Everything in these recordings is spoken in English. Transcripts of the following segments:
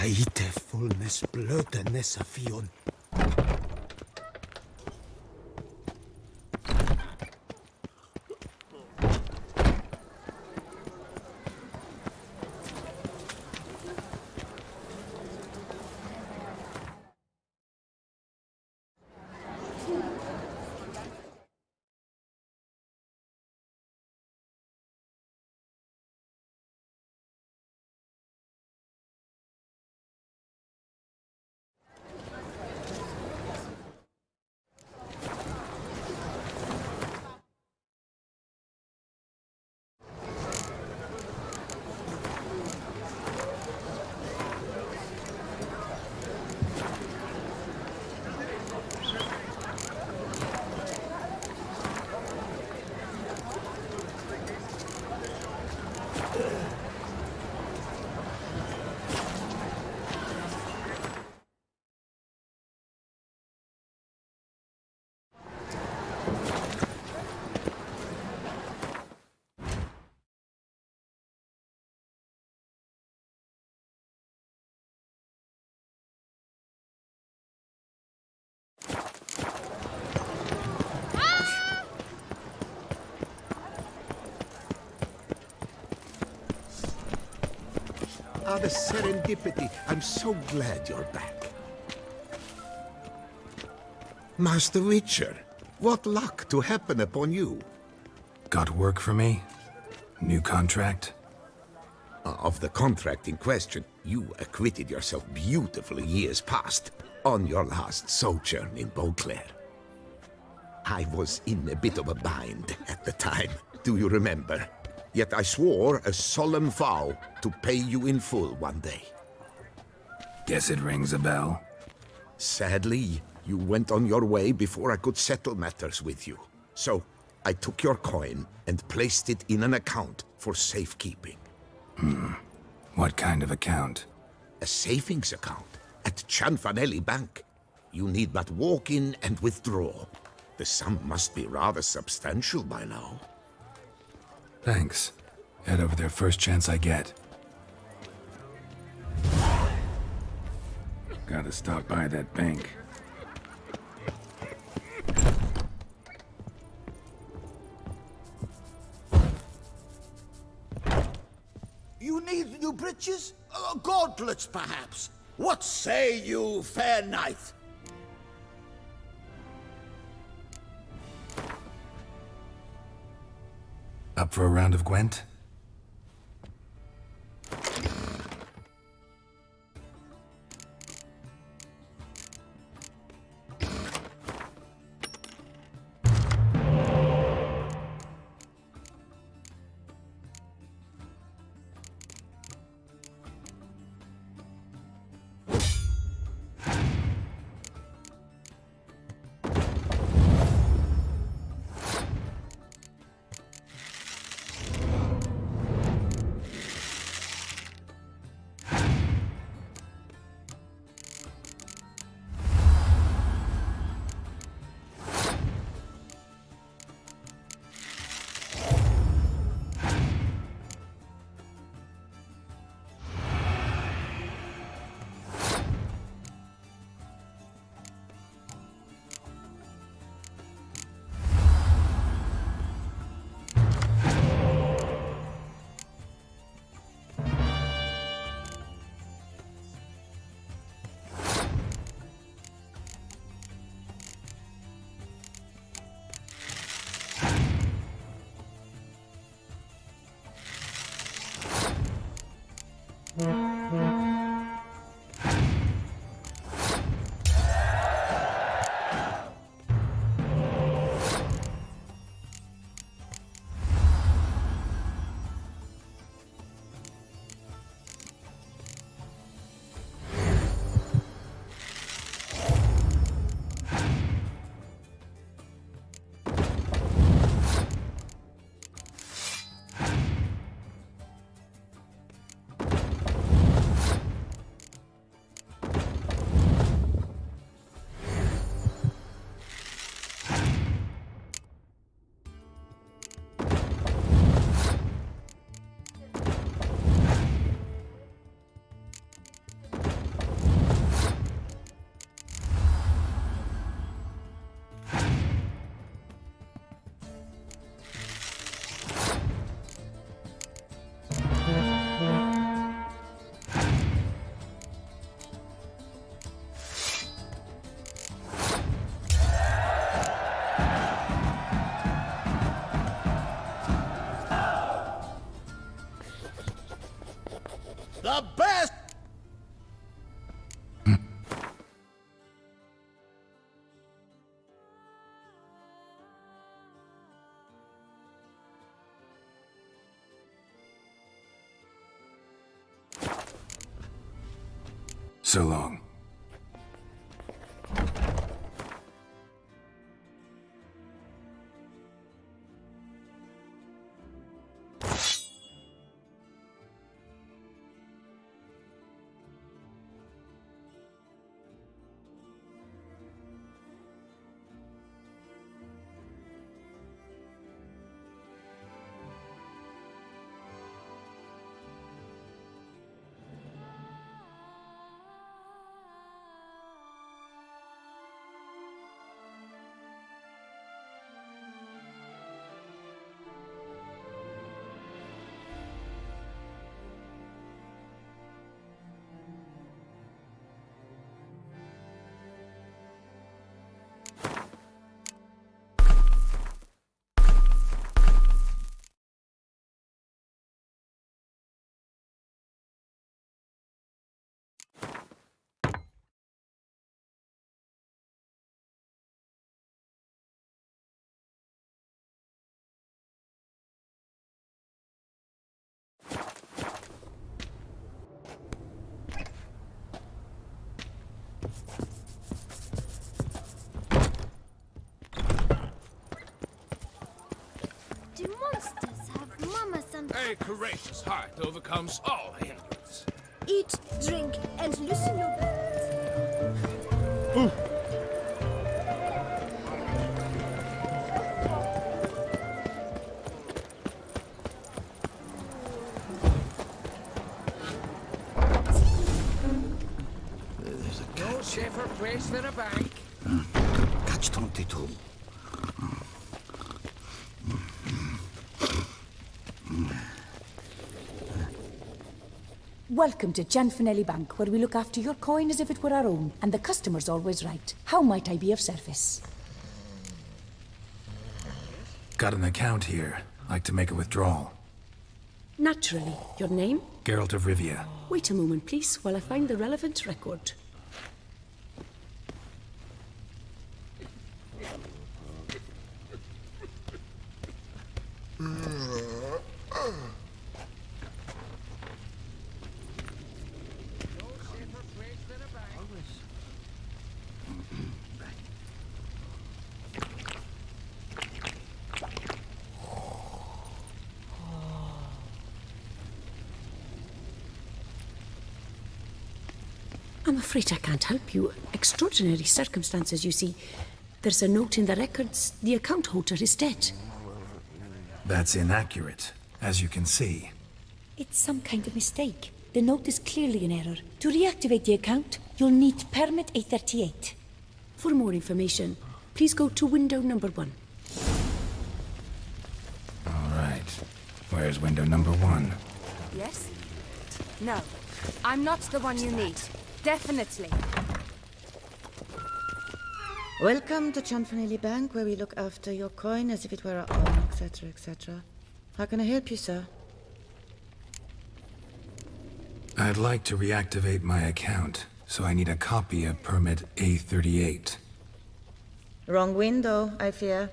Aite fullness blöde Nessafion. Ah, the serendipity. I'm so glad you're back. Master Witcher, what luck to happen upon you. Got work for me? New contract? Of the contract in question, you acquitted yourself beautifully years past on your last sojourn in Beauclair. I was in a bit of a bind at the time, do you remember? Yet I swore a solemn vow to pay you in full one day. Guess it rings a bell. Sadly, you went on your way before I could settle matters with you. So, I took your coin and placed it in an account for safekeeping. What kind of account? A savings account at Cianfanelli Bank. You need but walk in and withdraw. The sum must be rather substantial by now. Thanks. Head over there first chance I get. Gotta stop by that bank. You need new breeches? Gauntlets, perhaps? What say you, fair knight? Up for a round of Gwent? The best! So long. Do monsters have mamas and A courageous heart overcomes all hindrance. eat, drink, and loosen your belt? No safer place than a bank. Catch 22. Welcome to Gianfinelli Bank, where we look after your coin as if it were our own, and the customer's always right. How might I be of service? Got an account here. Like to make a withdrawal. Naturally. Your name? Geralt of Rivia. Wait a moment, please, while I find the relevant record. I'm afraid I can't help you. Extraordinary circumstances, you see. There's a note in the records. The account holder is dead. That's inaccurate, as you can see. It's some kind of mistake. The note is clearly in error. To reactivate the account, you'll need permit A38. For more information, please go to window number 1. All right. Where's window number 1? Yes? No. I'm not the one you need. Definitely. Welcome to Gianfinelli Bank, where we look after your coin as if it were our own, etc., etc. How can I help you, sir? I'd like to reactivate my account, so I need a copy of permit A38. Wrong window, I fear.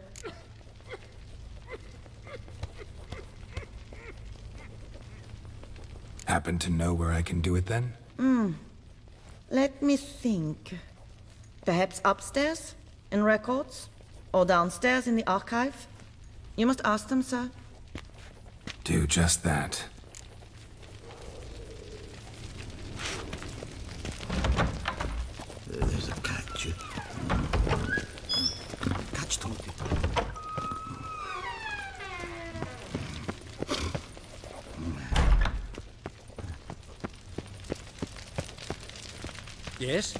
Happen to know where I can do it then? Let me think. Perhaps upstairs, in records? Or downstairs in the archive? You must ask them, sir. Do just that. There's a catch. Catch 22. Yes?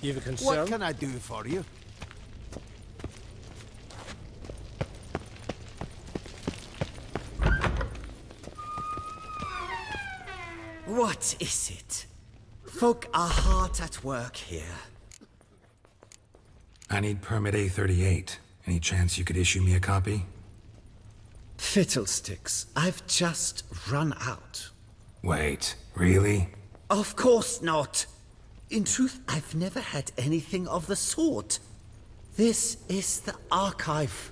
You've a concern? What can I do for you? What is it? Folk are hard at work here. I need permit A38. Any chance you could issue me a copy? Fiddlesticks, I've just run out. Wait, really? Of course not. In truth, I've never had anything of the sort. This is the archive.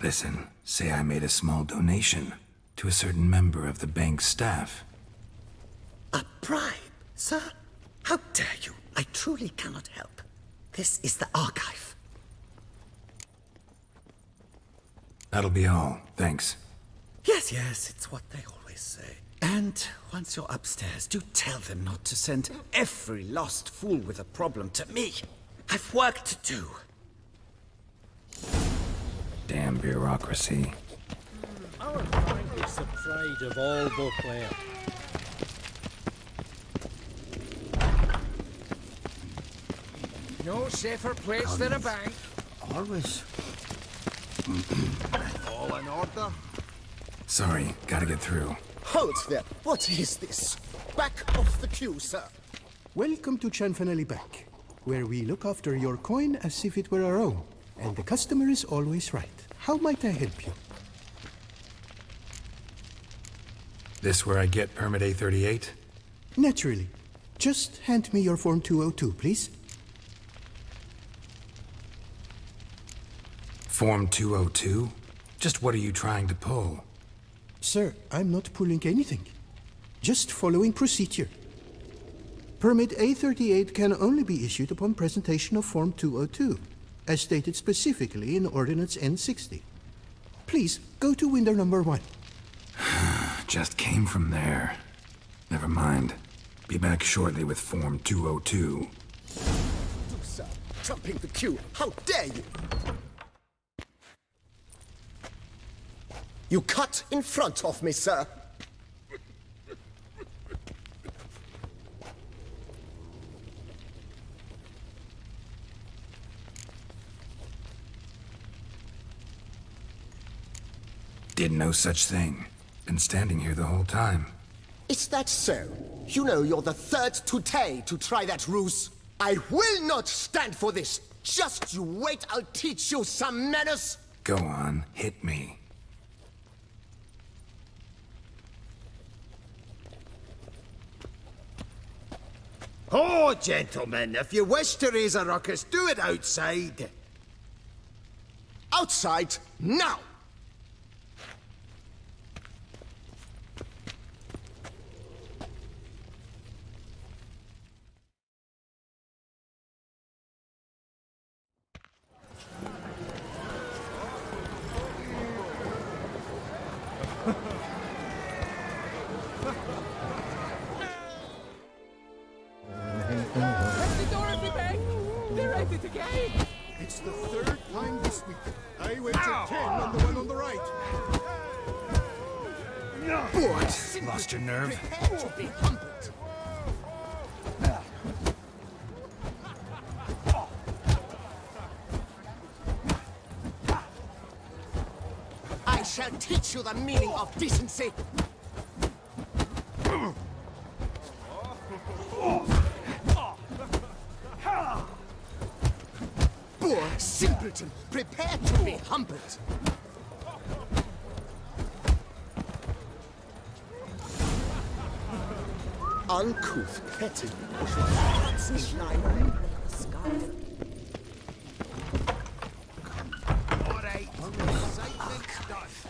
Listen, say I made a small donation to a certain member of the bank's staff. A bribe, sir? How dare you? I truly cannot help. This is the archive. That'll be all, thanks. Yes, yes, it's what they always say. And once you're upstairs, do tell them not to send every lost fool with a problem to me. I've work to do. Damn bureaucracy. Our bank is the pride of all Beauclair. No safer place than a bank. Always. All in order? Sorry, gotta get through. Hold there. What is this? Back off the queue, sir. Welcome to Chanfanelli Bank, where we look after your coin as if it were our own, and the customer is always right. How might I help you? This where I get permit A38? Naturally. Just hand me your Form 202, please. Form 202? Just what are you trying to pull? Sir, I'm not pulling anything. Just following procedure. Permit A38 can only be issued upon presentation of Form 202, as stated specifically in Ordinance N60. Please, go to window number 1. Just came from there. Never mind. Be back shortly with Form 202. You, sir, jumping the queue. How dare you? You cut in front of me, sir. Did no such thing. Been standing here the whole time. Is that so? You know you're the third today to try that ruse. I will not stand for this. Just you wait, I'll teach you some manners. Go on, hit me. Oh, gentlemen, if you wish to raise a ruckus, do it outside. Outside, now! It's the third time this week. I wagered 10 on the one on the right. What? Lost your nerve? Prepare to be humbled. I shall teach you the meaning of decency. Poor simpleton, prepare to be humbled. Uncouth, petty. All right,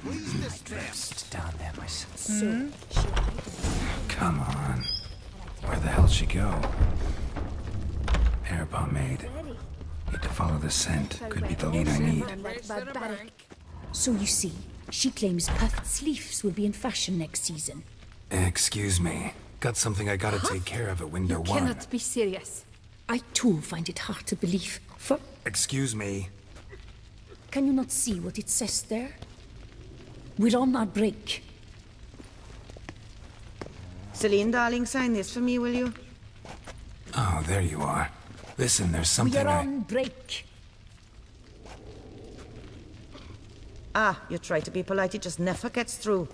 please disperse. Down there, my son. Come on. Where the hell'd she go? Hair pomade. Need to follow the scent. Could be the lead I need. So you see, she claims puffed sleeves will be in fashion next season. Excuse me. Got something I gotta take care of at window 1. Cannot be serious. I too find it hard to believe. For Excuse me. can you not see what it says there? We're on our break. Celine, darling, sign this for me, will you? Oh, there you are. Listen, there's We something are on break. Ah, you try to be polite, it just never gets through.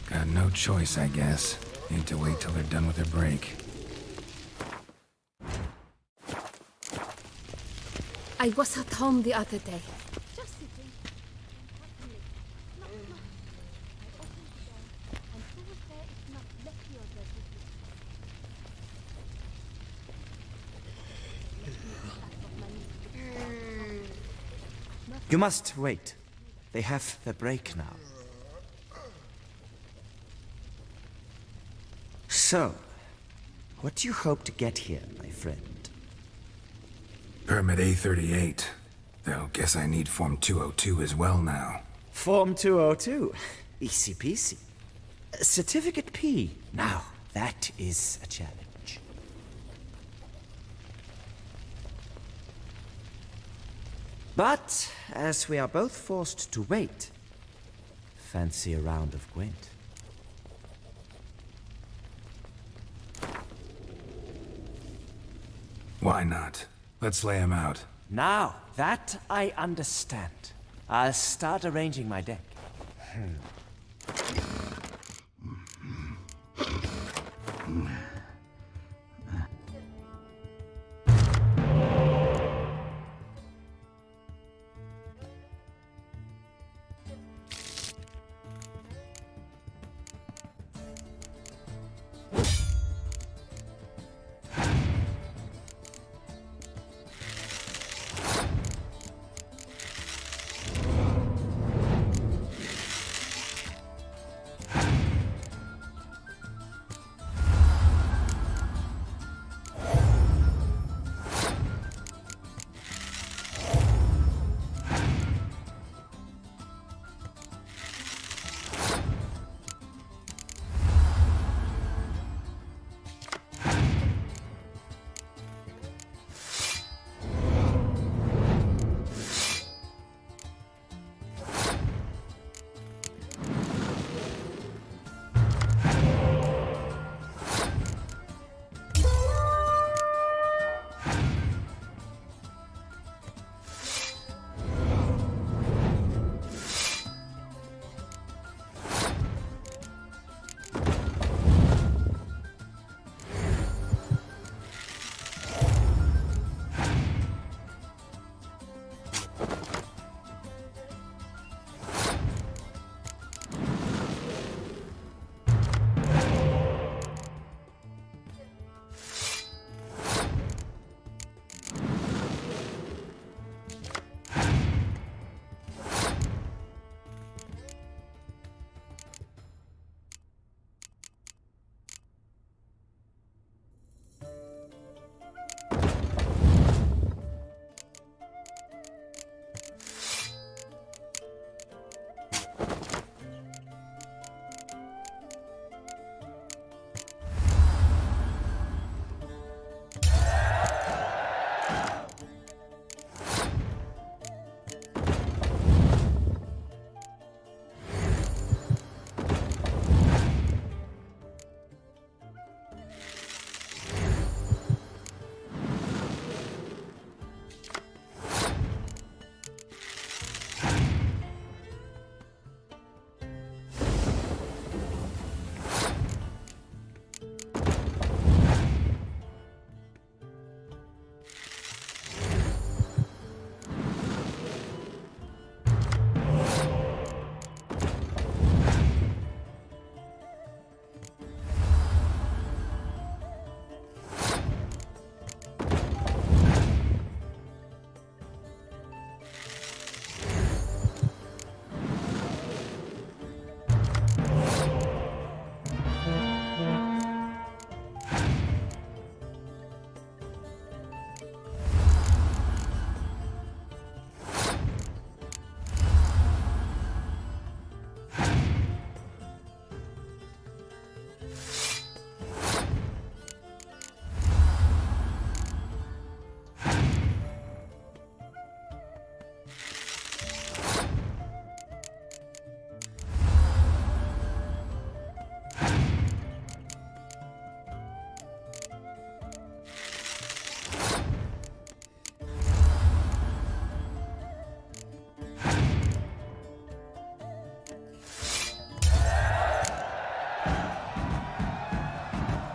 Got no choice, I guess. Need to wait till they're done with their break. I was at home the other day. Just sitting. Happily. Knock, knock. I opened the door, and who was there if not Letty or Leslie? You must wait. They have their break now. So, what do you hope to get here, my friend? Permit A38. Though, guess I need Form 202 as well now. Form 202. Easy peasy. Certificate P. Now, that is a challenge. But, as we are both forced to wait, fancy a round of Gwent. Why not? Let's lay him out. Now, that I understand. I'll start arranging my deck.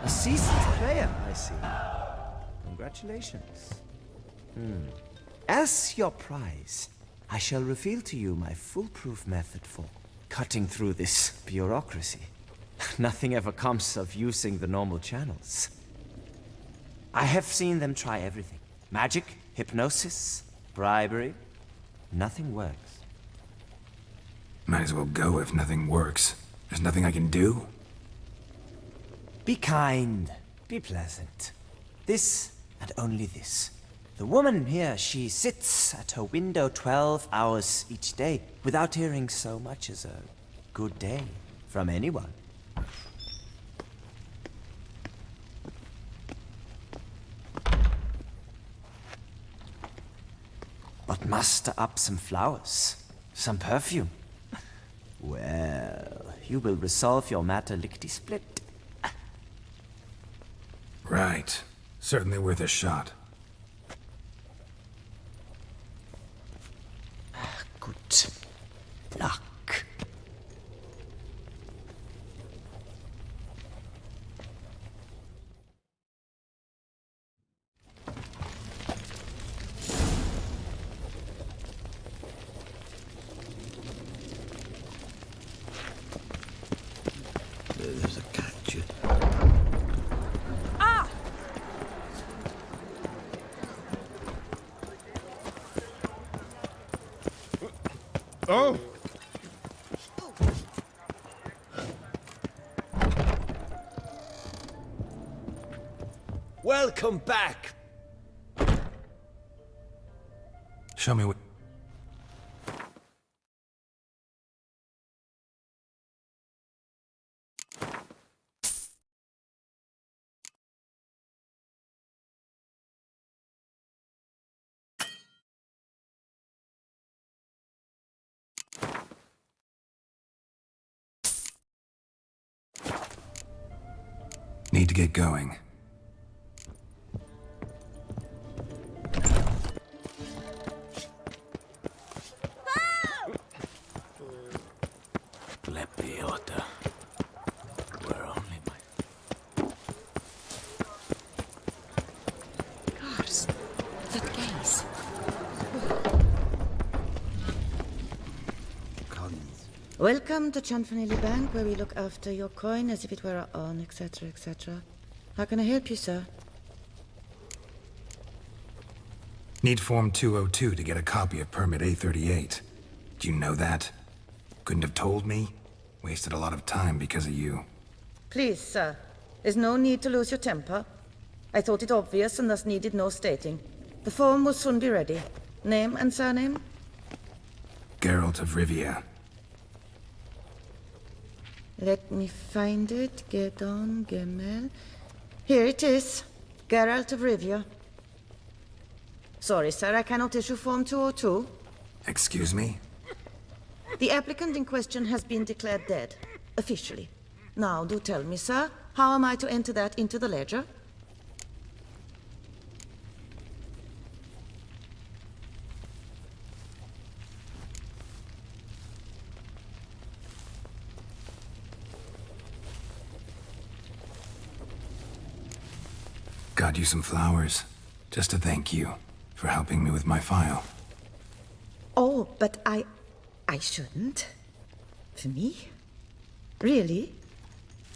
Seasoned player, I see. Congratulations. As your prize, I shall reveal to you my foolproof method for cutting through this bureaucracy. Nothing ever comes of using the normal channels. I have seen them try everything. Magic, hypnosis, bribery. Nothing works. Might as well go if nothing works. There's nothing I can do? Be kind. Be pleasant. This and only this. The woman here, she sits at her window 12 hours each day without hearing so much as a good day from anyone. But muster up some flowers, some perfume. Well, you will resolve your matter lickety-split. Right. Certainly worth a shot. Good luck. There's a catch. Ah! Oh! Welcome back. Show me what... Need to get going. Lepiota. We're only my... Cars. That gaze. Welcome to Chanfanelli Bank, where we look after your coin as if it were our own, etc., etc. How can I help you, sir? Need Form 202 to get a copy of Permit A38. Do you know that? Couldn't have told me? Wasted a lot of time because of you. Please, sir. There's no need to lose your temper. I thought it obvious and thus needed no stating. The form will soon be ready. Name and surname? Geralt of Rivia. Let me find it. Gedon Gemel. Here it is. Geralt of Rivia. Sorry, sir, I cannot issue Form 202. Excuse me? The applicant in question has been declared dead, officially. Now, do tell me, sir, how am I to enter that into the ledger? Got you some flowers, just to thank you for helping me with my file. Oh, but I shouldn't. For me? Really?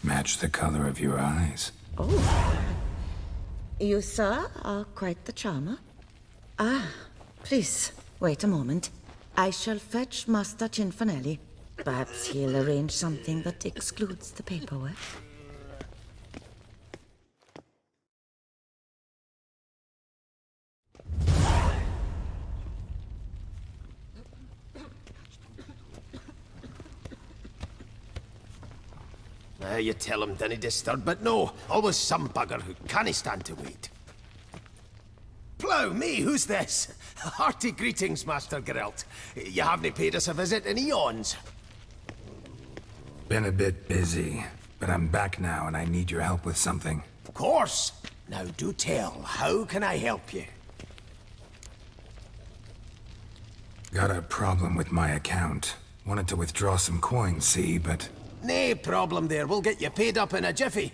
Match the color of your eyes. Oh. You, sir, are quite the charmer. Ah, please, wait a moment. I shall fetch Master Cinfanelli. Perhaps he'll arrange something that excludes the paperwork. You tell him, dinna disturb, but no, always some bugger who can't stand to wait. Plough me, who's this? Hearty greetings, Master Geralt. You haven't paid us a visit in eons. Been a bit busy, but I'm back now and I need your help with something. Of course. Now do tell, how can I help you? Got a problem with my account. Wanted to withdraw some coins, see, but... Nae problem there, we'll get you paid up in a jiffy.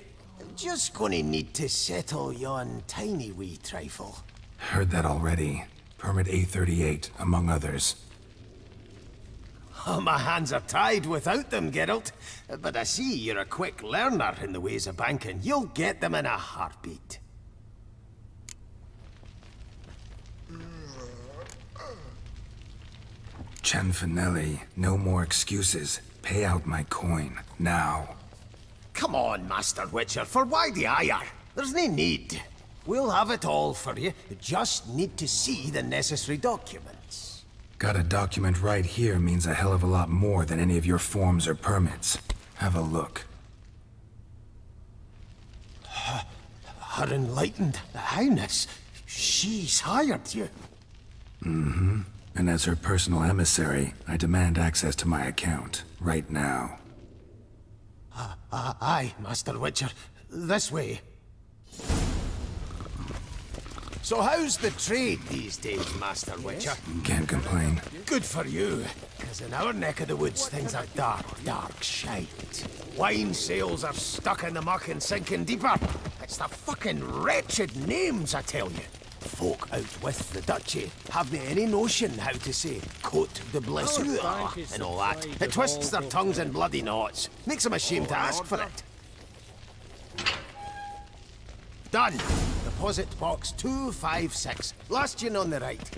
Just gonna need to settle yon tiny wee trifle. Heard that already. Permit A38, among others. Oh, my hands are tied without them, Geralt. But I see you're a quick learner in the ways of banking. You'll get them in a heartbeat. Cianfanelli, no more excuses. Pay out my coin, now. Come on, Master Witcher, for why the ire? There's no need. We'll have it all for you. You just need to see the necessary documents. Got a document right here means a hell of a lot more than any of your forms or permits. Have a look. Her Enlightened Highness, she's hired you. Mm-hmm. And as her personal emissary, I demand access to my account, right now. Aye, Master Witcher. This way. So how's the trade these days, Master Witcher? Can't complain. Good for you, because in our neck of the woods things are dark, dark shite. Wine sales are stuck in the muck and sinking deeper. It's the fucking wretched names, I tell you. Folk out with the duchy haven't any notion how to say Cote de Blessure and all that. It twists their tongues in bloody knots. Makes them ashamed to ask for it. Done. Deposit box 256. Last one on the right.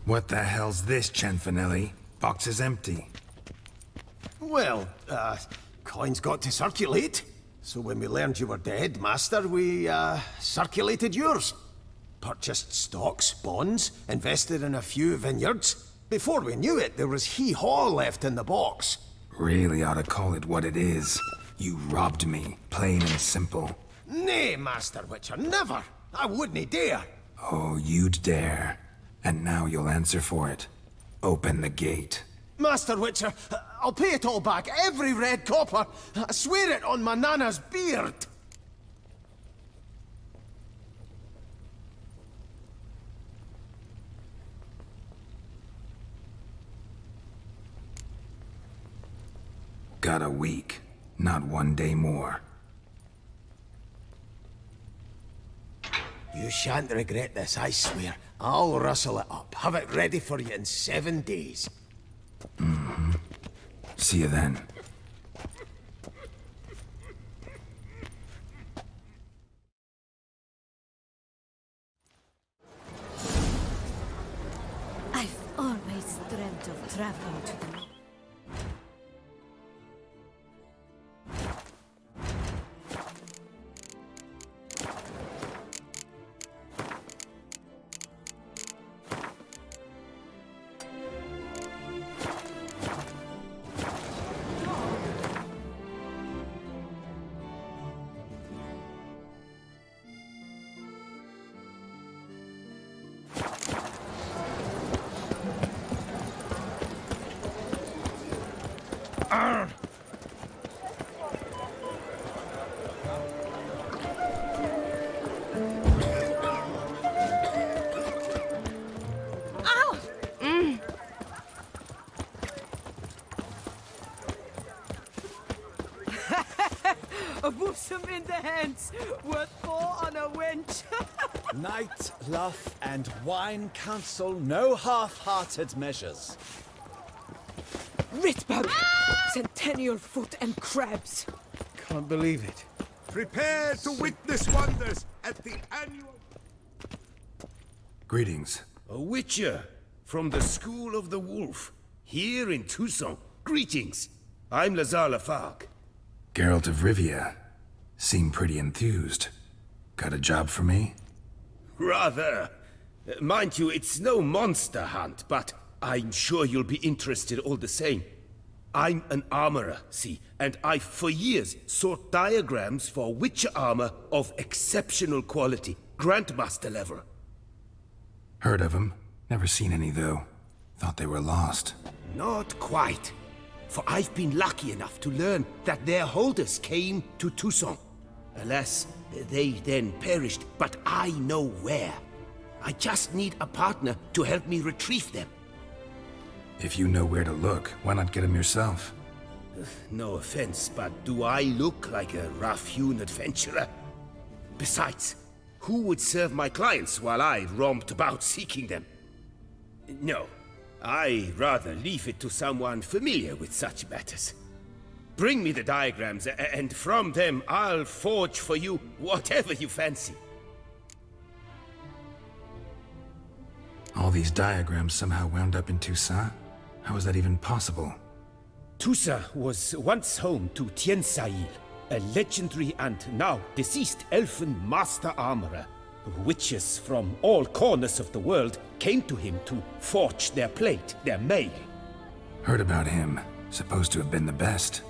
What the hell's this, Cianfanelli? Box is empty. Well, coins got to circulate. So when we learned you were dead, Master, we, circulated yours. Purchased stocks, bonds, invested in a few vineyards. Before we knew it, there was hee-haw left in the box. Really ought to call it what it is. You robbed me, plain and simple. Nay, Master Witcher, never! I wouldn't dare! Oh, you'd dare. And now you'll answer for it. Open the gate. Master Witcher, I'll pay it all back, every red copper. I swear it on my nana's beard. Got a week, not 1 day more. You shan't regret this, I swear. I'll rustle it up. Have it ready for you in 7 days. Mm-hmm. See you then. I've always dreamt of traveling to the north. A bosom in the hands, worth 4 on a wench. Night, love, and wine counsel no half-hearted measures. Ritbub, centennial foot and crabs. Can't believe it. Prepare to witness wonders at the annual... Greetings. A witcher from the School of the Wolf, here in Tucson. Greetings. I'm Lazar Lafargue. Geralt of Rivia. Seem pretty enthused. Got a job for me? Rather. Mind you, it's no monster hunt, but I'm sure you'll be interested all the same. I'm an armorer, see, and I've for years sought diagrams for witcher armor of exceptional quality, Grandmaster level. Heard of them. Never seen any, though. Thought they were lost. Not quite. For I've been lucky enough to learn that their holders came to Tucson. Alas, they then perished, but I know where. I just need a partner to help me retrieve them. If you know where to look, why not get them yourself? No offense, but do I look like a rough-hewn adventurer? Besides, who would serve my clients while I romped about seeking them? No, I rather leave it to someone familiar with such matters. Bring me the diagrams, and from them I'll forge for you whatever you fancy. All these diagrams somehow wound up in Toussaint? How is that even possible? Toussaint was once home to Tien Sail, a legendary and now deceased elfin master armorer. Witches from all corners of the world came to him to forge their plate, their mail. Heard about him. Supposed to have been the best.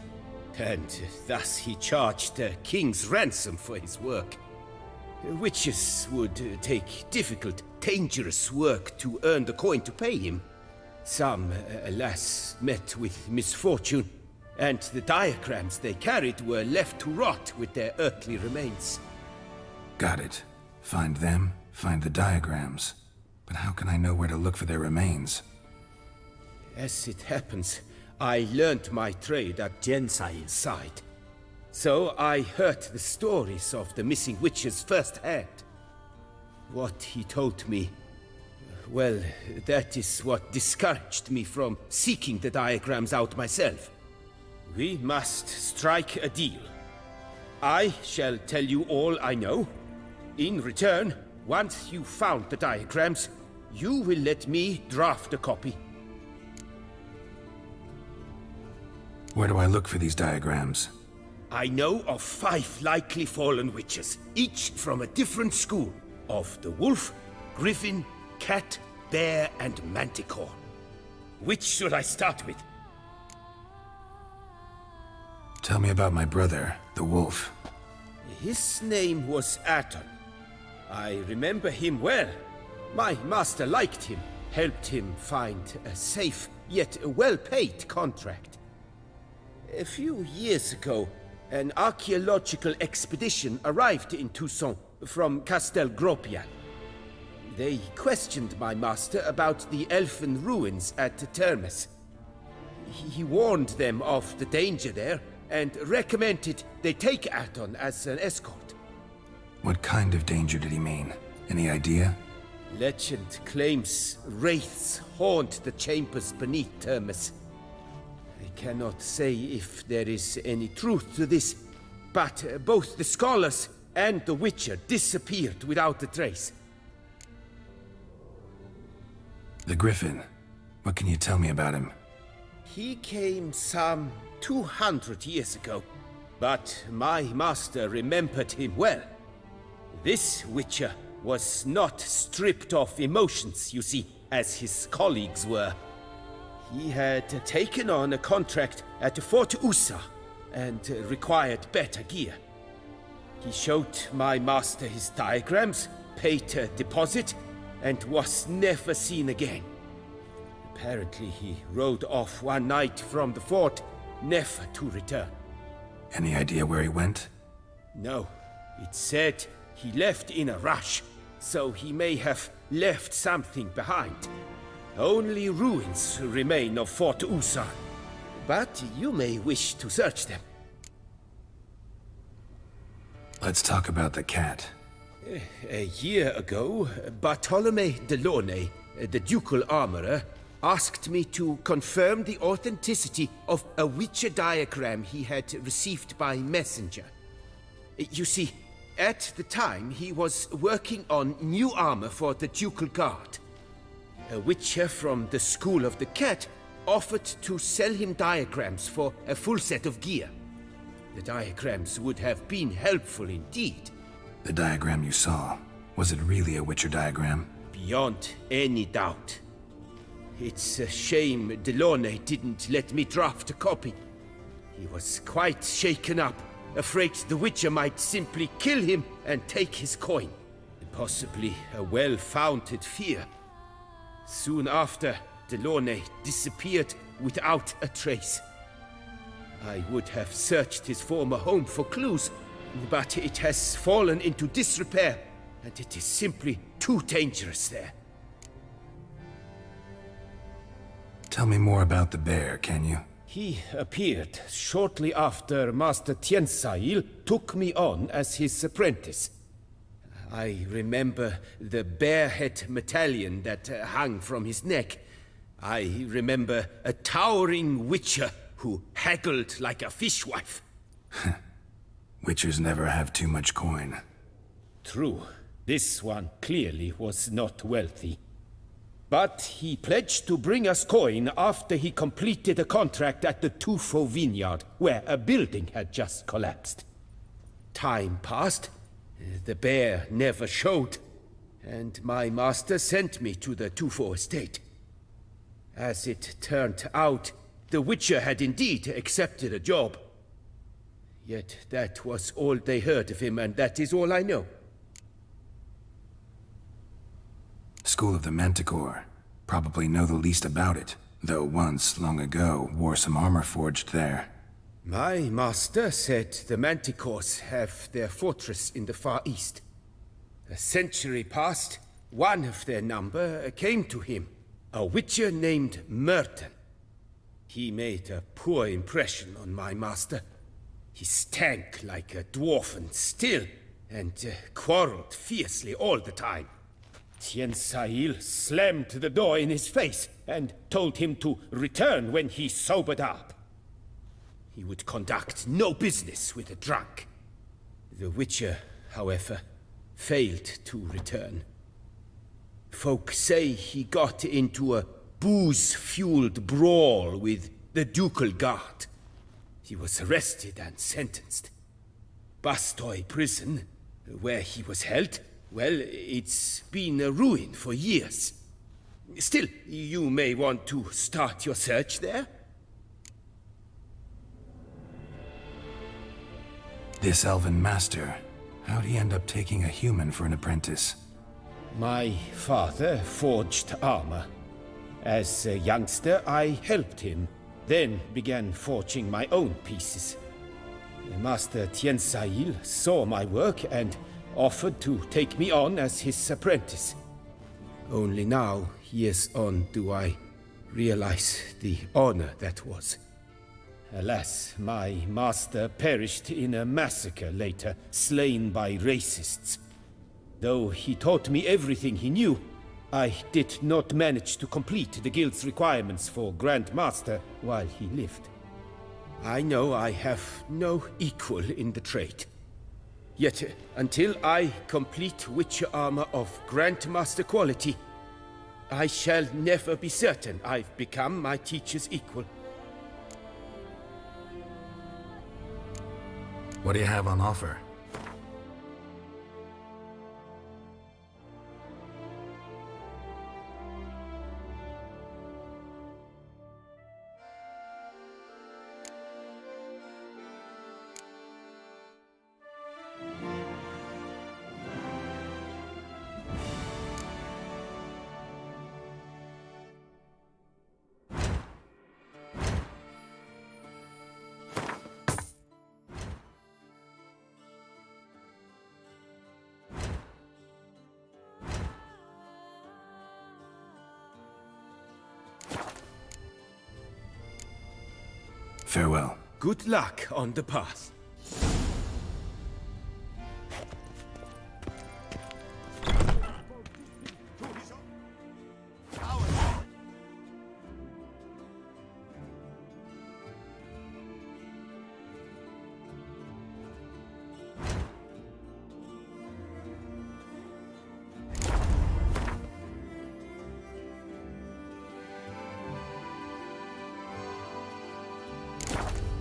And thus he charged a king's ransom for his work. Witches would take difficult, dangerous work to earn the coin to pay him. Some, alas, met with misfortune, and the diagrams they carried were left to rot with their earthly remains. Got it. Find them, find the diagrams. But how can I know where to look for their remains? As it happens, I learned my trade at Tien Sail's side. So I heard the stories of the missing witches firsthand. What he told me, well, that is what discouraged me from seeking the diagrams out myself. We must strike a deal. I shall tell you all I know. In return, once you've found the diagrams, you will let me draft a copy. Where do I look for these diagrams? I know of 5 likely fallen witches, each from a different school, of the wolf, griffin, cat, bear, and manticore. Which should I start with? Tell me about my brother, the wolf. His name was Aton. I remember him well. My master liked him, helped him find a safe, yet well-paid contract. A few years ago, an archaeological expedition arrived in Toussaint from Castel Gropian. They questioned my master about the elfin ruins at Termes. He warned them of the danger there and recommended they take Aton as an escort. What kind of danger did he mean? Any idea? Legend claims wraiths haunt the chambers beneath Termes. I cannot say if there is any truth to this, but both the scholars and the Witcher disappeared without a trace. The Griffin. What can you tell me about him? He came some 200 years ago, but my master remembered him well. This Witcher was not stripped of emotions, you see, as his colleagues were. He had taken on a contract at Fort Usa and required better gear. He showed my master his diagrams, paid a deposit, and was never seen again. Apparently he rode off one night from the fort, never to return. Any idea where he went? No. It said he left in a rush, so he may have left something behind. Only ruins remain of Fort Usa, but you may wish to search them. Let's talk about the cat. A year ago, Bartolome Delaunay, the ducal armorer, asked me to confirm the authenticity of a Witcher diagram he had received by messenger. You see, at the time he was working on new armor for the ducal guard. A Witcher from the School of the Cat offered to sell him diagrams for a full set of gear. The diagrams would have been helpful indeed. The diagram you saw, was it really a Witcher diagram? Beyond any doubt. It's a shame Delaunay didn't let me draft a copy. He was quite shaken up, afraid the Witcher might simply kill him and take his coin. Possibly a well-founded fear. Soon after, Delaunay disappeared without a trace. I would have searched his former home for clues, but it has fallen into disrepair, and it is simply too dangerous there. Tell me more about the bear, can you? He appeared shortly after Master Tiansail took me on as his apprentice. I remember the bear-head medallion that hung from his neck. I remember a towering witcher who haggled like a fishwife. Witchers never have too much coin. True. This one clearly was not wealthy. But he pledged to bring us coin after he completed a contract at the Tufo vineyard, where a building had just collapsed. Time passed. The bear never showed, and my master sent me to the Tufo estate. As it turned out, the Witcher had indeed accepted a job. Yet that was all they heard of him, and that is all I know. School of the Manticore. Probably know the least about it, though once, long ago, wore some armor forged there. My master said the Manticores have their fortress in the Far East. A century past, one of their number came to him, a witcher named Merton. He made a poor impression on my master. He stank like a dwarfen still, and quarreled fiercely all the time. Tiansail slammed the door in his face and told him to return when he sobered up. He would conduct no business with a drunk. The Witcher, however, failed to return. Folk say he got into a booze-fueled brawl with the Ducal Guard. He was arrested and sentenced. Bastoy prison, where he was held, well, it's been a ruin for years. Still, you may want to start your search there. This elven master, how'd he end up taking a human for an apprentice? My father forged armor. As a youngster, I helped him, then began forging my own pieces. Master Tiansail saw my work and offered to take me on as his apprentice. Only now, years on, do I realize the honor that was. Alas, my master perished in a massacre later, slain by racists. Though he taught me everything he knew, I did not manage to complete the guild's requirements for Grand Master while he lived. I know I have no equal in the trade. Yet, until I complete Witcher armor of Grandmaster quality, I shall never be certain I've become my teacher's equal. What do you have on offer? Farewell. Good luck on the path.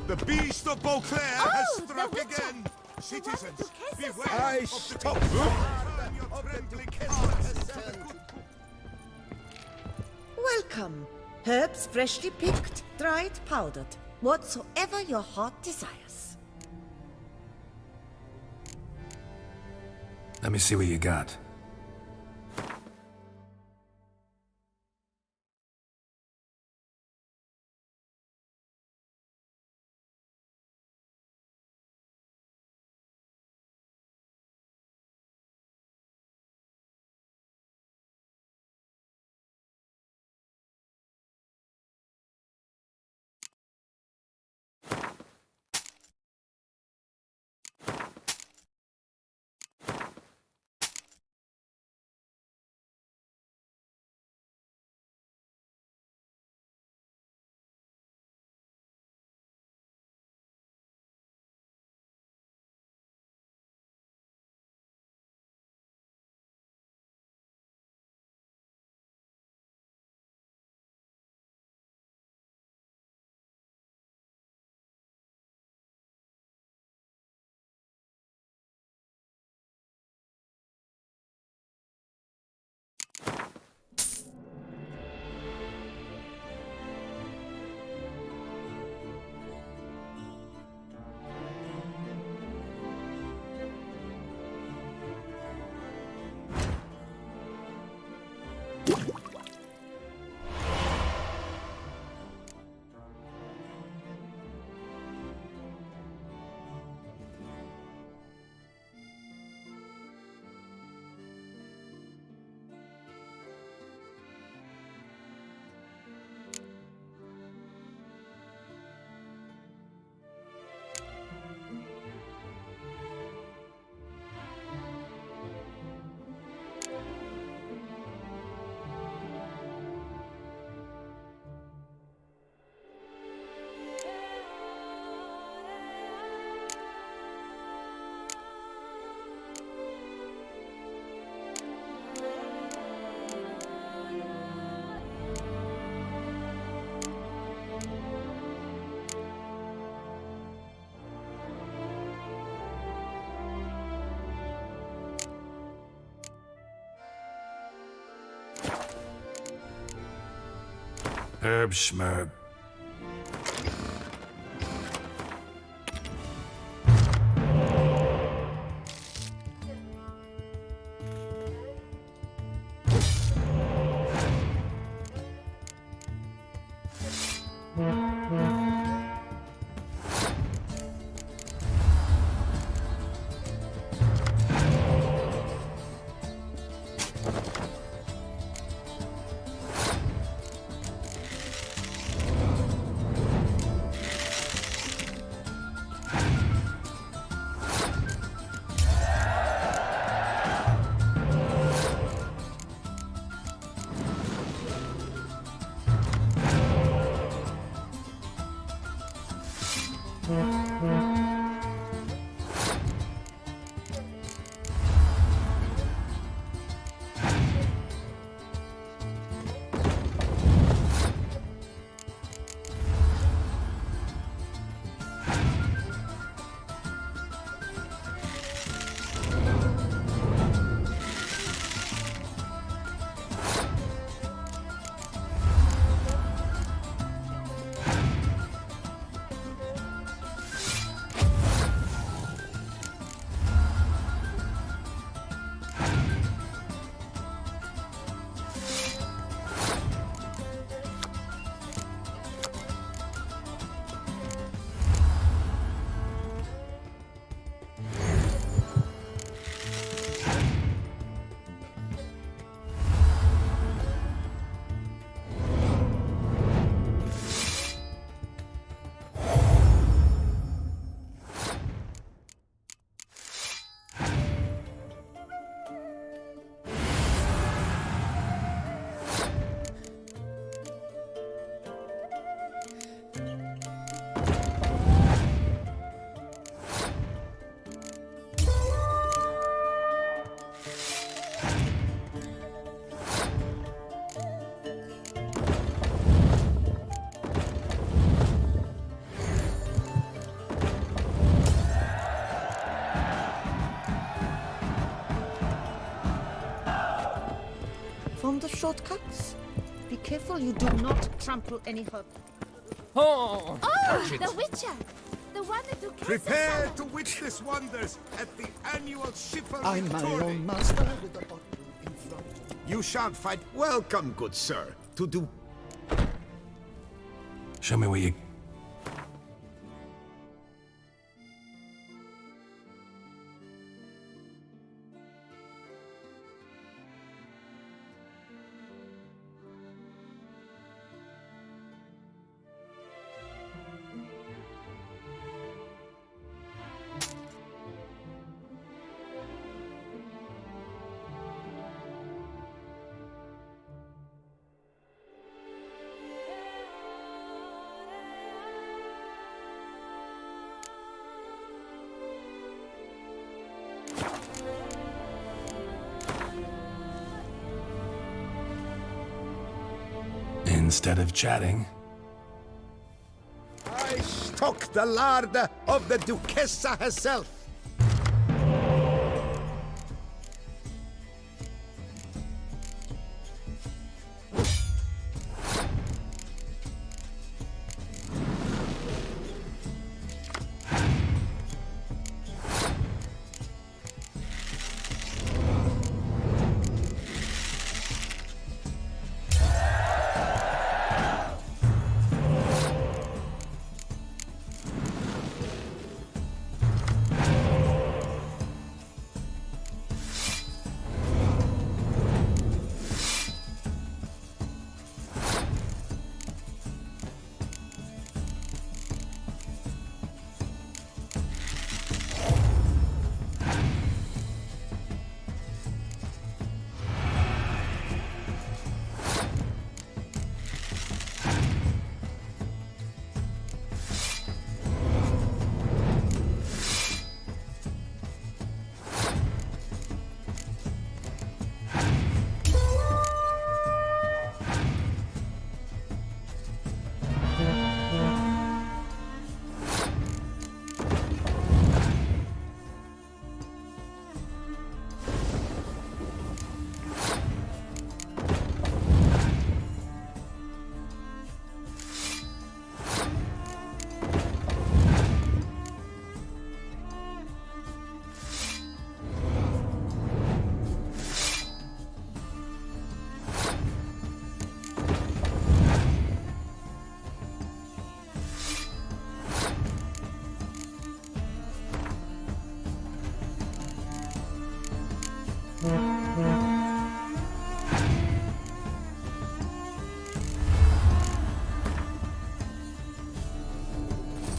The beast of Beauclair has struck again! Citizens, beware stop! Welcome. Herbs freshly picked, dried, powdered. Whatsoever your heart desires. Let me see what you got. Herb Schmerb. From the shortcuts. Be careful you do not trample any herb. Oh, the Witcher! The one that Duquesa Prepare summoned. to witness wonders at the annual Schiffer I'm my Victory. own master with a bottle in front. You shan't fight. Welcome, good sir, to do. Show me what you... Instead of chatting, I stock the larder of the Duquesa herself.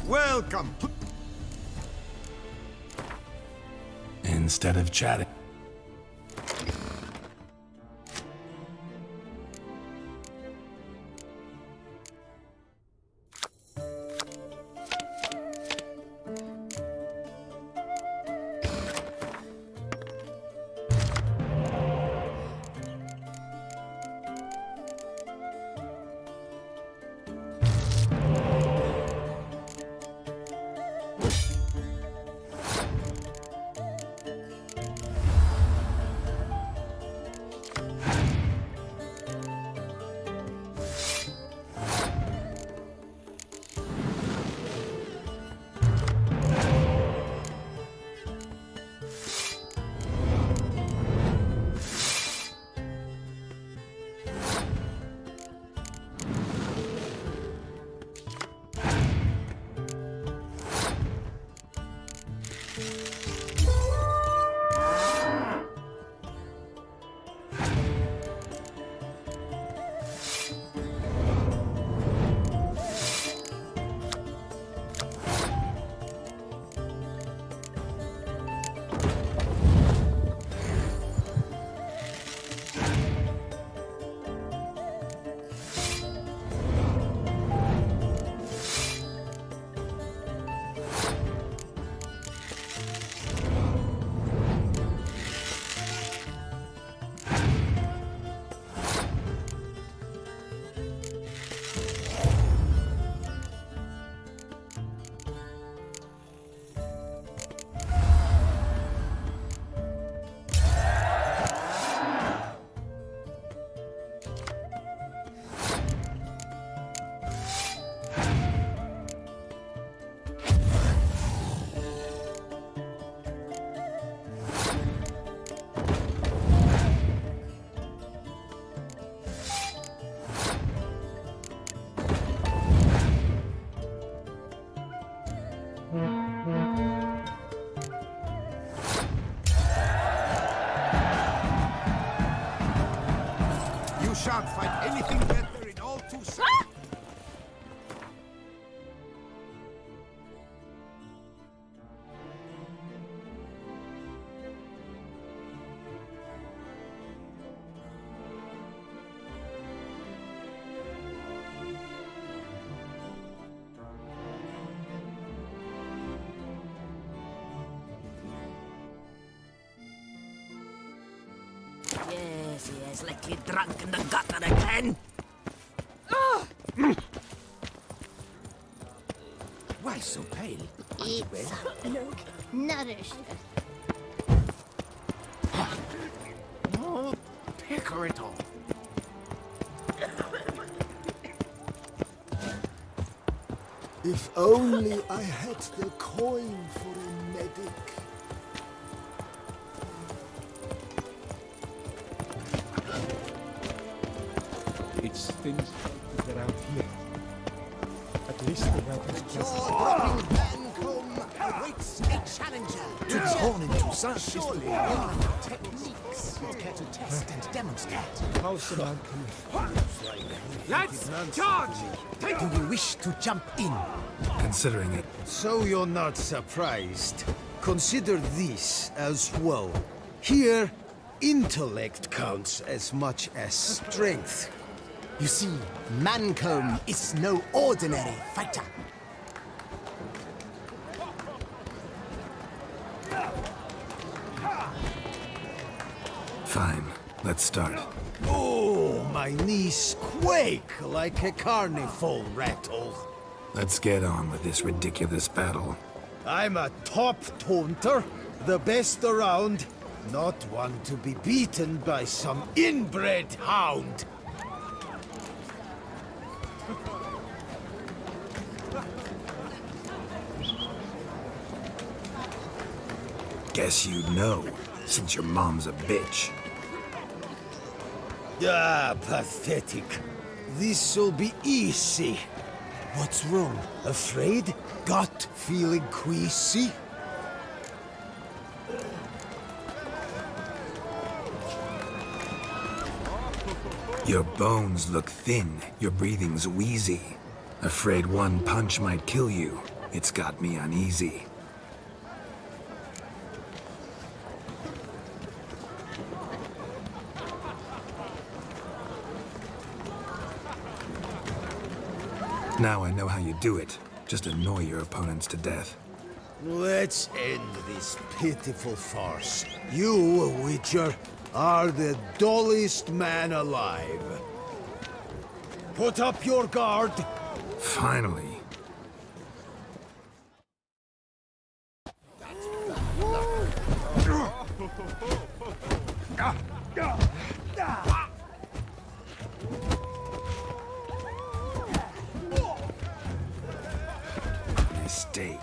Welcome. Instead of chatting. You shan't find anything better in all Toussaint. Yes, yes, like you drunk in the gutter again. Why so pale? Eat some. Look, nourished. No, pecker it all. If only I had the coin for a medic. It's things that are out here. At least the weapons Jaw-dropping Mancomb awaits a challenger. To turn into Toussaint is Surely the there are techniques you'd care to test and demonstrate. How's the man Let's charge! Do you wish to jump in? Considering it. So you're not surprised. Consider this as well. Here, intellect counts as much as strength. You see, Mancomb is no ordinary fighter. Fine. Let's start. Oh, my knees quake like a carnival rattle. Let's get on with this ridiculous battle. I'm a top taunter, the best around, not one to be beaten by some inbred hound. Guess you'd know, since your mom's a bitch. Ah, pathetic. This'll be easy. What's wrong? Afraid? Gut feeling queasy? Your bones look thin, your breathing's wheezy. Afraid one punch might kill you. It's got me uneasy. Now I know how you do it. Just annoy your opponents to death. Let's end this pitiful farce. You, Witcher, are the dullest man alive. Put up your guard. Finally. Mistake.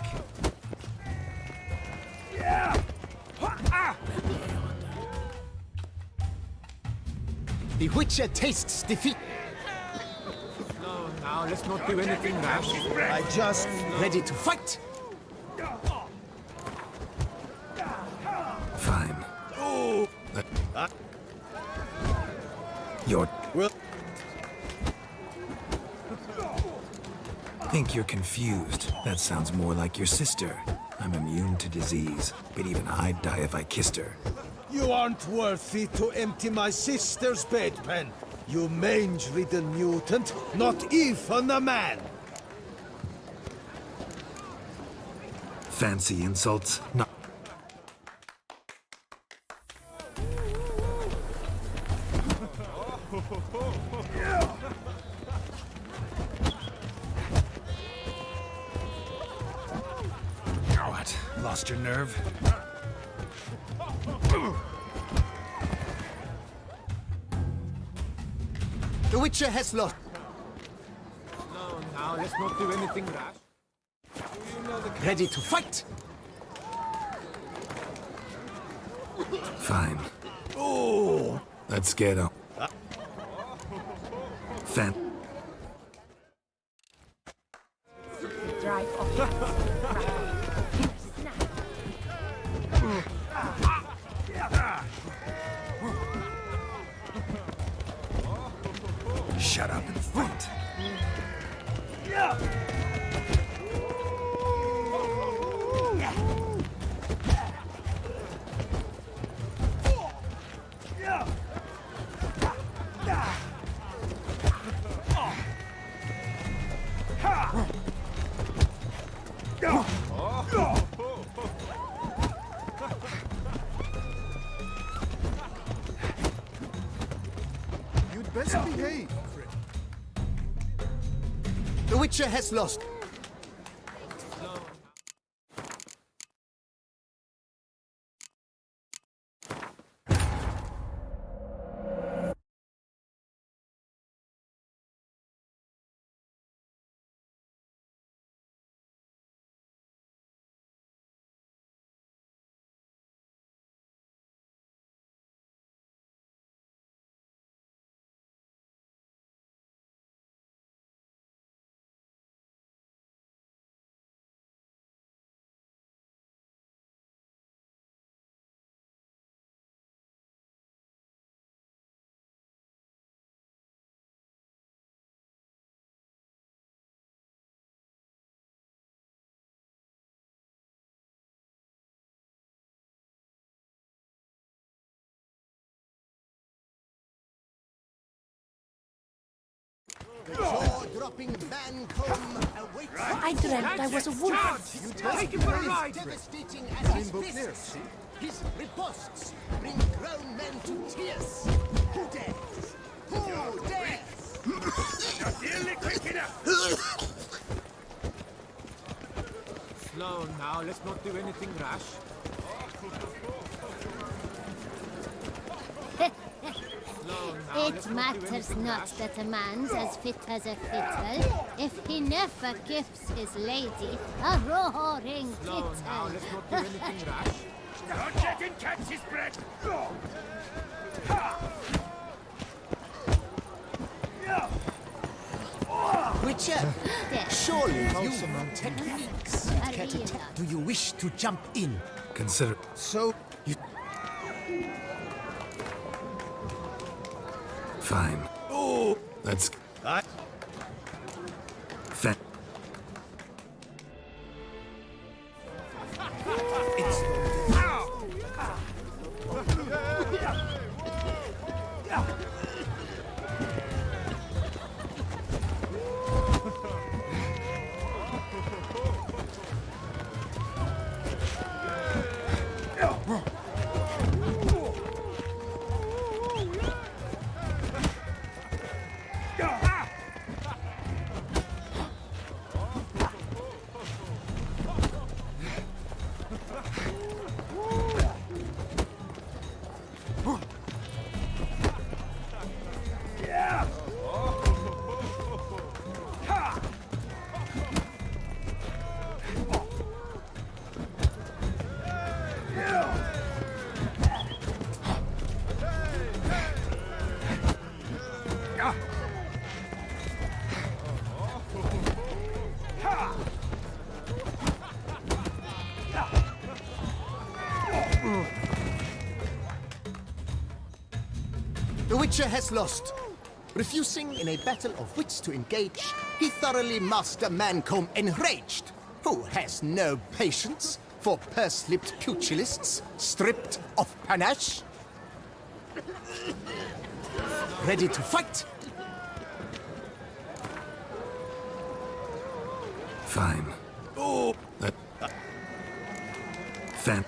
The Witcher tastes defeat. No, now let's not do anything rash. I just ready to fight. Fine. You're... Well... Think you're confused. That sounds more like your sister. I'm immune to disease, but even I'd die if I kissed her. You aren't worthy to empty my sister's bedpan. You mange-ridden mutant, not even a man. Fancy insults? No. What? Lost your nerve? The Witcher has lost. No, now let's not do anything rash. Ready to fight. Fine. Oh. Let's get on. Drive off. Shut up and fight. You'd best behave. The Witcher has lost. The jaw-dropping Mancomb awaits. I dreamt I was a wolf. You take him for a ride. Devastating as his fists. His riposts bring grown men to tears. Who dares? Who dares? Not nearly quick enough. Slow now, let's not do anything rash. It matters not that a man's as fit as a fiddle if he never gives his lady a roaring Slow now, let's not do anything rash. Don't let him catch his breath. Witcher, surely you know techniques. Do you wish to jump in? Consider... So, you... Fine. Let's... I... Fa- The Witcher has lost. Refusing in a battle of wits to engage, he thoroughly master Mancomb enraged, who has no patience for purse-lipped pugilists stripped of panache. Ready to fight? Fine. Let... Fan...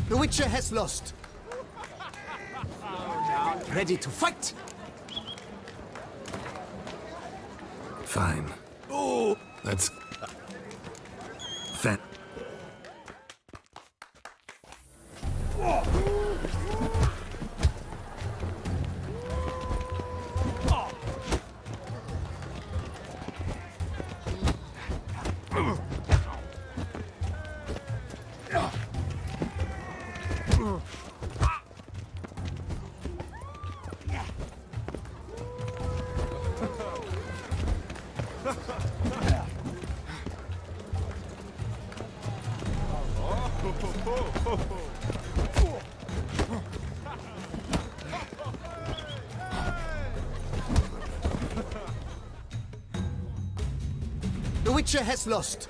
The Witcher has lost. Ready to fight? Fine. Let's... Fan... The Witcher has lost.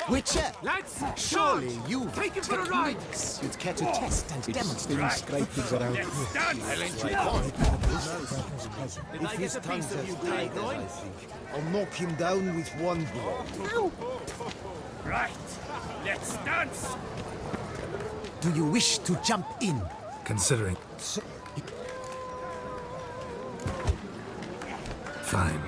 Witcher, Lads, surely George, you've take him for a ride. techniques you'd care to test and It's demonstrate. scrapings around here. I'll enjoy If his tongue has tied, I think, I'll knock him down with one blow. Right, let's dance. Do you wish to jump in? Considering. Fine.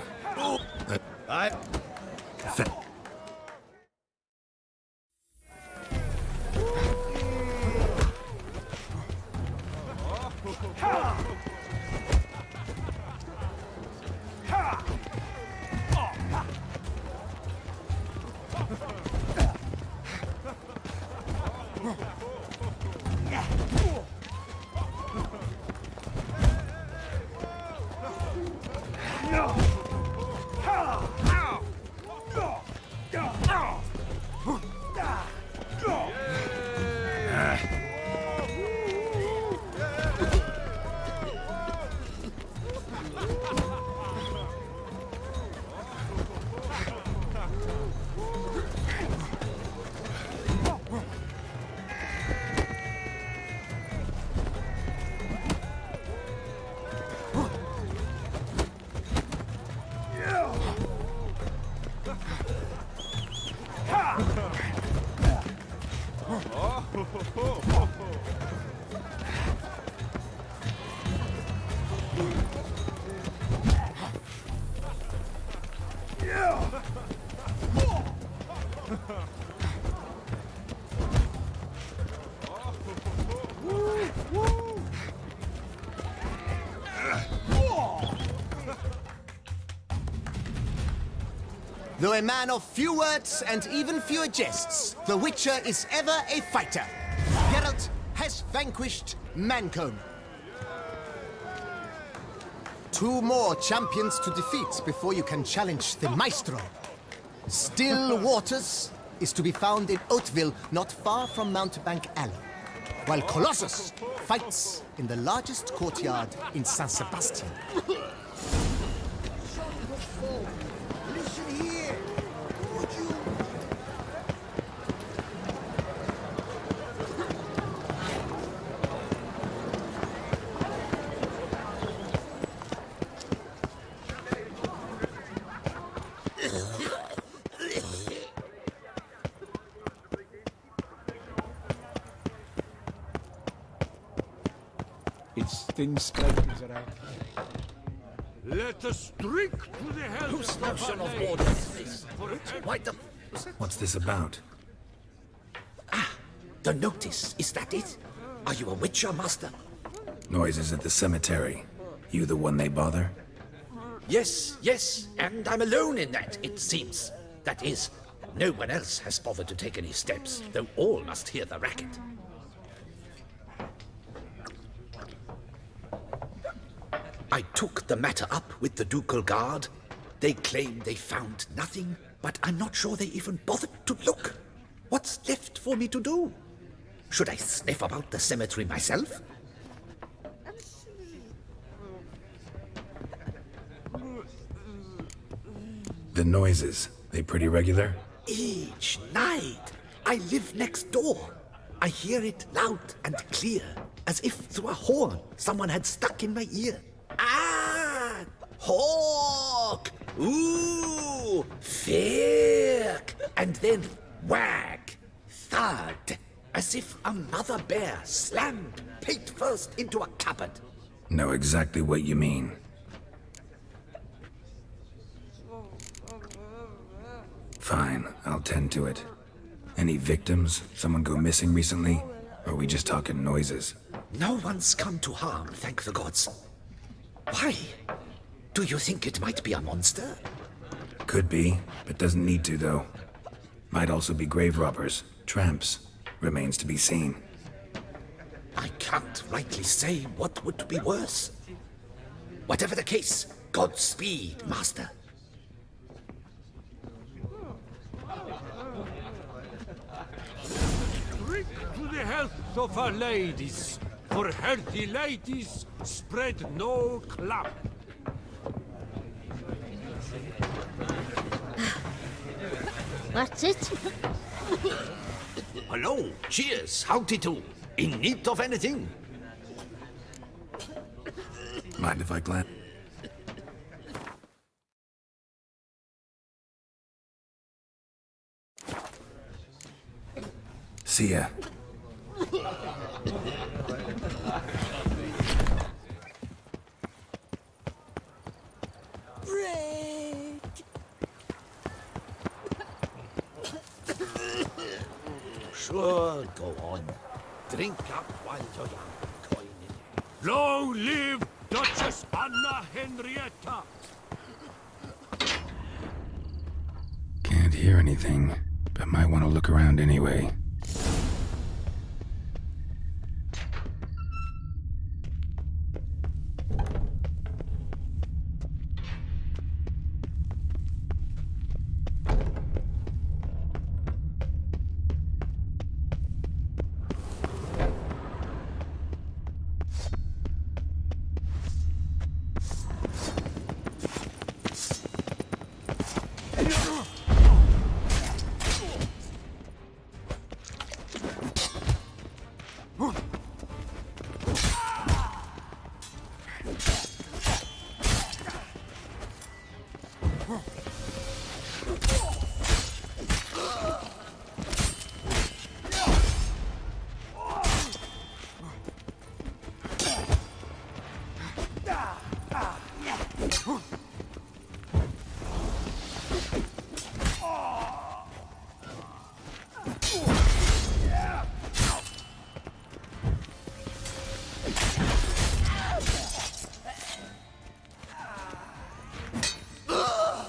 Though a man of few words and even fewer jests, the Witcher is ever a fighter. Geralt has vanquished Mancomb. 2 more champions to defeat before you can challenge the Maestro. Still Waters is to be found in Oatville, not far from Mountebank Alley, while Colossus fights in the largest courtyard in San Sebastian. Listen here. Would you... It's thin scrapings around here. Let us drink to the health Whose of notion our of lady. order is this? Why the... What's this about? The notice, is that it? Are you a Witcher, Master? Noises at the cemetery. You the one they bother? Yes, yes, and I'm alone in that, it seems. That is, no one else has bothered to take any steps, though all must hear the racket. I took the matter up with the Ducal Guard. They claim they found nothing, but I'm not sure they even bothered to look. What's left for me to do? Should I sniff about the cemetery myself? The noises, they pretty regular? Each night. I live next door. I hear it loud and clear, as if through a horn someone had stuck in my ear. Ah! Hawk! Ooh! Firk! And then wag! Thud! As if a mother bear slammed pate first into a cupboard. Know exactly what you mean. Fine, I'll tend to it. Any victims? Someone go missing recently? Or are we just talking noises? No one's come to harm, thank the gods. Why? Do you think it might be a monster? Could be, but doesn't need to, though. Might also be grave robbers, tramps. Remains to be seen. I can't rightly say what would be worse. Whatever the case, Godspeed, Master. Drink to the health of our ladies. For healthy ladies, spread no club. That's it. Hello, cheers, howdy do. In need of anything? Mind if I glance? See ya. Sure, go on. Drink up while you're young, coin in. Long live Duchess Anna Henrietta! Can't hear anything, but might want to look around anyway.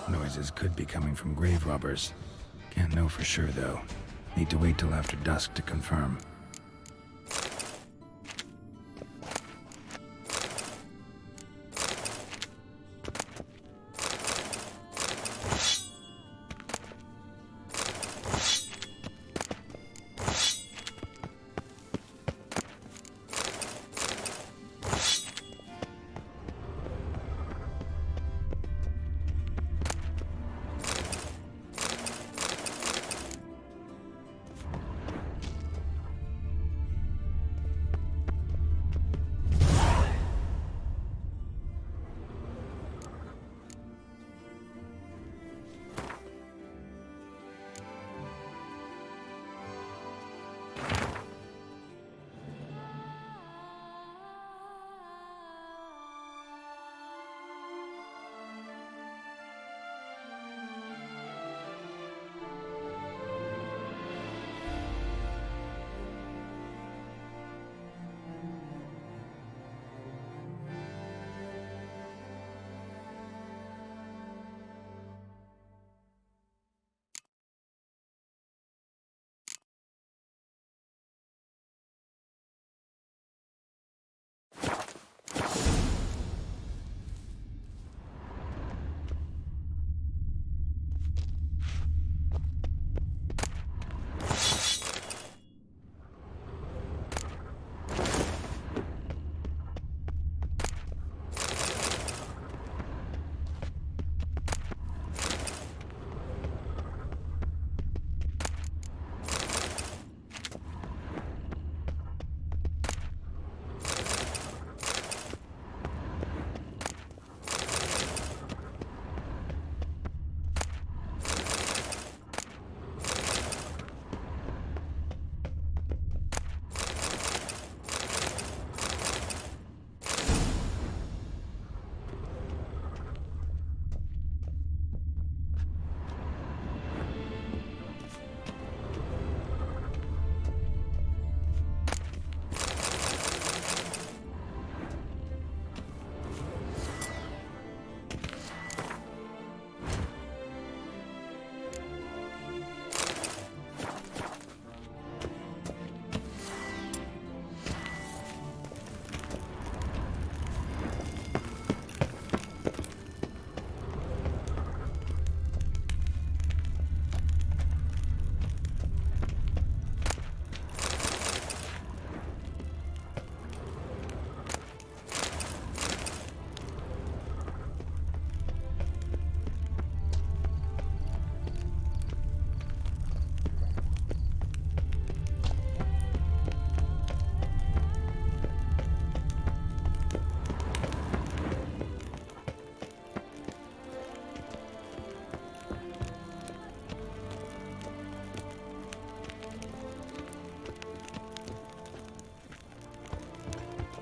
Noises could be coming from grave robbers. Can't know for sure, though. Need to wait till after dusk to confirm.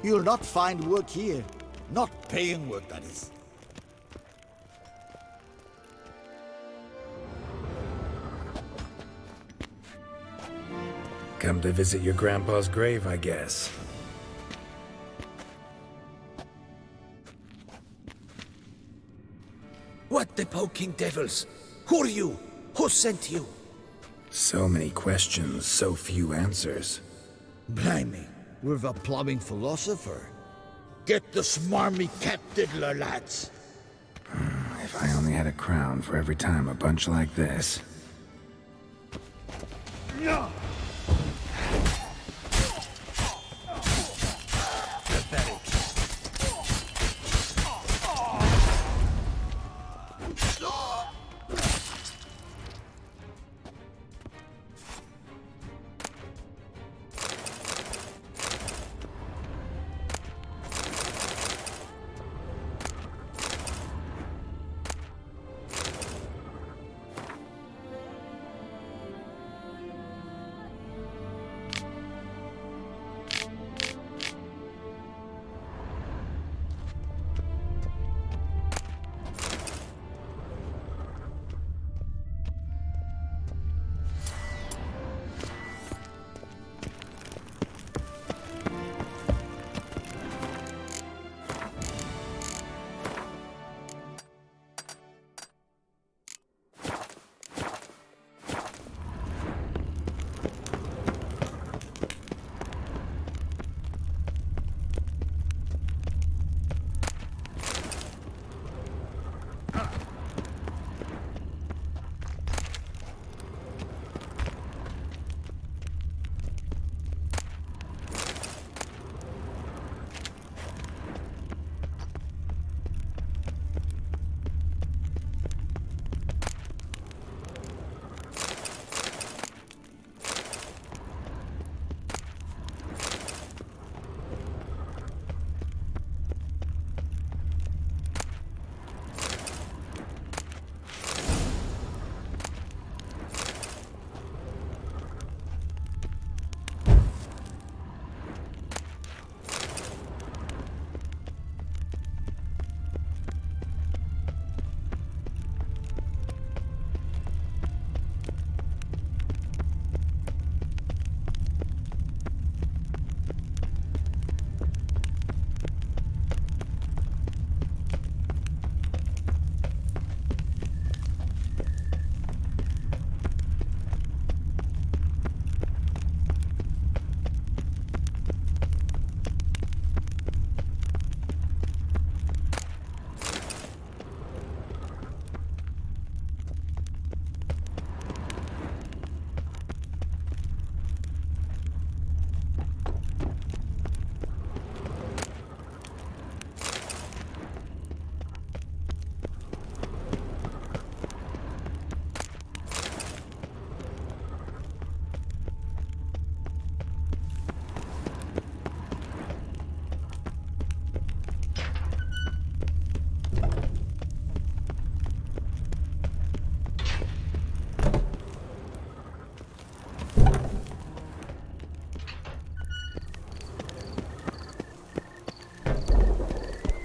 You'll not find work here. Not paying work, that is. Come to visit your grandpa's grave, I guess. What the poking devils? Who are you? Who sent you? So many questions, so few answers. Blimey, we're the plumbing philosopher. Get the smarmy cat diddler, lads. If I only had a crown for every time a bunch like this. No!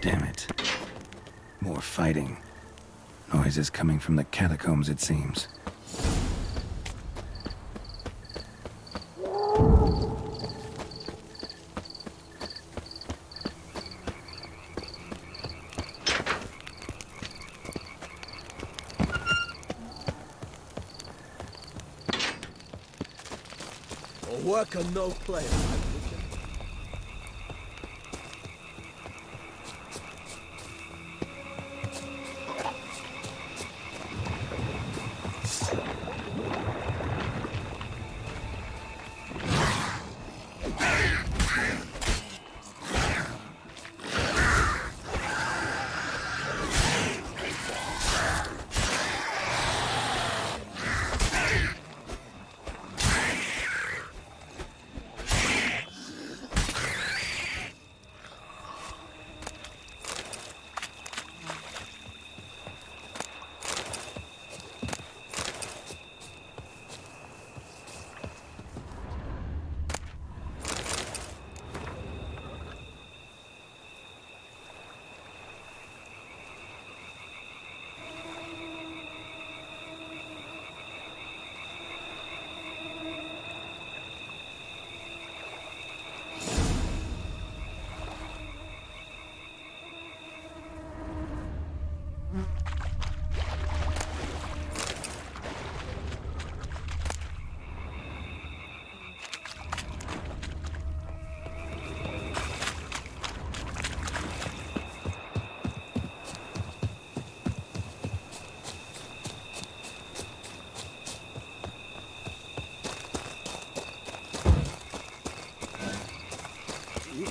Damn it. More fighting. Noises coming from the catacombs, it seems. Work and no play.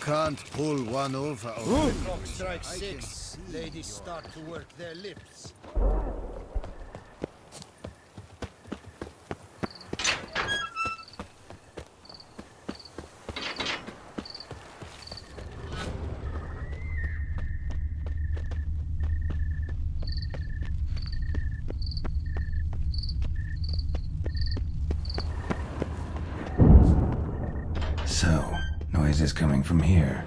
can't pull one over. The clock strikes 6. Ladies start to work their lips. So, noise is coming from here.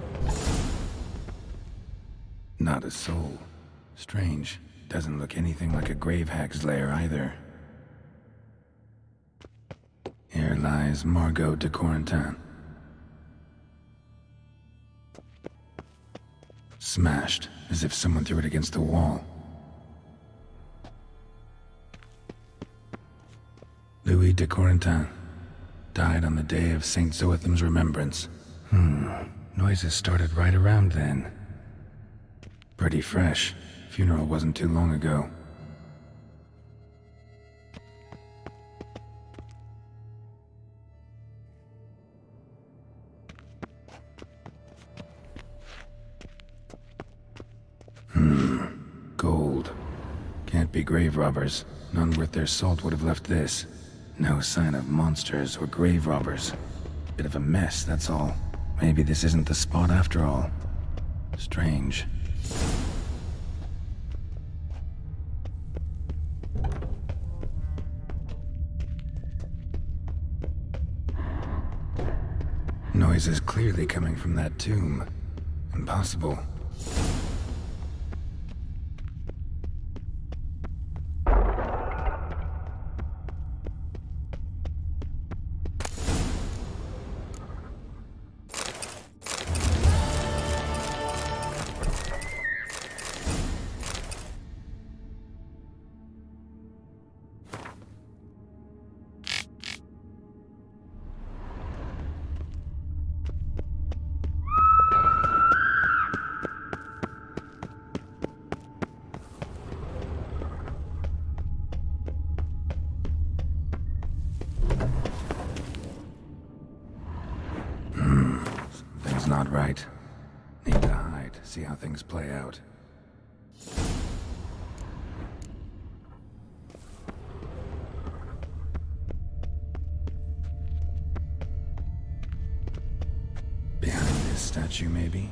Not a soul. Strange. Doesn't look anything like a grave hag's lair either. Here lies Margot de Corentin. Smashed, as if someone threw it against the wall. Louis de Corentin. Died on the day of St. Zoetham's remembrance. Noises started right around then. Pretty fresh. Funeral wasn't too long ago. Gold. Can't be grave robbers. None worth their salt would have left this. No sign of monsters or grave robbers. Bit of a mess, that's all. Maybe this isn't the spot after all. Strange. Noise is clearly coming from that tomb. Impossible. Something's not right. Need to hide, see how things play out. Behind this statue, maybe?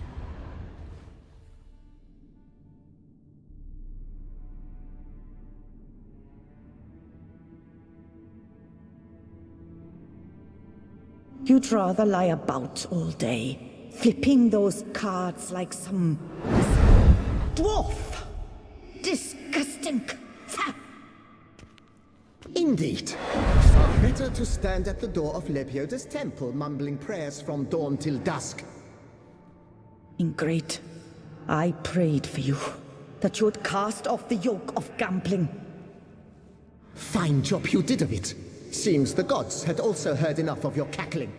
You'd rather lie about all day, flipping those cards like some dwarf. Disgusting. Indeed. Far better to stand at the door of Lepioda's temple, mumbling prayers from dawn till dusk. Ingrid, I prayed for you, that you would cast off the yoke of gambling. Fine job you did of it. Seems the gods had also heard enough of your cackling.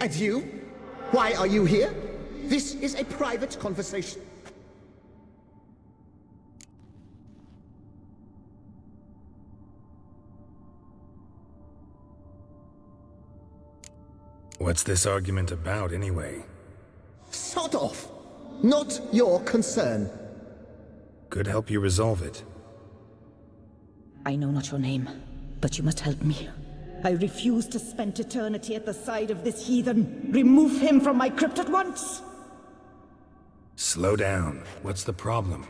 And you? Why are you here? This is a private conversation. What's this argument about, anyway? Sod off! Not your concern. Could help you resolve it. I know not your name, but you must help me. I refuse to spend eternity at the side of this heathen. Remove him from my crypt at once! Slow down. What's the problem?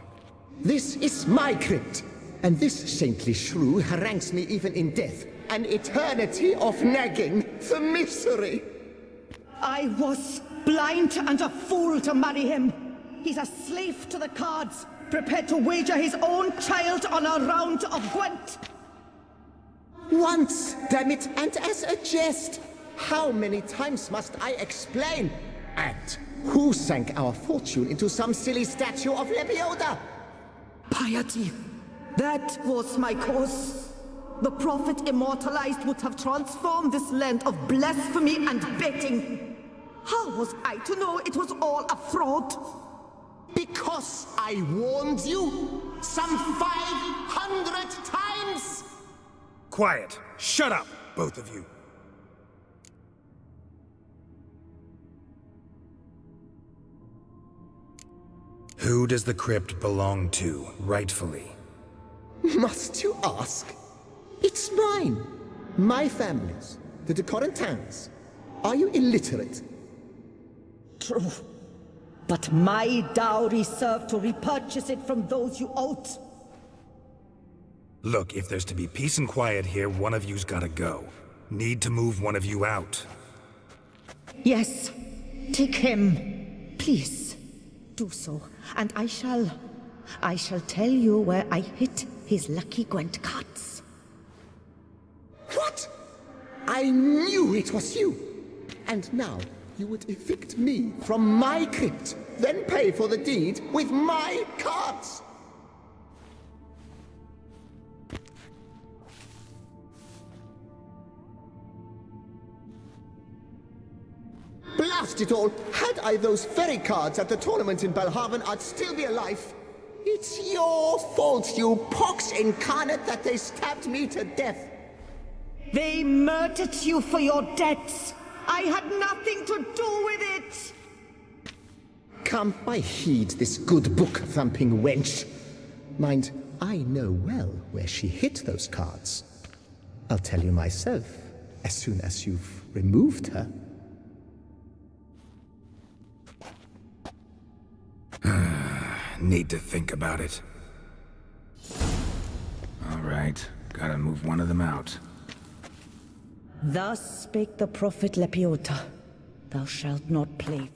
This is my crypt, and this saintly shrew harangues me even in death. An eternity of nagging, the misery! I was blind and a fool to marry him. He's a slave to the cards, prepared to wager his own child on a round of Gwent. Once, damn it, and as a jest. How many times must I explain? And who sank our fortune into some silly statue of Lepioda? Piety. That was my cause. The prophet immortalized would have transformed this land of blasphemy and betting. How was I to know it was all a fraud? Because I warned you some 500 times! Quiet. Shut up, both of you. Who does the crypt belong to, rightfully? Must you ask? It's mine. My family's. The de Corentins. Are you illiterate? True. But my dowry served to repurchase it from those you owed. Look, if there's to be peace and quiet here, one of you's gotta go. Need to move one of you out. Yes. Take him. Please. Do so. And I shall tell you where I hid his lucky Gwent cards. What? I knew it was you. And now you would evict me from my crypt, then pay for the deed with my cards. Blast it all! Had I those very cards at the tournament in Belhaven, I'd still be alive. It's your fault, you pox incarnate, that they stabbed me to death. They murdered you for your debts. I had nothing to do with it. Come, I heed this good book-thumping wench. Mind, I know well where she hid those cards. I'll tell you myself, as soon as you've removed her. Need to think about it. All right, gotta move one of them out. Thus spake the prophet Lepiota. Thou shalt not play.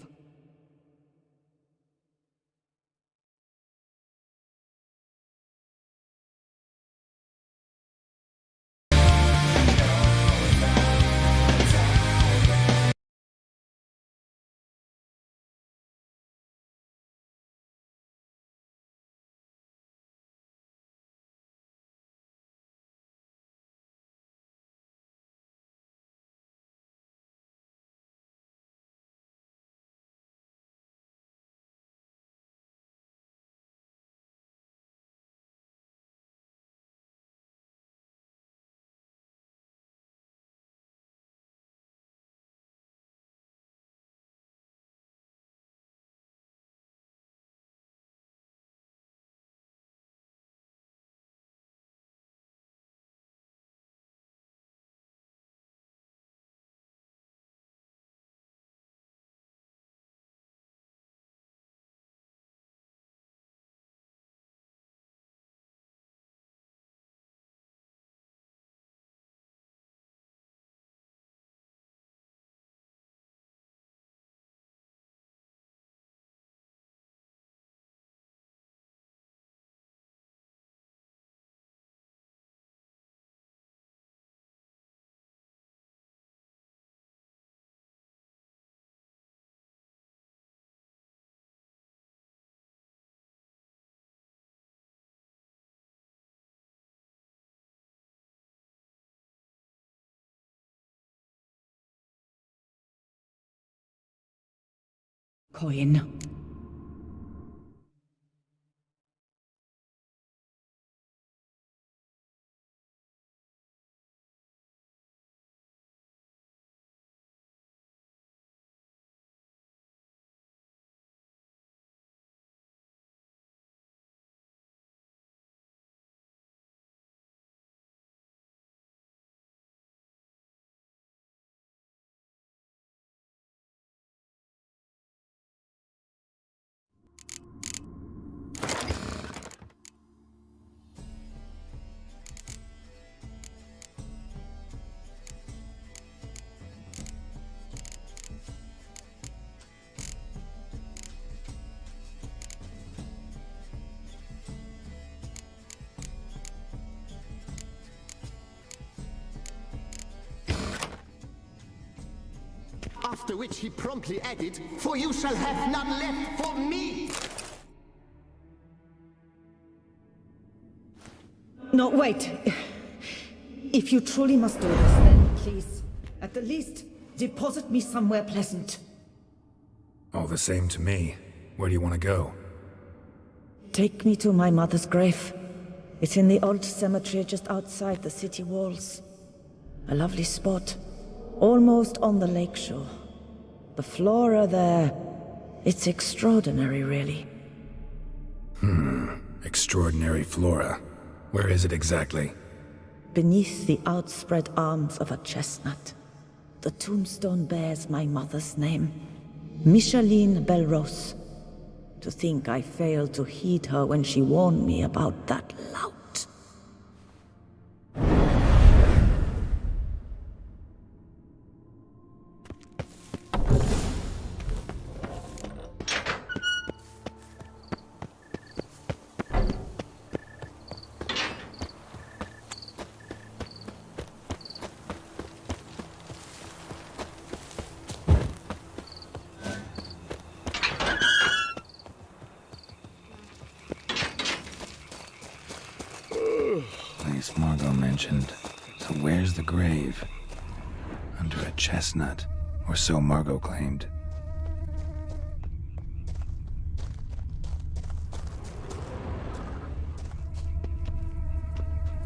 Coin. After which he promptly added, "For you shall have none left for me!" No, wait. If you truly must do this, then please, at the least, deposit me somewhere pleasant. All the same to me. Where do you want to go? Take me to my mother's grave. It's in the old cemetery just outside the city walls. A lovely spot, almost on the lakeshore. The flora there, it's extraordinary, really. Extraordinary flora. Where is it exactly? Beneath the outspread arms of a chestnut, the tombstone bears my mother's name, Micheline Belrose. To think I failed to heed her when she warned me about that lout. Place Margot mentioned. So where's the grave? Under a chestnut, or so Margot claimed.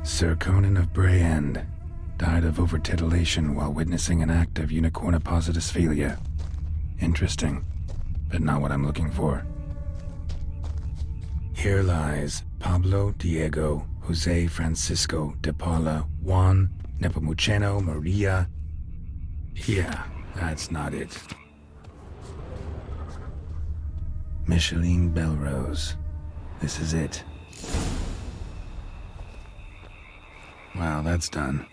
Sir Conan of Brayend died of overtitillation while witnessing an act of unicorniposisphilia. Interesting, but not what I'm looking for. Here lies Pablo Diego Jose Francisco de Paula Juan Nepomuceno Maria. Yeah, that's not it. Micheline Belrose. This is it. Wow, that's done.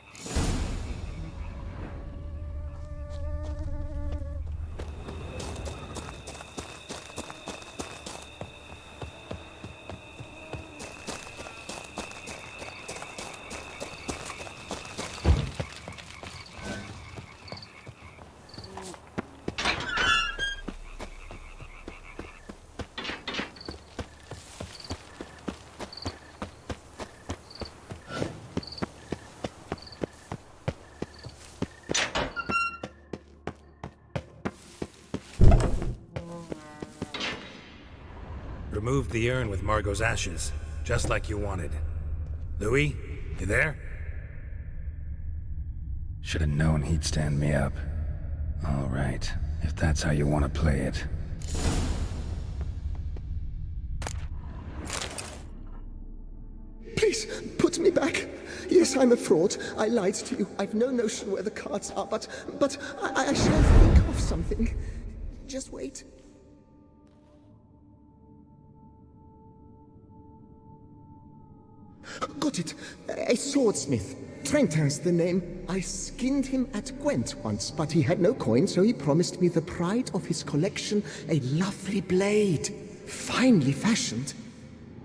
Removed the urn with Margot's ashes, just like you wanted. Louis, you there? Should have known he'd stand me up. All right, if that's how you want to play it. Please, put me back. Yes, I'm a fraud. I lied to you. I've no notion where the cards are, but I shall think of something. Just wait. Got it. A swordsmith. Trentin's the name. I skinned him at Gwent once, but he had no coin, so he promised me the pride of his collection, a lovely blade, finely fashioned.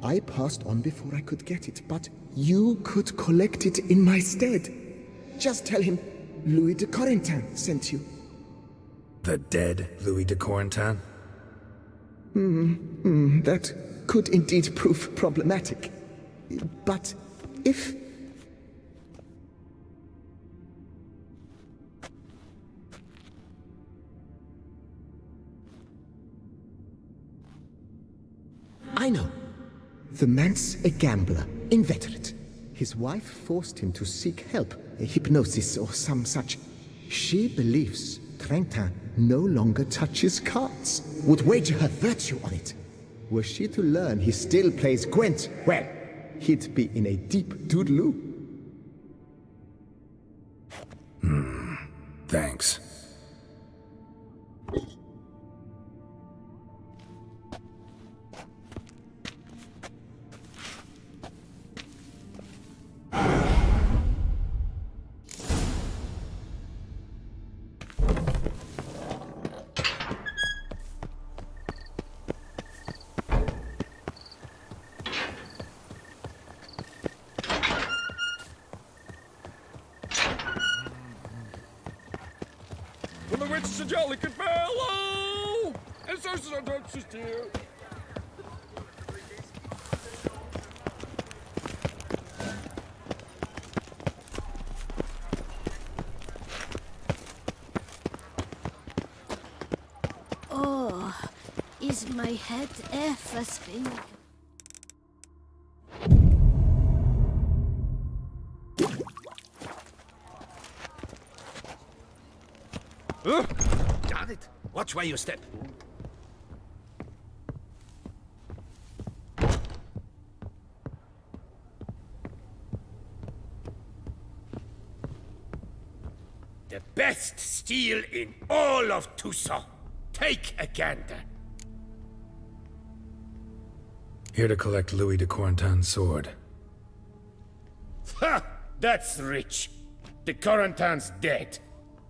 I passed on before I could get it, but you could collect it in my stead. Just tell him Louis de Corentin sent you. The dead Louis de Corentin? That could indeed prove problematic. But if... I know. The man's a gambler, inveterate. His wife forced him to seek help, a hypnosis or some such. She believes Trentin no longer touches cards, would wager her virtue on it. Were she to learn he still plays Gwent, well, he'd be in a deep doodaloo. Thanks. Well, the witch is a jolly good fellow! And so is our Duchess dear. Oh, is my head ever spinning? Damn it! Watch where you step. The best steel in all of Tucson. Take a gander. Here to collect Louis de Corentin's sword. Ha! That's rich. De Corentin's dead.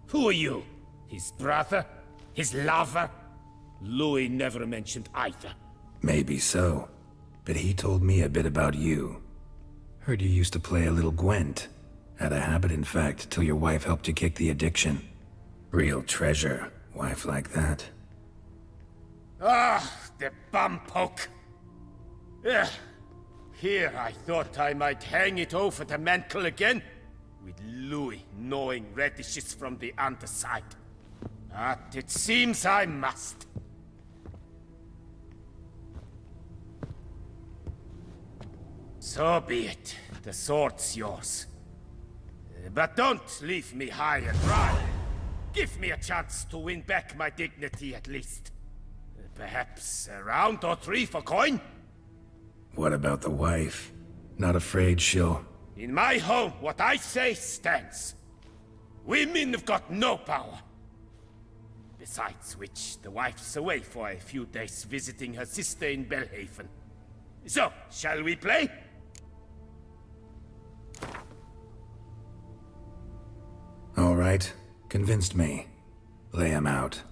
Who are you? His brother? His lover? Louis never mentioned either. Maybe so. But he told me a bit about you. Heard you used to play a little Gwent. Had a habit, in fact, till your wife helped you kick the addiction. Real treasure, wife like that. Ah, the bumpoke. Ugh. Here I thought I might hang it over the mantle again, with Louis gnawing radishes from the underside. But it seems I must. So be it. The sword's yours. But don't leave me high and dry. Give me a chance to win back my dignity at least. Perhaps a round or three for coin? What about the wife? Not afraid she'll... In my home, what I say stands. Women have got no power. Besides which, the wife's away for a few days visiting her sister in Belhaven. So, shall we play? All right. Convinced me. Lay him out.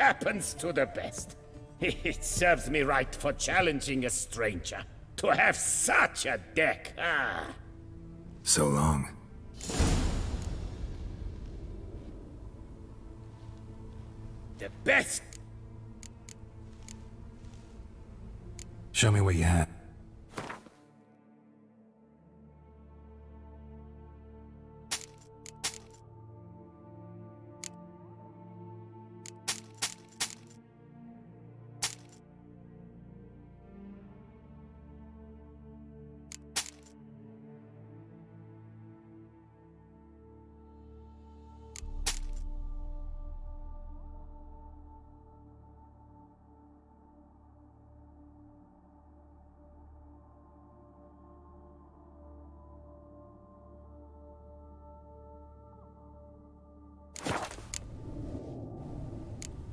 happens to the best. It serves me right for challenging a stranger. To have such a deck, ah. So long. The best. Show me what you have.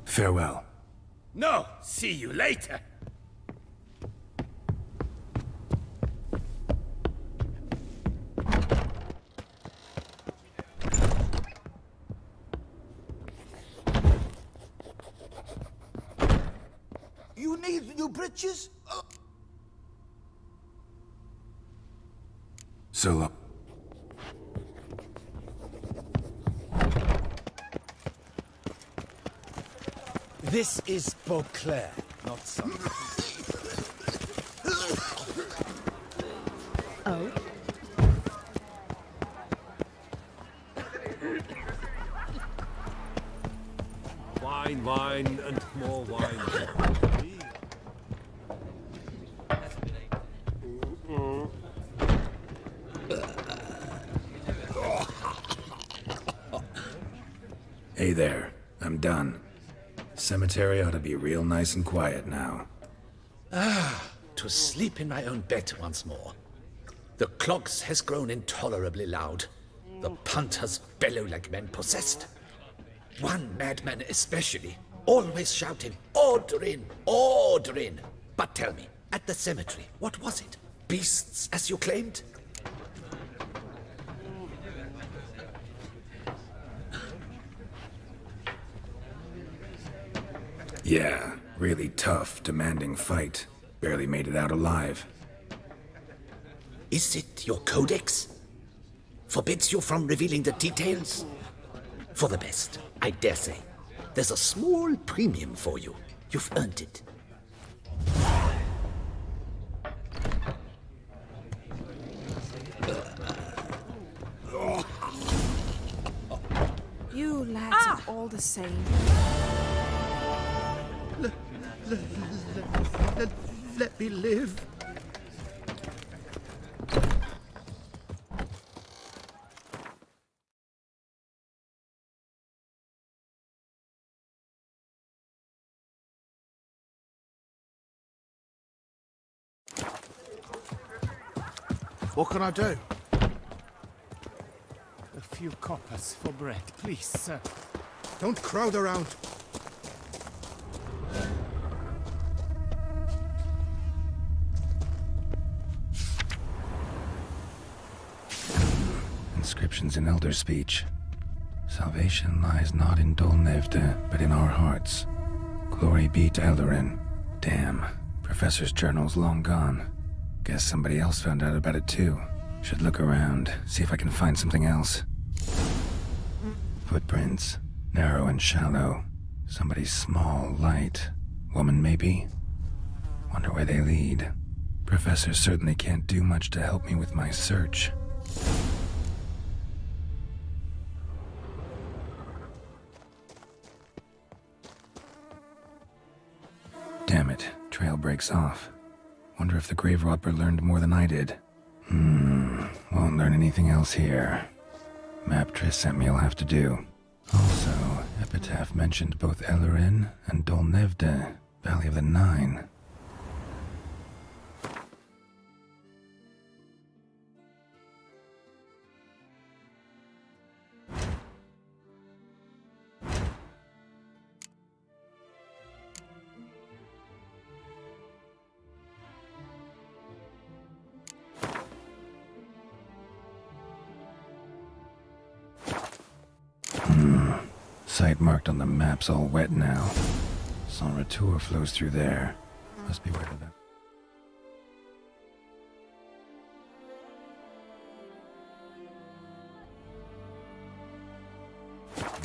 Farewell. No, see you later. You need new britches? So long. This is Beauclair, not some. Oh? Wine, wine, and more wine. Hey there, I'm done. Cemetery ought to be real nice and quiet now. To sleep in my own bed once more. The clogs has grown intolerably loud. The punters bellow like men possessed. One madman especially, always shouting, "Order in! Order in!" But tell me, at the cemetery, what was it? Beasts, as you claimed? Yeah, really tough, demanding fight. Barely made it out alive. Is it your codex? Forbids you from revealing the details? For the best, I dare say. There's a small premium for you. You've earned it. You lads are all the same. Let me live. What can I do? A few coppers for bread, please, sir. Don't crowd around. Inscriptions in Elder speech. Salvation lies not in Dolnevde, but in our hearts. Glory be to Eldarin. Damn, Professor's journal's long gone. Guess somebody else found out about it too. Should look around, see if I can find something else. Footprints, narrow and shallow. Somebody's small, light. Woman, maybe? Wonder where they lead. Professor certainly can't do much to help me with my search. Damn it, trail breaks off. Wonder if the grave robber learned more than I did. Won't learn anything else here. Map Triss sent me will have to do. Also, Epitaph mentioned both Eldarin and Dolnevde, Valley of the Nine. Site marked on the map's all wet now. Sans Retour flows through there. Must be where that...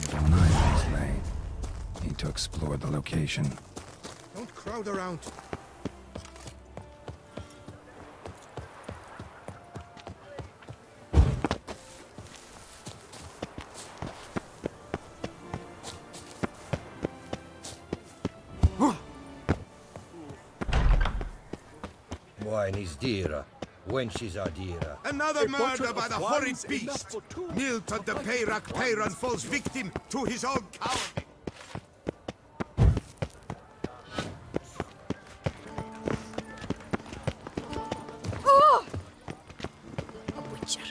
The knives lay. Need to explore the location. Don't crowd around. Wine is dearer. Wenches are dearer. Another murder by the horrid beast! Milton the Peyrac Peyran falls victim to his own cowardice! Oh! A Witcher.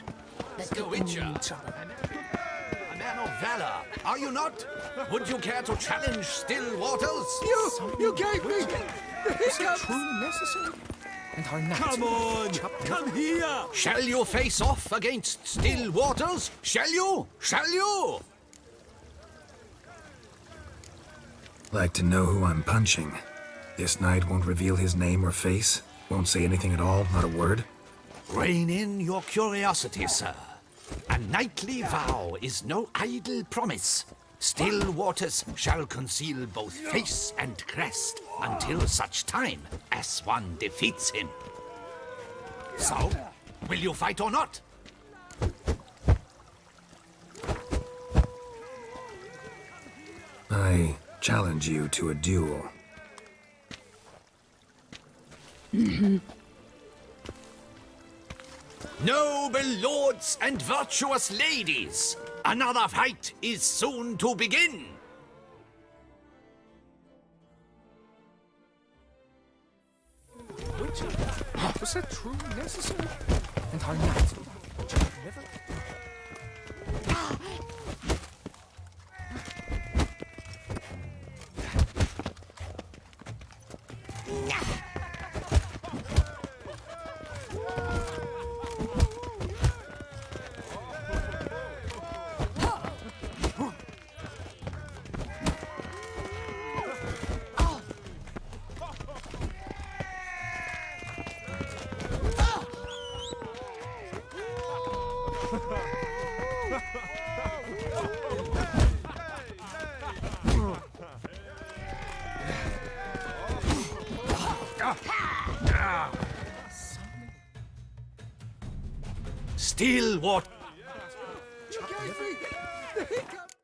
The Witcher. A man of valor, are you not? Would you care to challenge Still Waters? You gave me the hiccups! Truly necessary? And how not? Come on! Come here! Shall you face off against Still Waters? Shall you? Shall you? Like to know who I'm punching. This knight won't reveal his name or face? Won't say anything at all, not a word? Rein in your curiosity, sir. A knightly vow is no idle promise. Still Waters shall conceal both face and crest until such time as one defeats him. So, will you fight or not? I challenge you to a duel. Noble lords and virtuous ladies, another fight is soon to begin. Witcher? Was that truly necessary? And how not? Never... Still what? You gave me the hiccups!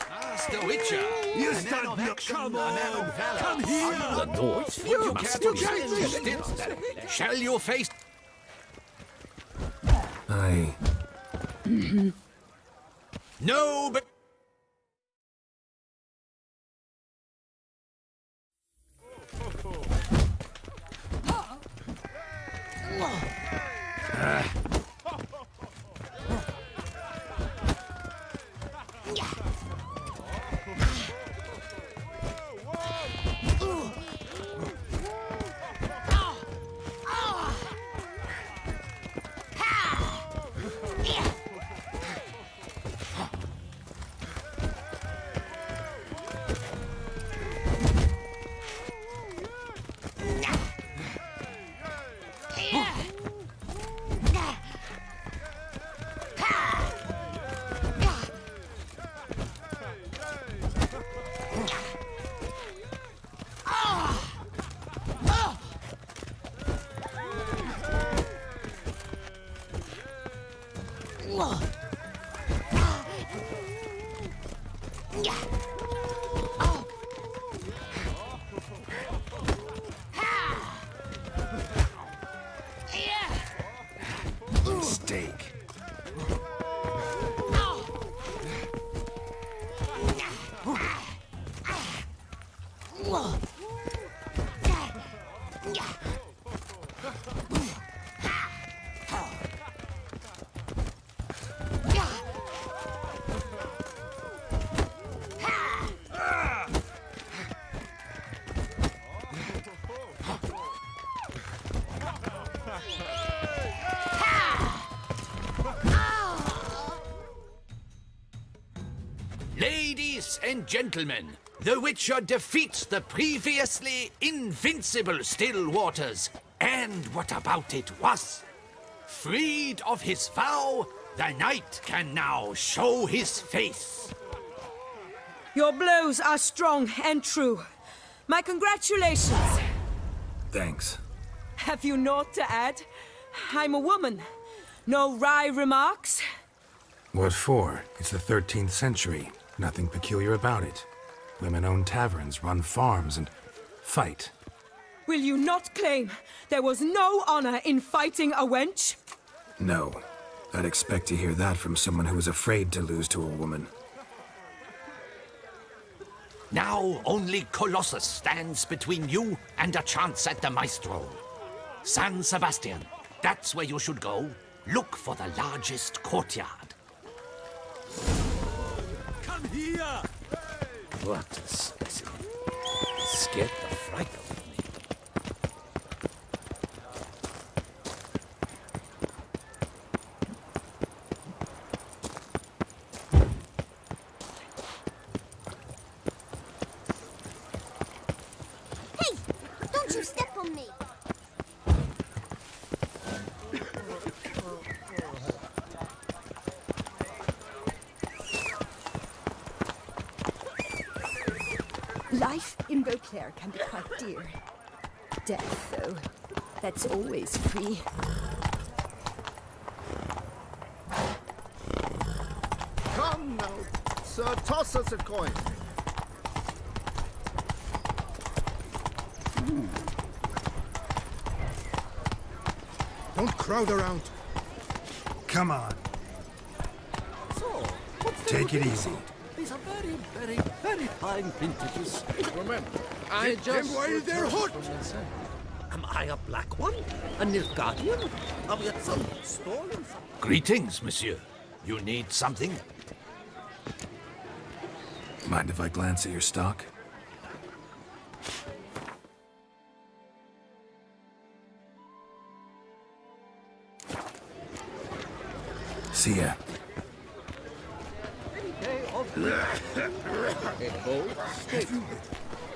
Master Witcher! You A man stand of no- action, come a man on, of valor. come here. The North, would you care to challenge Still? Shall you face... I... No, but... and gentlemen, the Witcher defeats the previously invincible Still Waters. And what about it was? Freed of his vow, the knight can now show his face. Your blows are strong and true. My congratulations. Thanks. Have you naught to add? I'm a woman. No wry remarks? What for? It's the 13th century. Nothing peculiar about it. Women own taverns, run farms, and fight. Will you not claim there was no honor in fighting a wench? No. I'd expect to hear that from someone who was afraid to lose to a woman. Now only Colossus stands between you and a chance at the Maestro. San Sebastian, that's where you should go. Look for the largest courtyard. Come here! What a specimen. Scared the fright out of me. Hey! Don't you step on me! Life in Beauclair can be quite dear. Death, though, that's always free. Come now, sir, toss us a coin. Don't crowd around. Come on. So, Take it easy. These are very fine vintages. Remember, I get them while they're hot. Am I a black one? A Nilfgaardian? Are we at some stolen? Greetings, monsieur. You need something? Mind if I glance at your stock? See ya.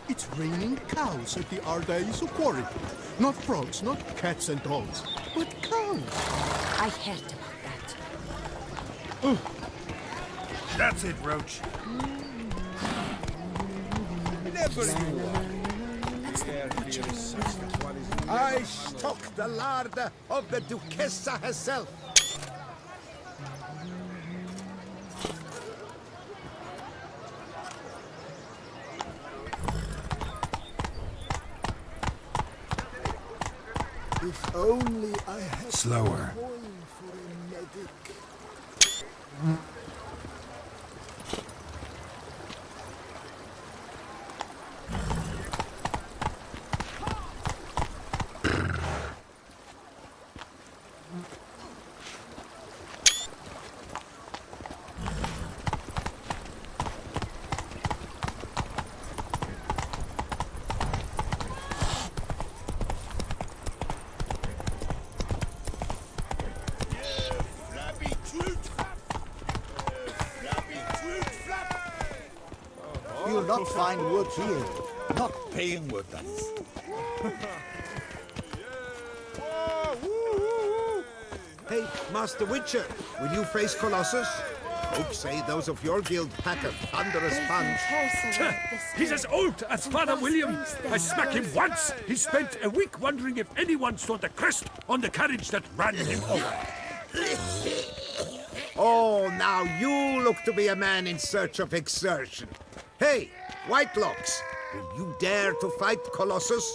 It's raining cows at the Ardaiso quarry. Not frogs, not cats and dogs, but cows. I heard about that. That's it, Roach. I stock the larder of the Duchessa herself. If only I had Slower. coin for a medic. You'll not find wood here. Not paying wood, that is. Hey, Master Witcher, will you face Colossus? Folks say those of your guild pack a thunderous punch. He's as old as Father William. I smacked him once. He spent a week wondering if anyone saw the crest on the carriage that ran him over. Oh, now you look to be a man in search of exertion. Hey, Whitelocks, will you dare to fight Colossus?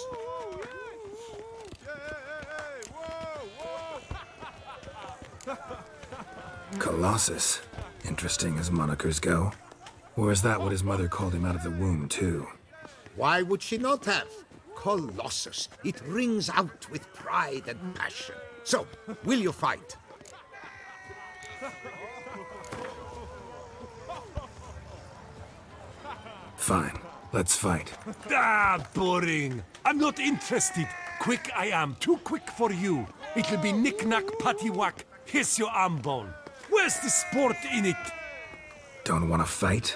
Colossus. Interesting as monikers go. Or is that what his mother called him out of the womb, too? Why would she not have? Colossus. It rings out with pride and passion. So, will you fight? Fine. Let's fight. Ah, boring. I'm not interested. Quick I am. Too quick for you. It'll be knick-knack, patty-whack. Here's your arm bone. Where's the sport in it? Don't want to fight?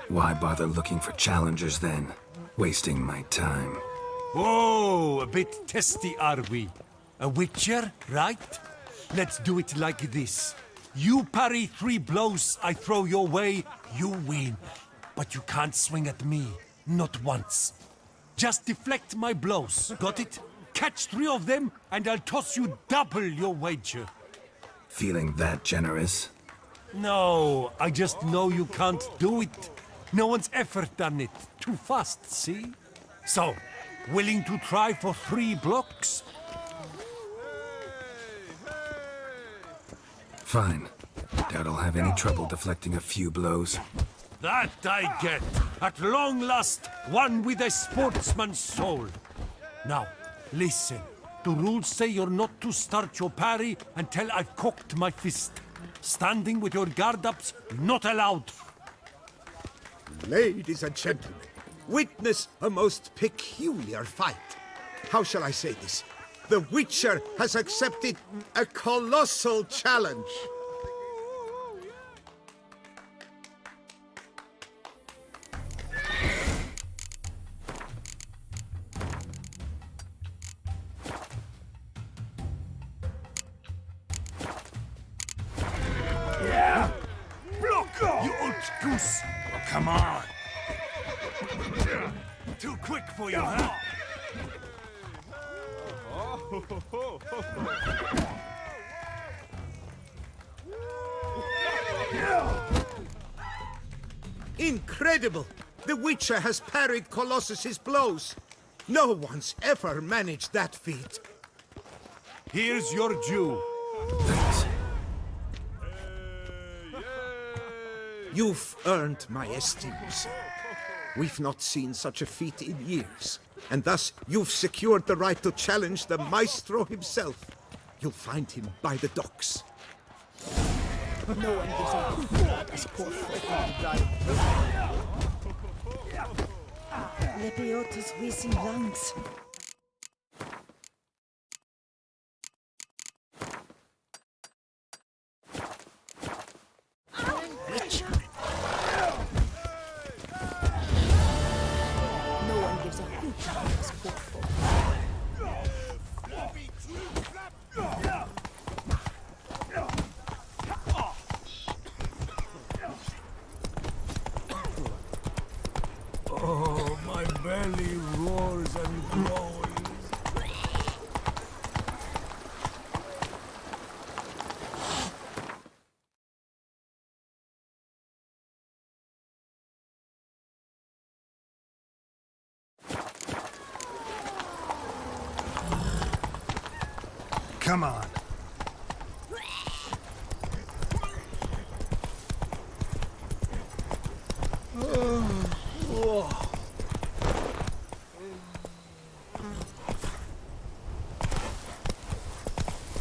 Why bother looking for challengers then? Wasting my time. Oh, a bit testy are we? A witcher, right? Let's do it like this. You parry 3 blows I throw your way, you win. But you can't swing at me, not once. Just deflect my blows, got it? Catch 3 of them, and I'll toss you double your wager. Feeling that generous? No, I just know you can't do it. No one's ever done it. Too fast, see? So, willing to try for 3 blocks? Fine. Doubt I'll have any trouble deflecting a few blows. That I get. At long last, one with a sportsman's soul. Now, listen. The rules say you're not to start your parry until I've cocked my fist. Standing with your guard ups, not allowed. Ladies and gentlemen, witness a most peculiar fight. How shall I say this? The Witcher has accepted a colossal challenge. Yeah! Block, you old goose! Oh, come on! Too quick for you, huh? Incredible! The Witcher has parried Colossus's blows. No one's ever managed that feat. Here's your due. You've earned my esteem, sir. We've not seen such a feat in years. And thus, you've secured the right to challenge the Maestro himself. You'll find him by the docks. No one gives a hoot about us poor Lebiota's wheezing lungs. No one gives a hoot about us poor folk. Oh, my belly roars and growls. Come on.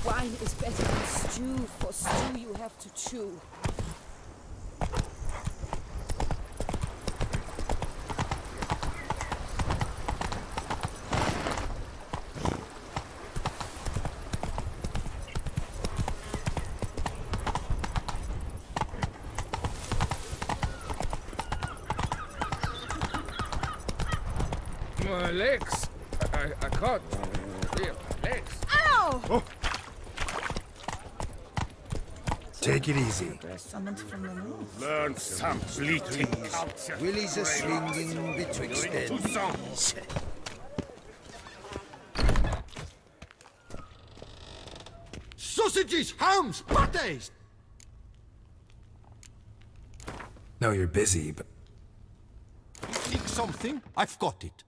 Wine is better than stew. For stew you have to chew. My legs. I can't. Yeah, my legs. Ow! Take it easy. Summoned from the north. Learn some bleating culture. Willie's a swinging betwixt them. Sausages, hams, pâtés! No, you're busy, but... Think something? I've got it.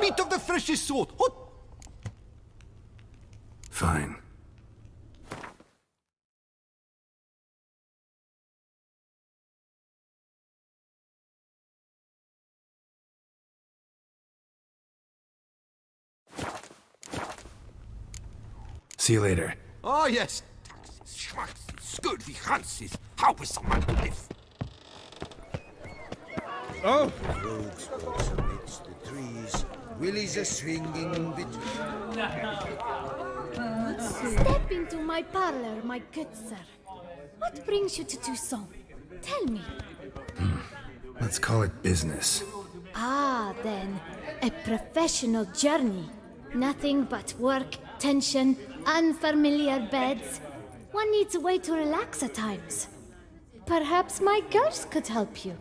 Meat of the freshest sort! Hot! Fine. See you later. Oh, yes. Scurvy Hanses, how is someone to live? Oh! Rogues walks amidst the trees, willies are swinging between. Step into my parlor, my good sir. What brings you to Toussaint? Tell me. Let's call it business. Ah, then, a professional journey. Nothing but work, tension, unfamiliar beds. One needs a way to relax at times. Perhaps my girls could help you.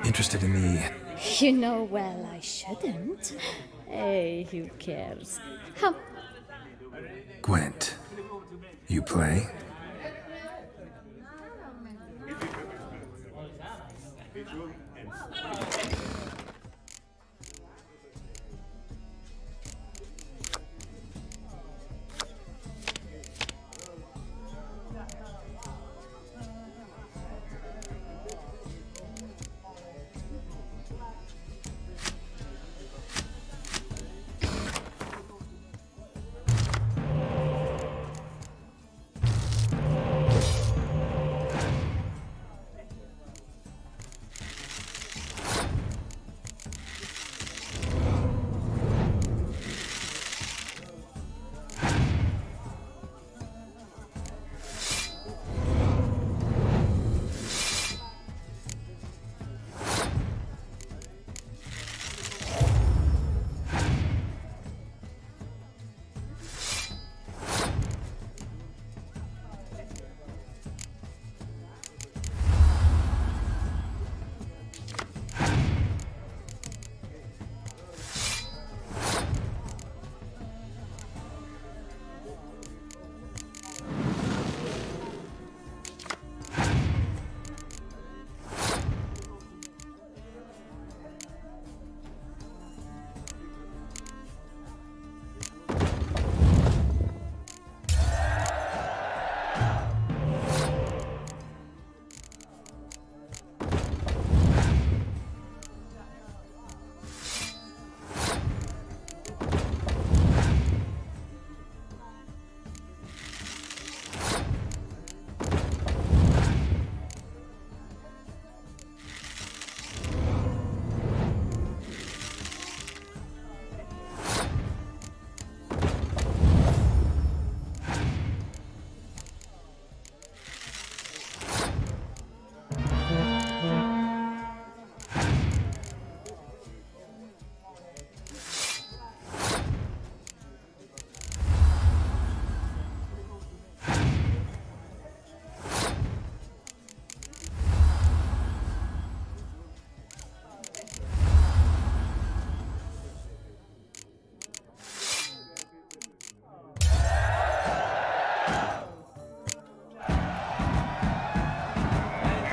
Interested in the... You know well I shouldn't. Hey, who cares? How... Gwent. You play?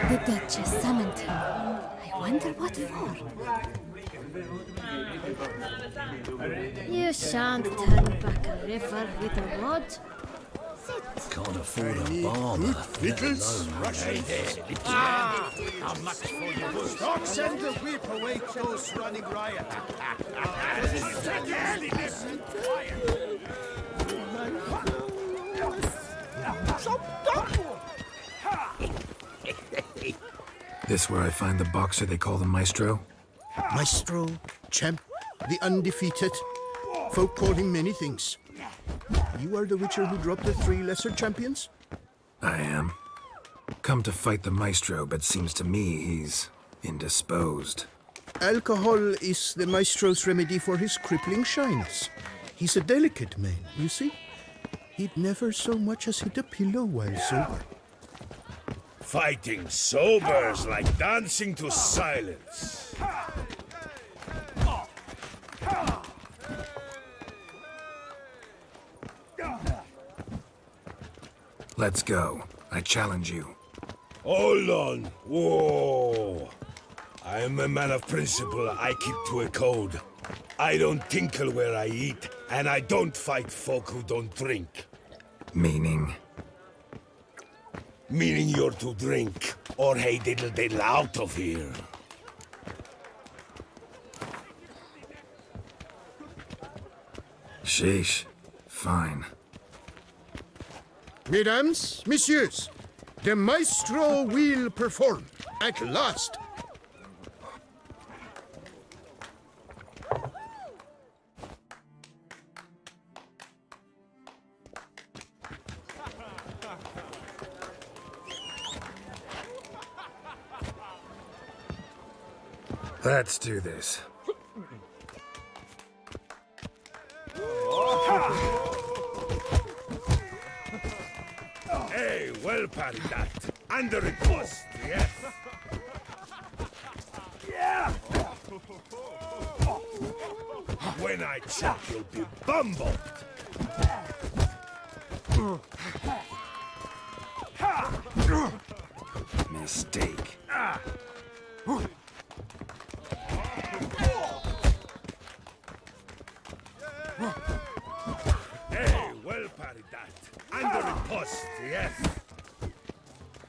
The Duchess summoned him. I wonder what for. You shan't turn back a river with a rod. Can't afford a barber. How much for your wood? Don't send the whip away those running riot. This where I find the boxer they call the Maestro? Maestro, champ, the undefeated. Folk call him many things. You are the Witcher who dropped the 3 lesser champions? I am. Come to fight the Maestro, but seems to me he's indisposed. Alcohol is the Maestro's remedy for his crippling shyness. He's a delicate man, you see? He'd never so much as hit a pillow while sober. Fighting sober's like dancing to silence. Let's go. I challenge you. Hold on. Whoa. I am a man of principle. I keep to a code. I don't tinkle where I eat, and I don't fight folk who don't drink. Meaning? Meaning you're to drink, or hey diddle diddle out of here. Sheesh. Fine. Mesdames, messieurs, the maestro will perform at last. Let's do this. Hey, well parried that. Under it post, yes. Yeah. When I check, you'll be bumbled. Mistake. Hey, well parried that. Under it post, yes.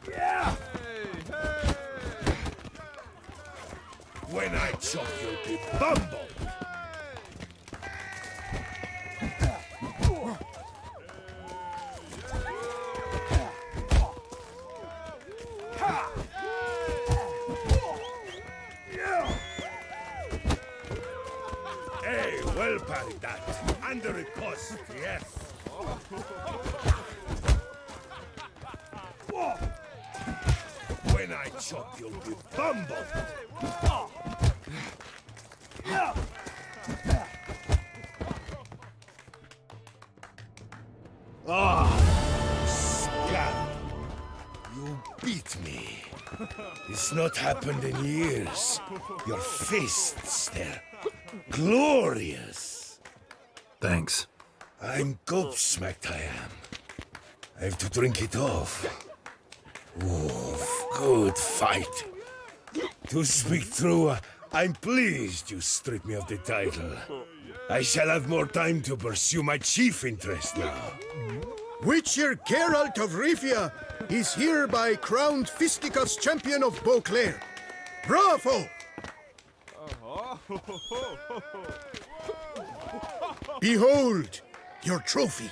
Yeah. When I chop, you'll be bumbled. Hey, well parried that. Under it post, yes. When I chop, you'll be bumbled. Scab! You beat me. It's not happened in years. Your fists, they're glorious. Thanks. I'm gobsmacked, I am. I have to drink it off. Oof, good fight. To speak true, I'm pleased you stripped me of the title. I shall have more time to pursue my chief interest now. Witcher Geralt of Rivia is hereby crowned Fisticuffs champion of Beauclair. Bravo! Behold your trophy.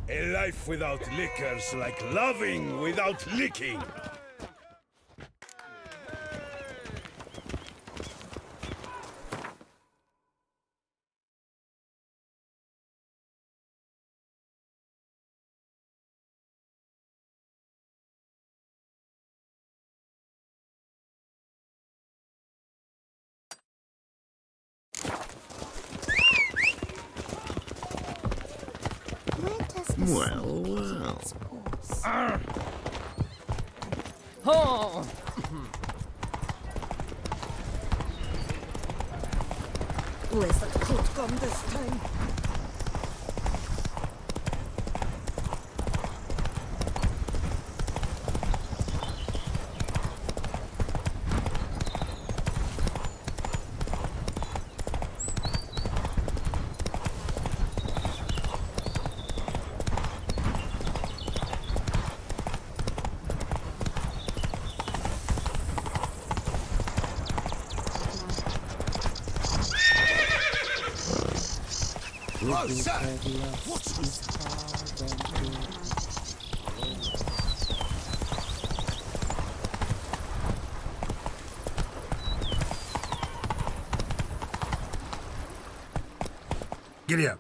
A life without liquor's like loving without licking. Well, well. Oh! Where's that coat gone this time? Oh, sir! What's this? Giddy up.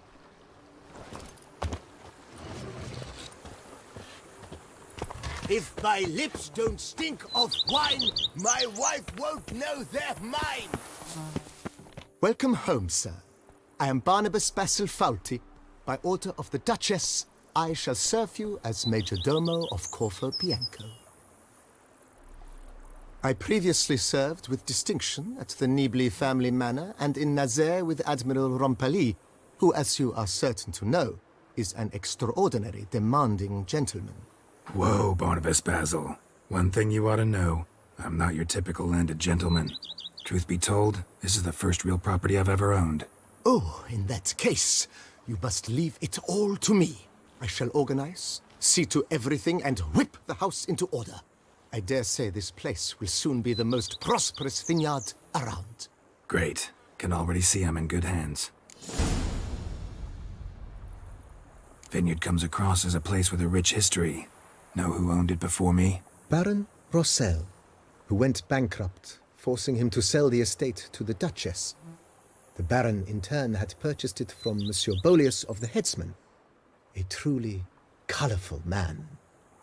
If my lips don't stink of wine, my wife won't know they're mine. Welcome home, sir. I am Barnabas Basil Faulty. By order of the Duchess, I shall serve you as Major Domo of Corvo Bianco. I previously served with distinction at the Nibli family manor and in Nazaire with Admiral Rompali, who, as you are certain to know, is an extraordinary, demanding gentleman. Whoa, Barnabas Basil. One thing you ought to know. I'm not your typical landed gentleman. Truth be told, this is the first real property I've ever owned. Oh, in that case, you must leave it all to me. I shall organize, see to everything, and whip the house into order. I dare say this place will soon be the most prosperous vineyard around. Great. Can already see I'm in good hands. Vineyard comes across as a place with a rich history. Know who owned it before me? Baron Rossel, who went bankrupt, forcing him to sell the estate to the Duchess. The Baron, in turn, had purchased it from Monsieur Bolius of the Headsman, a truly colourful man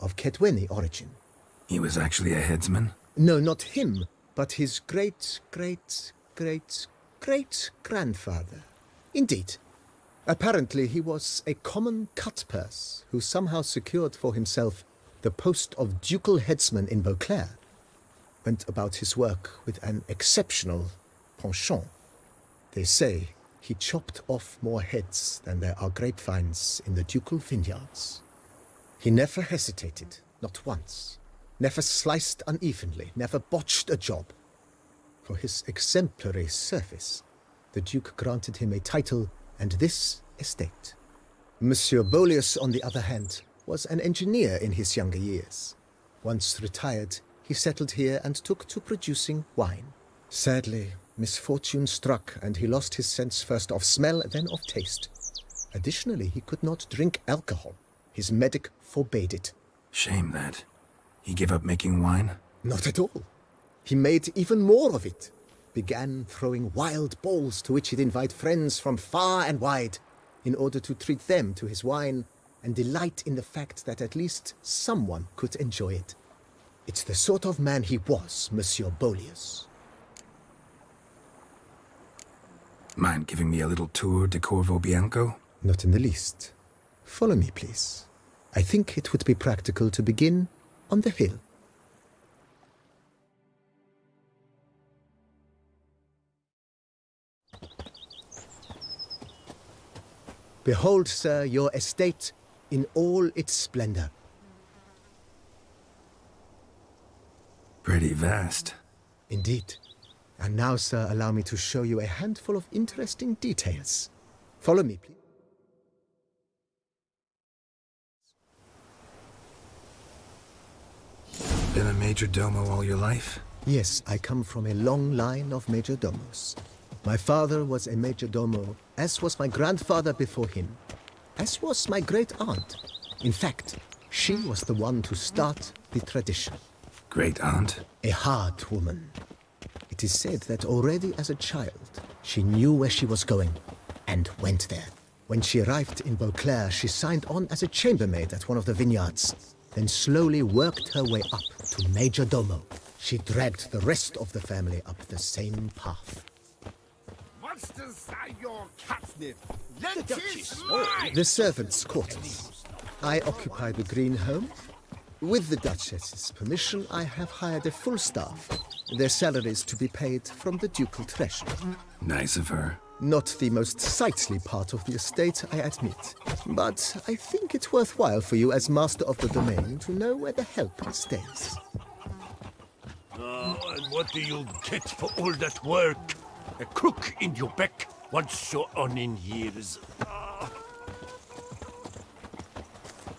of Ketweni origin. He was actually a headsman? No, not him, but his great-grandfather. Indeed. Apparently he was a common cut-purse who somehow secured for himself the post of ducal headsman in Beauclair. Went about his work with an exceptional penchant. They say he chopped off more heads than there are grapevines in the ducal vineyards. He never hesitated, not once. Never sliced unevenly, never botched a job. For his exemplary service, the Duke granted him a title and this estate. Monsieur Bolius, on the other hand, was an engineer in his younger years. Once retired, he settled here and took to producing wine. Sadly, misfortune struck and he lost his sense first of smell, then of taste. Additionally, he could not drink alcohol. His medic forbade it. Shame that. He gave up making wine? Not at all. He made even more of it. Began throwing wild balls to which he'd invite friends from far and wide in order to treat them to his wine and delight in the fact that at least someone could enjoy it. It's the sort of man he was, Monsieur Bolius. Mind giving me a little tour de Corvo Bianco? Not in the least. Follow me, please. I think it would be practical to begin on the hill. Behold, sir, your estate in all its splendor. Pretty vast. Indeed. And now, sir, allow me to show you a handful of interesting details. Follow me, please. Been a major domo all your life? Yes, I come from a long line of major domos. My father was a major domo, as was my grandfather before him, as was my great-aunt. In fact, she was the one to start the tradition. Great-aunt? A hard woman. It is said that already as a child, she knew where she was going, and went there. When she arrived in Beauclair, she signed on as a chambermaid at one of the vineyards, then slowly worked her way up to major domo. She dragged the rest of the family up the same path. Monsters are your catnip. Let it mine! The servants' quarters. I occupy the green home. With the Duchess's permission, I have hired a full staff. Their salaries to be paid from the ducal treasury. Nice of her. Not the most sightly part of the estate, I admit. But I think it's worthwhile for you as master of the domain to know where the help stays. And what do you get for all that work? A crook in your back once you're on in years.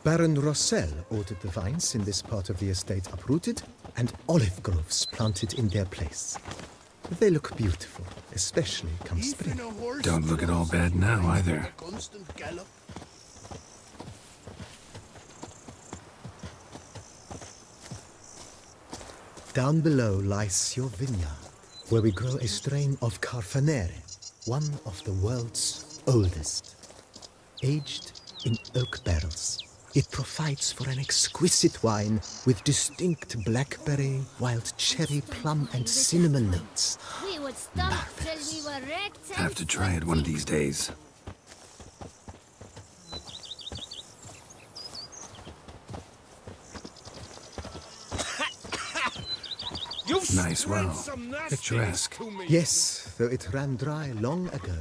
Baron Rossel ordered the vines in this part of the estate uprooted and olive groves planted in their place. They look beautiful, especially come spring. Don't look at all bad now, either. Down below lies your vineyard, where we grow a strain of Carfanere, one of the world's oldest. Aged in oak barrels, it provides for an exquisite wine with distinct blackberry, wild cherry, plum, and cinnamon notes. We would stomp till we were wrecked. Have to try it one of these days. Nice well. Picturesque. Yes, though it ran dry long ago.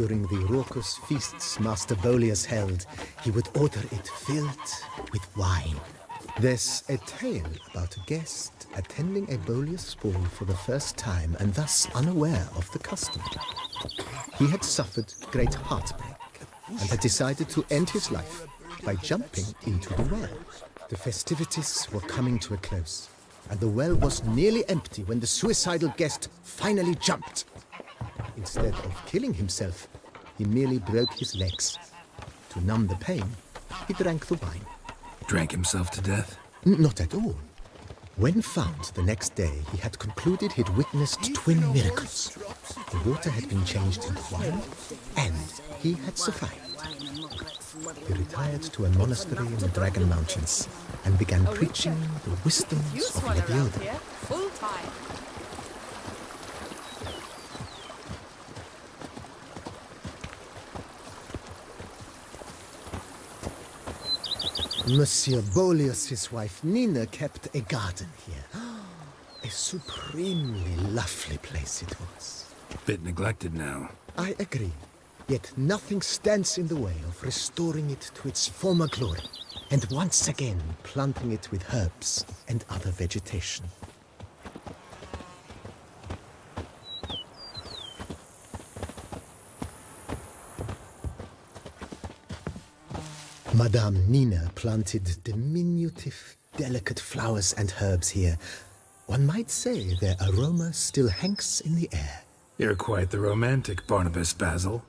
During the raucous feasts Master Bolius held, he would order it filled with wine. There's a tale about a guest attending a Bolius ball for the first time and thus unaware of the custom. He had suffered great heartbreak and had decided to end his life by jumping into the well. The festivities were coming to a close, and the well was nearly empty when the suicidal guest finally jumped. Instead of killing himself, he merely broke his legs. To numb the pain, he drank the wine. Drank himself to death? Not at all. When found the next day, he had concluded he'd witnessed twin miracles. The water had been changed into wine, and he had survived. He retired to a monastery in the Dragon Mountains and began preaching the wisdoms of Lebioda. Full time. Monsieur Bolius' wife Nina kept a garden here. A supremely lovely place it was. Bit neglected now. I agree. Yet nothing stands in the way of restoring it to its former glory, and once again planting it with herbs and other vegetation. Madame Nina planted diminutive, delicate flowers and herbs here. One might say their aroma still hangs in the air. You're quite the romantic, Barnabas Basil.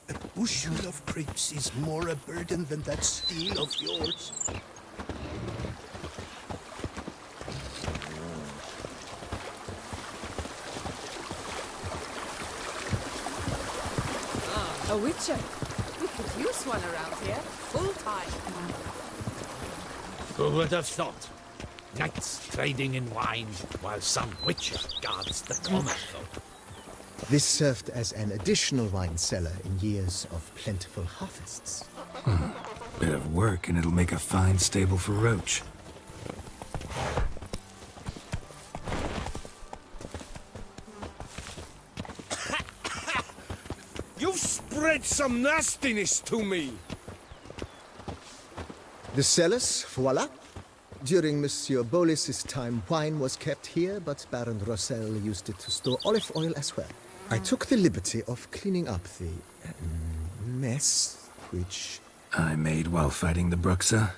A bushel of grapes is more a burden than that steel of yours. A witcher. We could use one around here. Full time. Who would have thought? Knights trading in wine while some witcher guards the common folk. This served as an additional wine cellar in years of plentiful harvests. Bit of work and it'll make a fine stable for Roach. You've spread some nastiness to me. The cellars, voila. During Monsieur Bolis's time, wine was kept here, but Baron Rossel used it to store olive oil as well. I took the liberty of cleaning up the mess, which I made while fighting the Bruxa.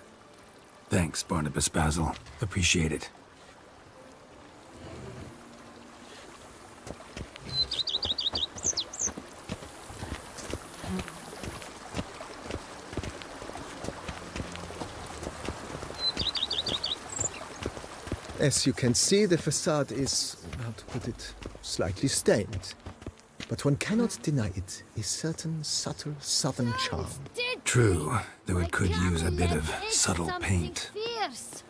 Thanks, Barnabas Basil. Appreciate it. As you can see, the facade is, how to put it, slightly stained. But one cannot deny it, a certain subtle southern charm. True, though it could use a bit of subtle paint. Fierce.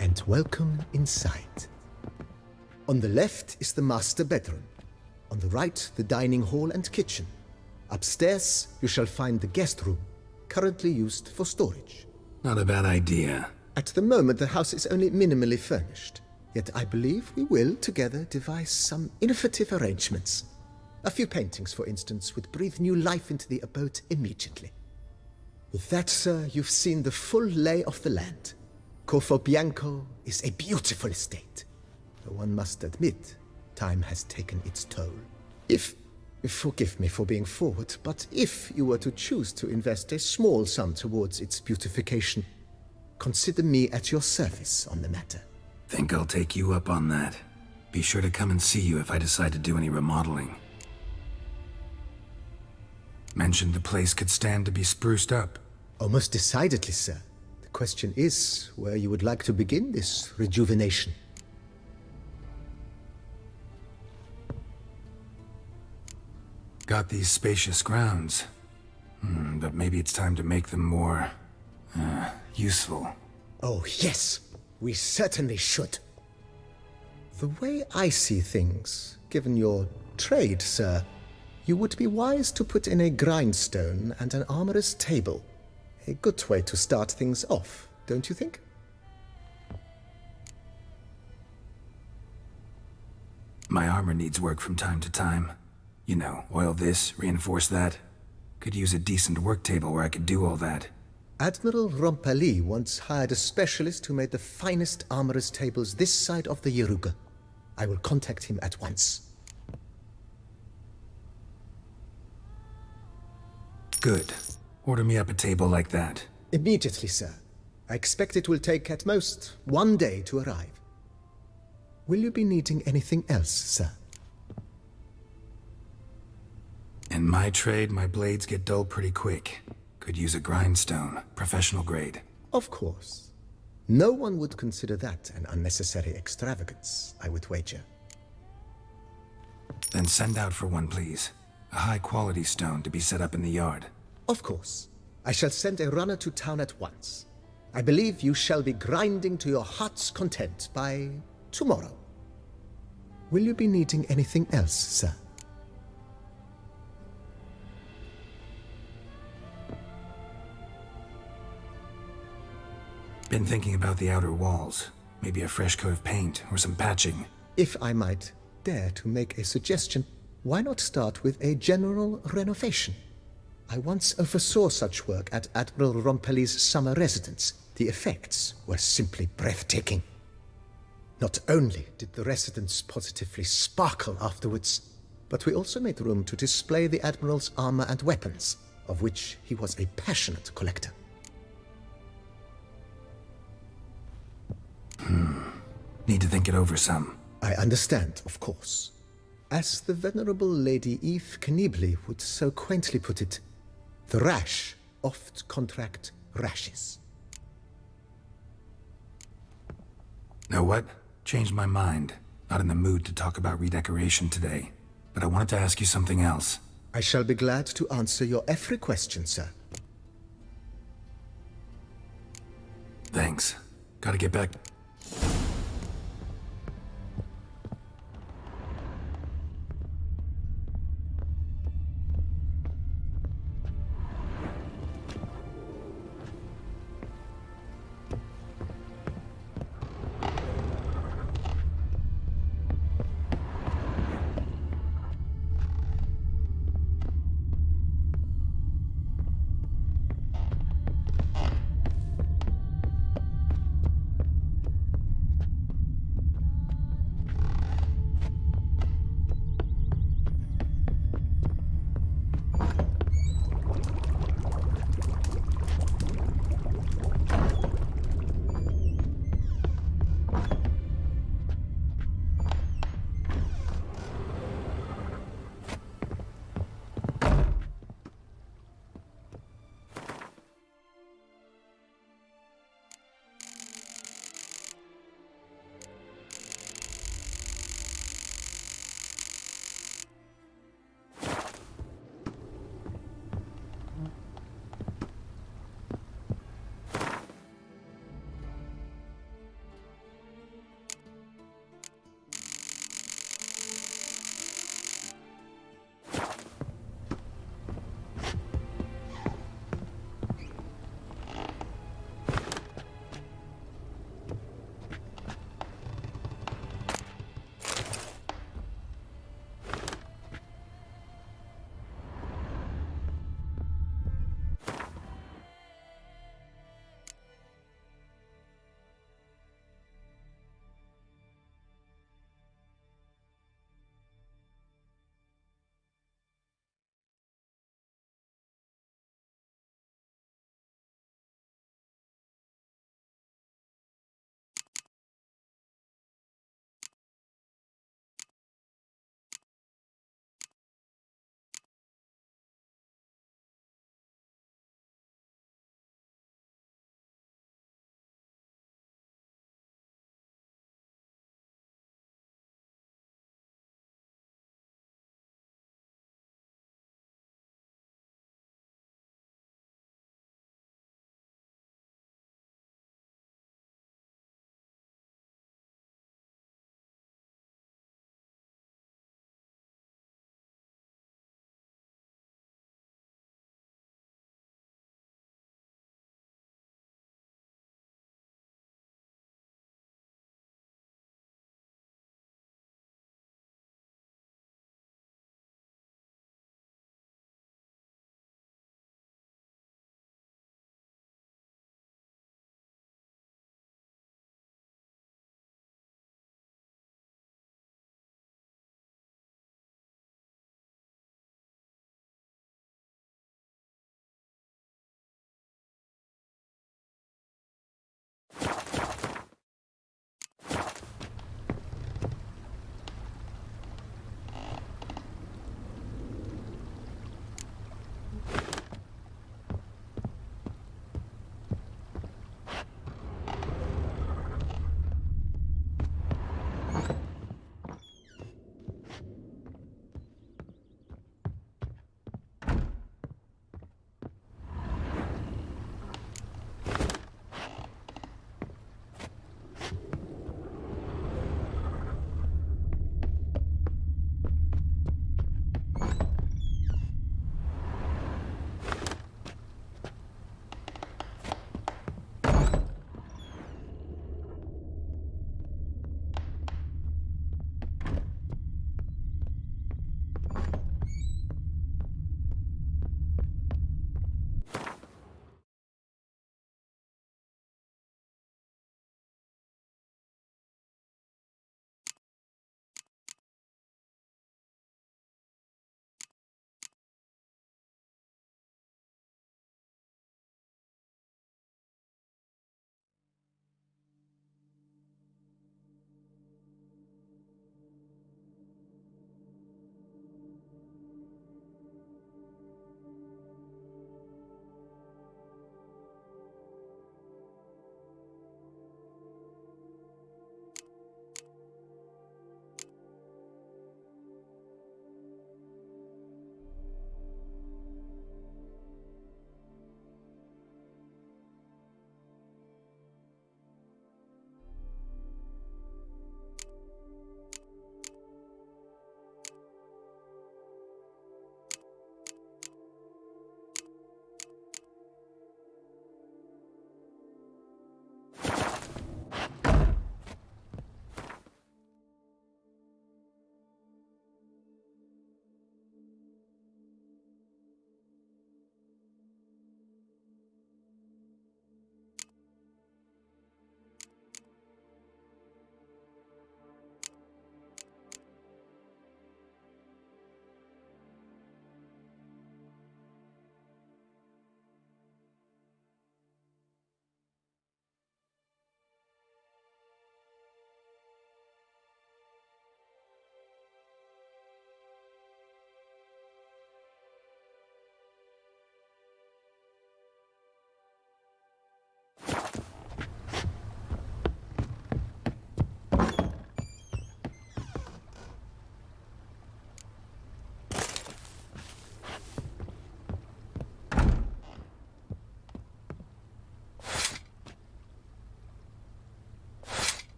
And welcome inside. On the left is the master bedroom. On the right, the dining hall and kitchen. Upstairs, you shall find the guest room, currently used for storage. Not a bad idea. At the moment, the house is only minimally furnished. Yet I believe we will, together, devise some innovative arrangements. A few paintings, for instance, would breathe new life into the abode immediately. With that, sir, you've seen the full lay of the land. Corvo Bianco is a beautiful estate. Though one must admit, time has taken its toll. Forgive me for being forward, but if you were to choose to invest a small sum towards its beautification, consider me at your service on the matter. Think I'll take you up on that. Be sure to come and see you if I decide to do any remodeling. Mentioned the place could stand to be spruced up. Oh, most decidedly, sir. The question is where you would like to begin this rejuvenation. Got these spacious grounds. But maybe it's time to make them more... useful. Oh, yes! We certainly should. The way I see things, given your trade, sir, you would be wise to put in a grindstone and an armorer's table. A good way to start things off, don't you think? My armor needs work from time to time. You know, oil this, reinforce that. Could use a decent work table where I could do all that. Admiral Rompali once hired a specialist who made the finest armorer's tables this side of the Yaruga. I will contact him at once. Good. Order me up a table like that. Immediately, sir. I expect it will take at most 1 day to arrive. Will you be needing anything else, sir? In my trade, my blades get dull pretty quick. Could use a grindstone, professional grade. Of course. No one would consider that an unnecessary extravagance, I would wager. Then send out for one, please. A high-quality stone to be set up in the yard. Of course. I shall send a runner to town at once. I believe you shall be grinding to your heart's content by tomorrow. Will you be needing anything else, sir? Been thinking about the outer walls. Maybe a fresh coat of paint or some patching. If I might dare to make a suggestion, why not start with a general renovation? I once oversaw such work at Admiral Rompeli's summer residence. The effects were simply breathtaking. Not only did the residence positively sparkle afterwards, but we also made room to display the Admiral's armor and weapons, of which he was a passionate collector. Need to think it over some. I understand, of course. As the venerable Lady Eve Knibli would so quaintly put it, the rash oft contract rashes. Know what? Changed my mind. Not in the mood to talk about redecoration today. But I wanted to ask you something else. I shall be glad to answer your every question, sir. Thanks. Gotta get back.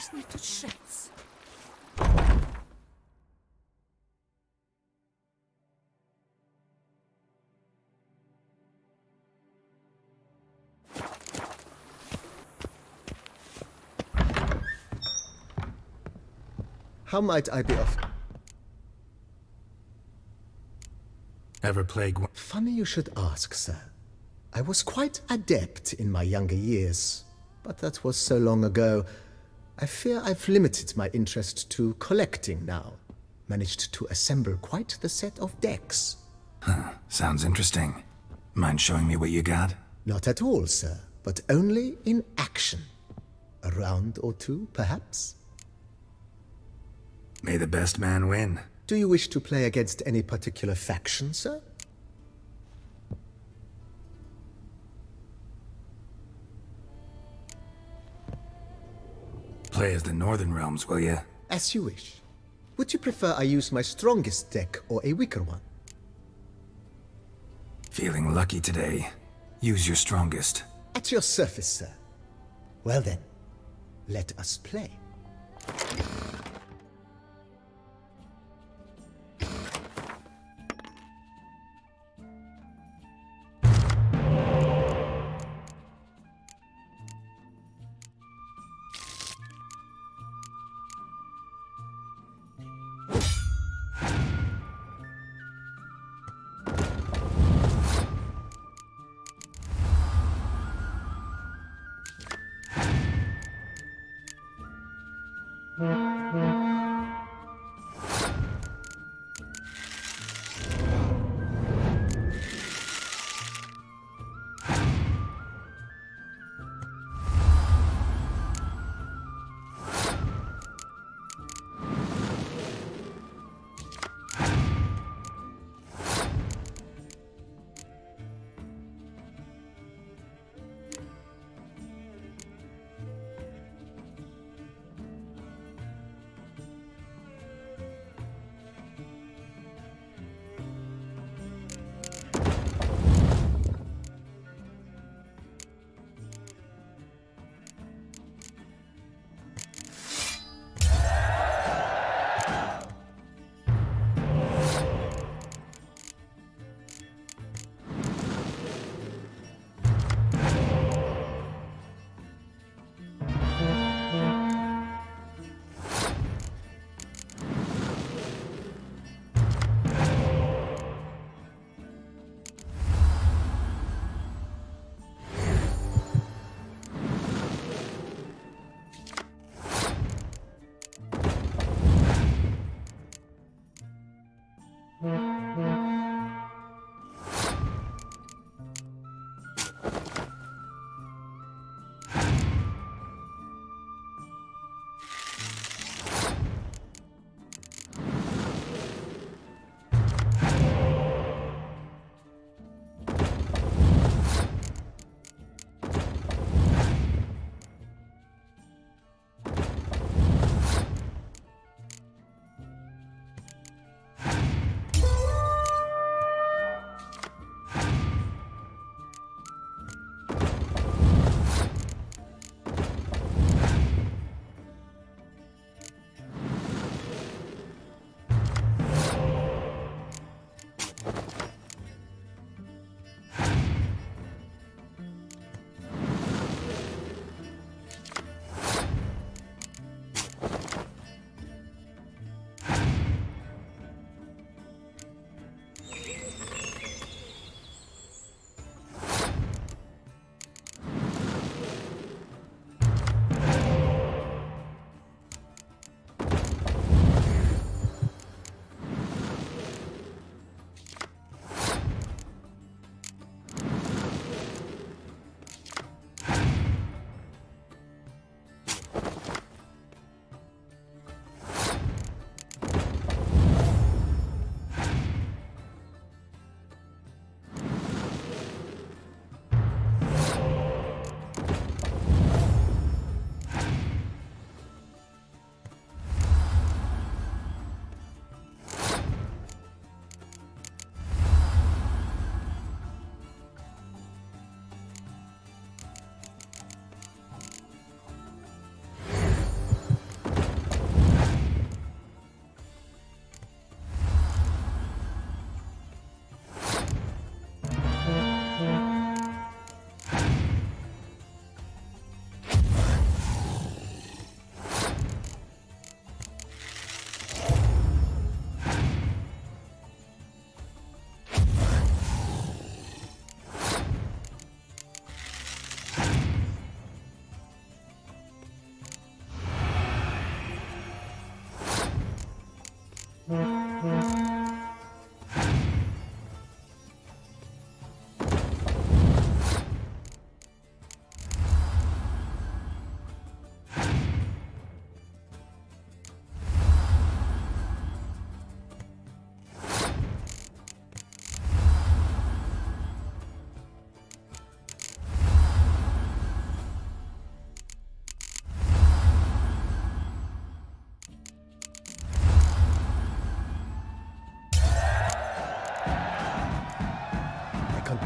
Smash me to shreds. How might I be of... Ever play Funny you should ask, sir. I was quite adept in my younger years, but that was so long ago. I fear I've limited my interest to collecting now. Managed to assemble quite the set of decks. Huh, sounds interesting. Mind showing me what you got? Not at all, sir, but only in action. A round or two, perhaps? May the best man win. Do you wish to play against any particular faction, sir? Play as the Northern Realms, will you? As you wish. Would you prefer I use my strongest deck or a weaker one? Feeling lucky today. Use your strongest. At your service, sir. Well then, let us play.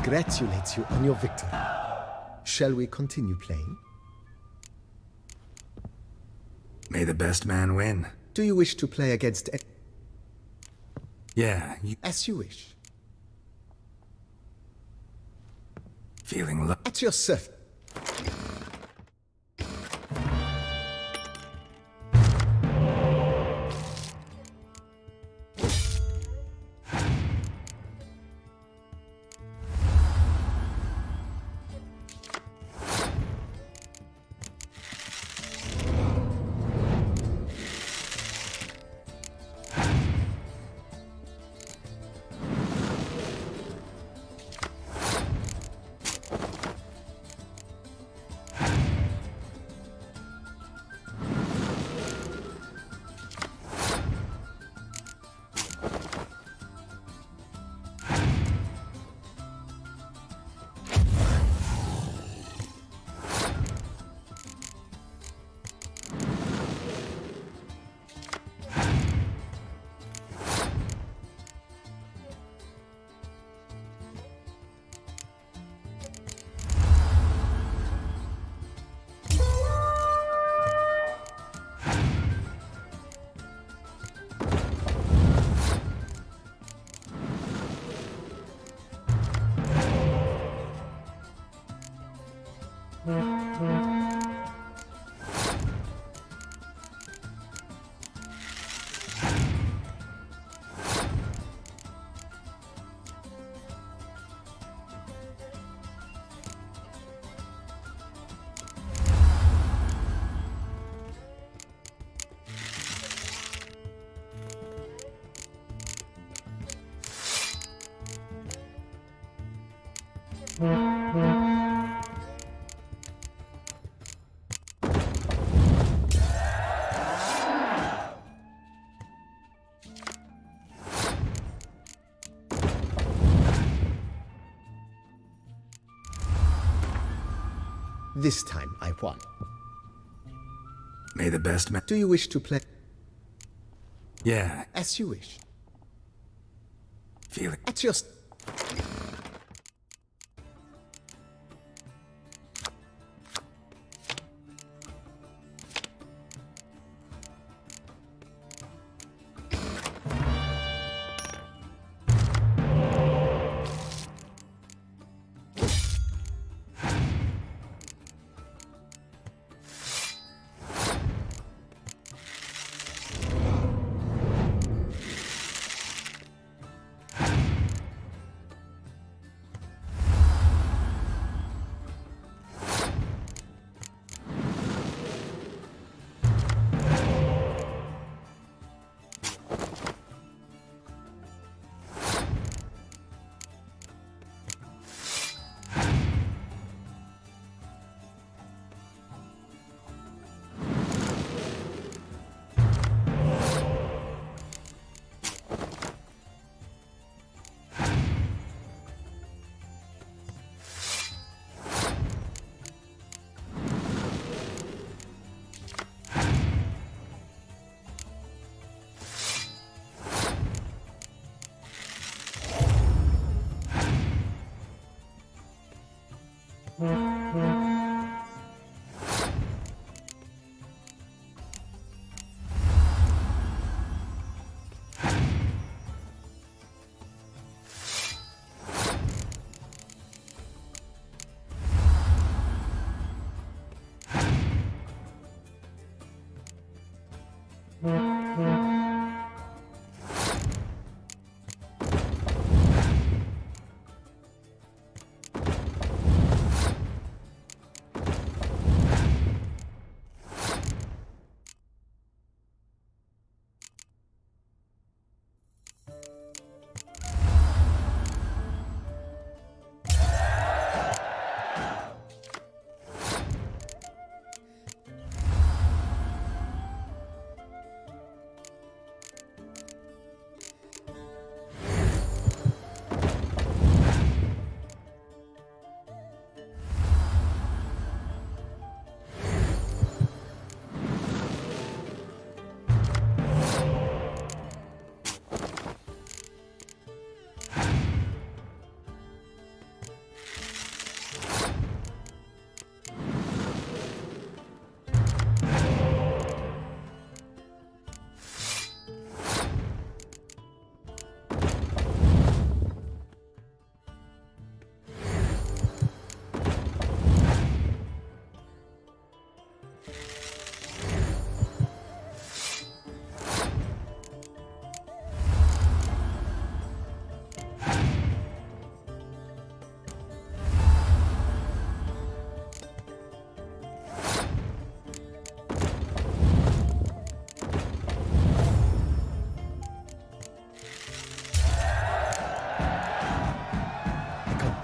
congratulate you on your victory. Shall we continue playing? May the best man win. Do you wish to play against... Yeah, As you wish. feeling low. At your service. This time I won. May the best man... Do you wish to play? Yeah. As you wish. Feeling... At your...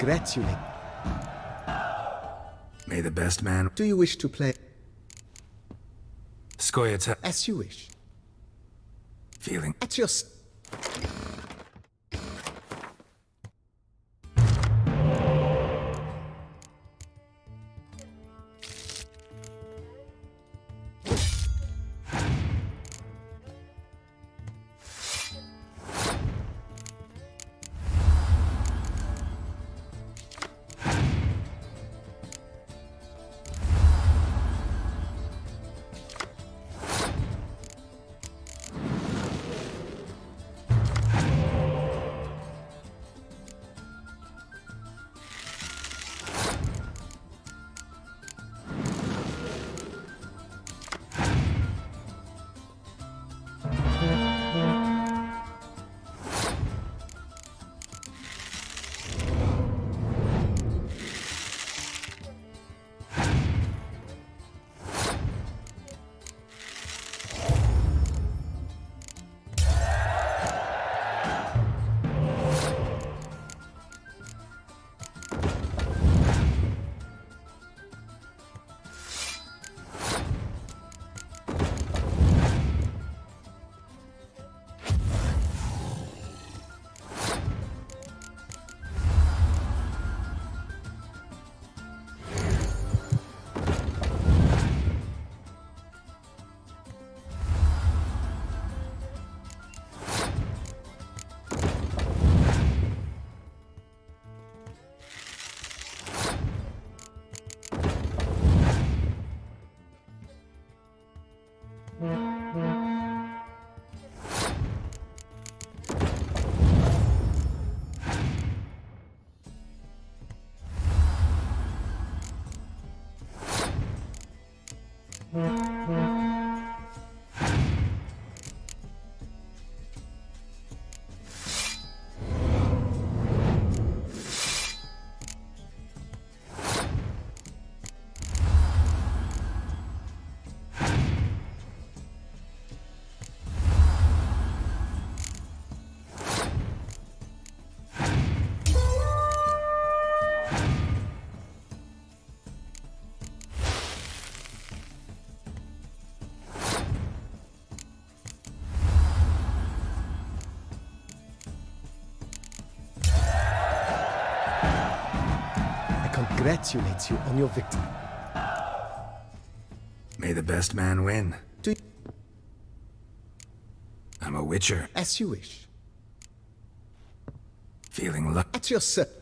congratulate. May the best man... Do you wish to play? Skoyata. As you wish. Feeling... At your... Congratulate you on your victory. May the best man win. I'm a witcher. As you wish. Feeling lucky. At your service.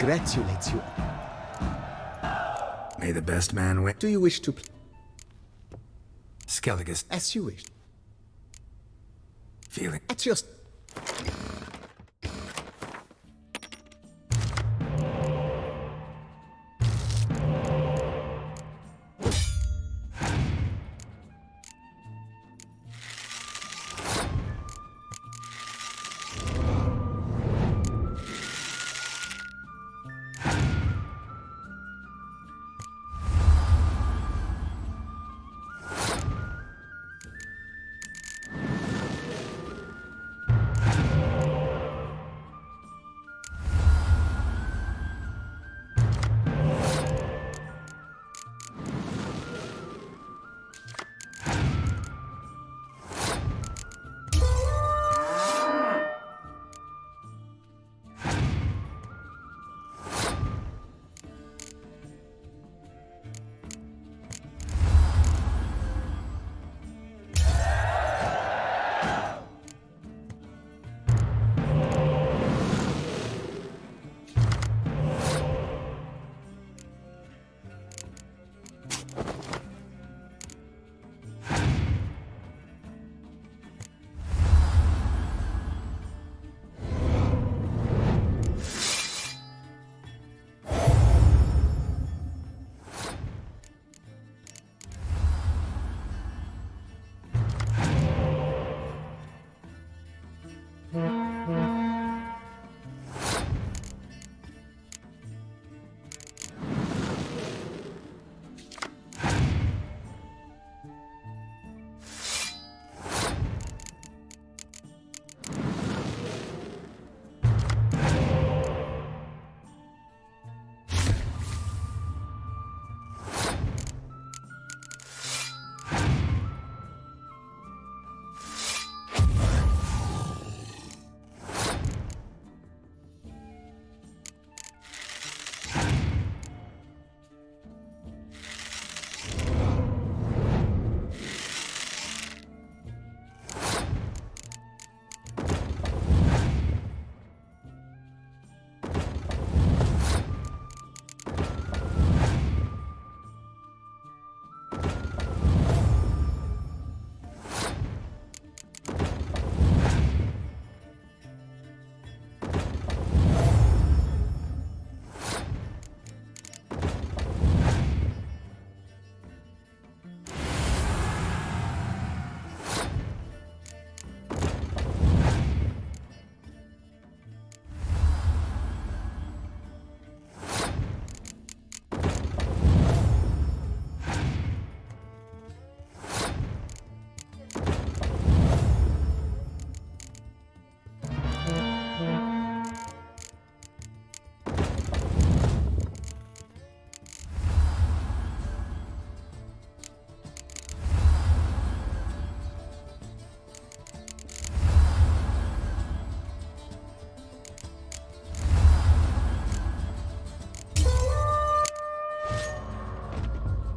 congratulate you. May the best man win. Do you wish to... Skelligus. As you wish. Feeling. At your...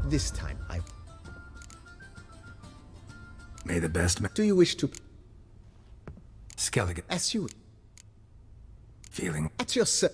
This time I... May the best man... Do you wish to... Skelligus. As you... Feeling. At your ser...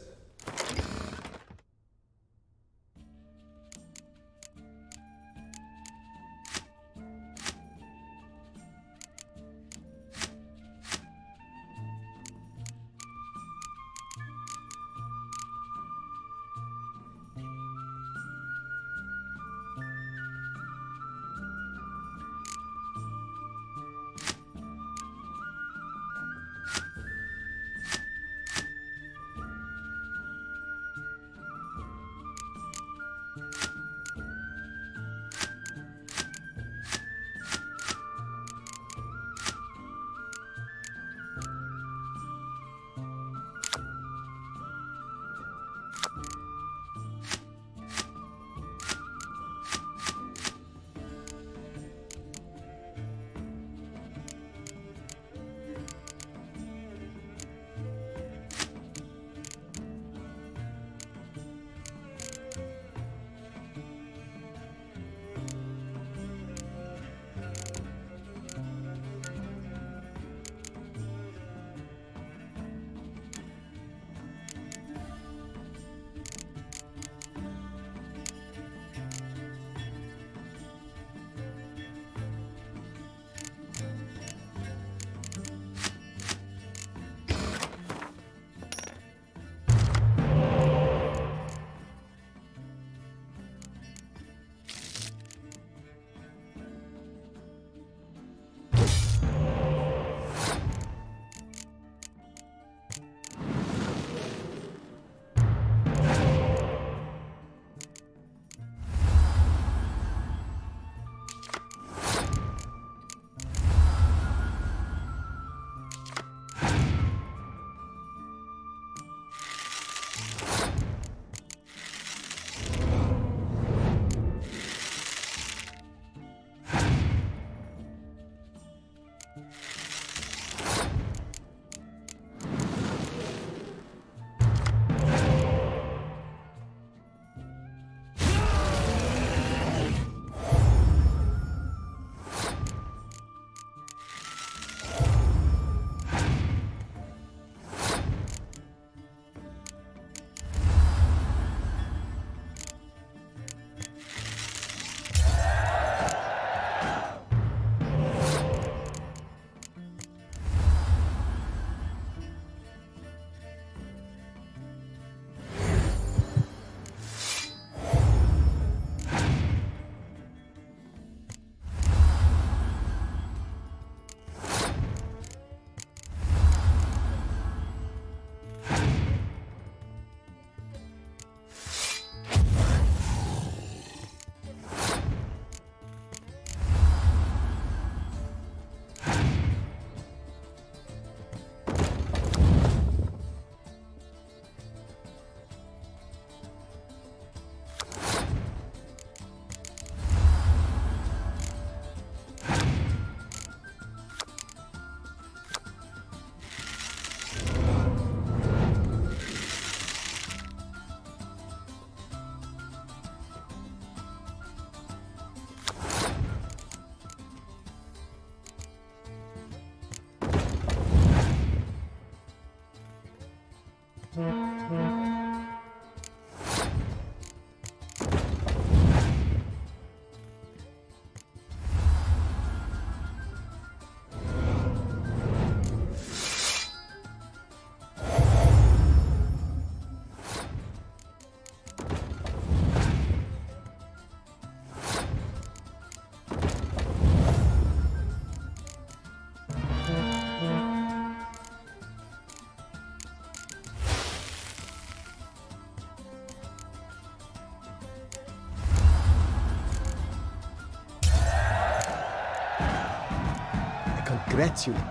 congratulate.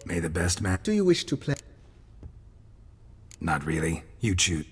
May the best man. Do you wish to play? Not really. You choose.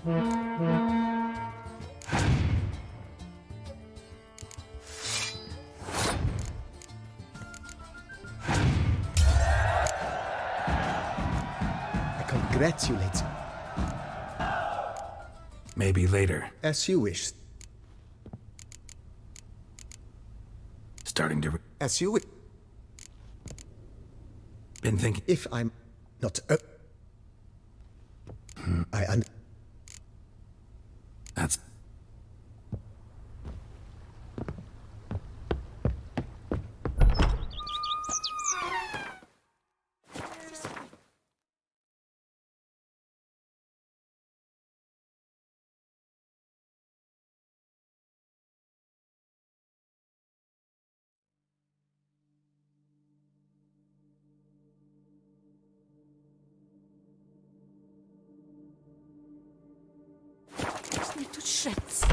I congratulate you. Maybe later. As you wish. Starting to. As you wish. Been thinking. If I'm not. That's. To shreds.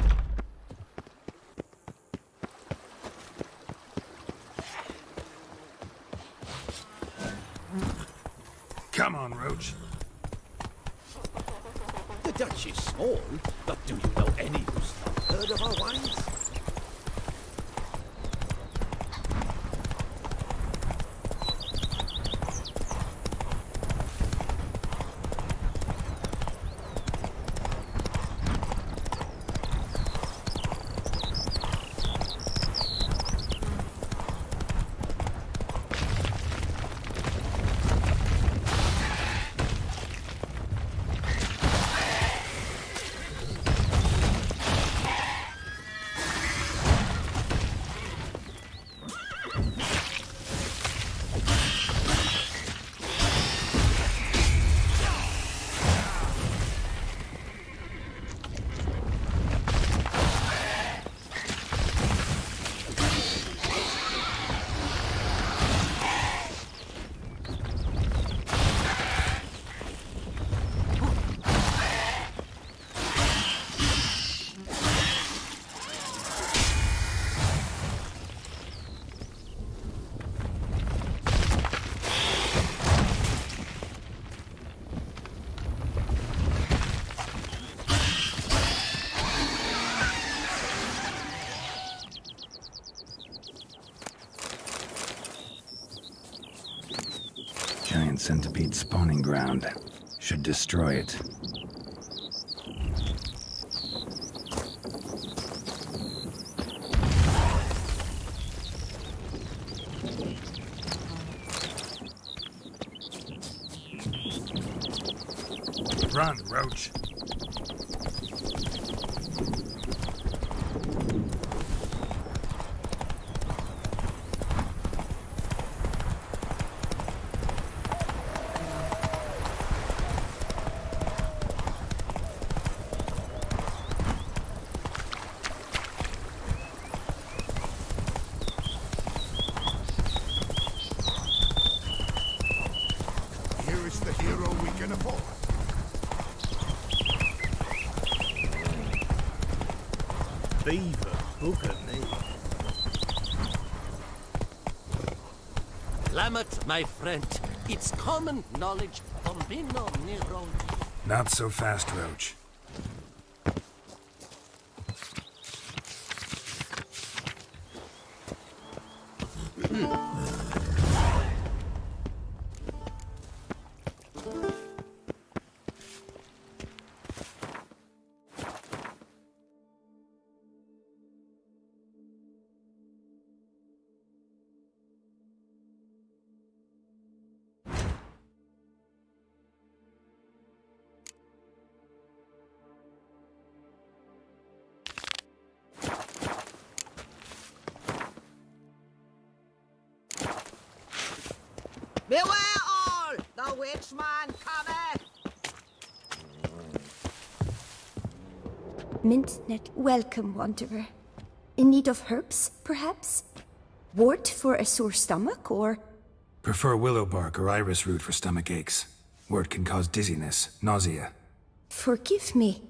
Come on, Roach. The Dutch is small, but do you know any who's not heard of our wines? centipede spawning ground. Should destroy it. Run, Roach. Here is the hero we can afford. Beaver, look at me. Lamet, my friend, it's common knowledge Bombino Nero. Not so fast, Roach. Beware all! The witchman cometh! Mintnet, welcome, wanderer. In need of herbs, perhaps? Wort for a sore stomach, or... Prefer willow bark or iris root for stomach aches. Wort can cause dizziness, nausea. Forgive me.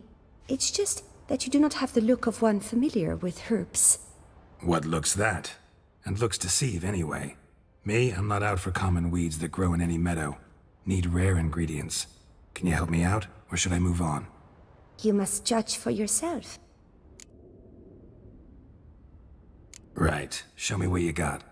It's just that you do not have the look of one familiar with herbs. What looks that? And looks deceive anyway. Me, I'm not out for common weeds that grow in any meadow. Need rare ingredients. Can you help me out, or should I move on? You must judge for yourself. Right. Show me what you got.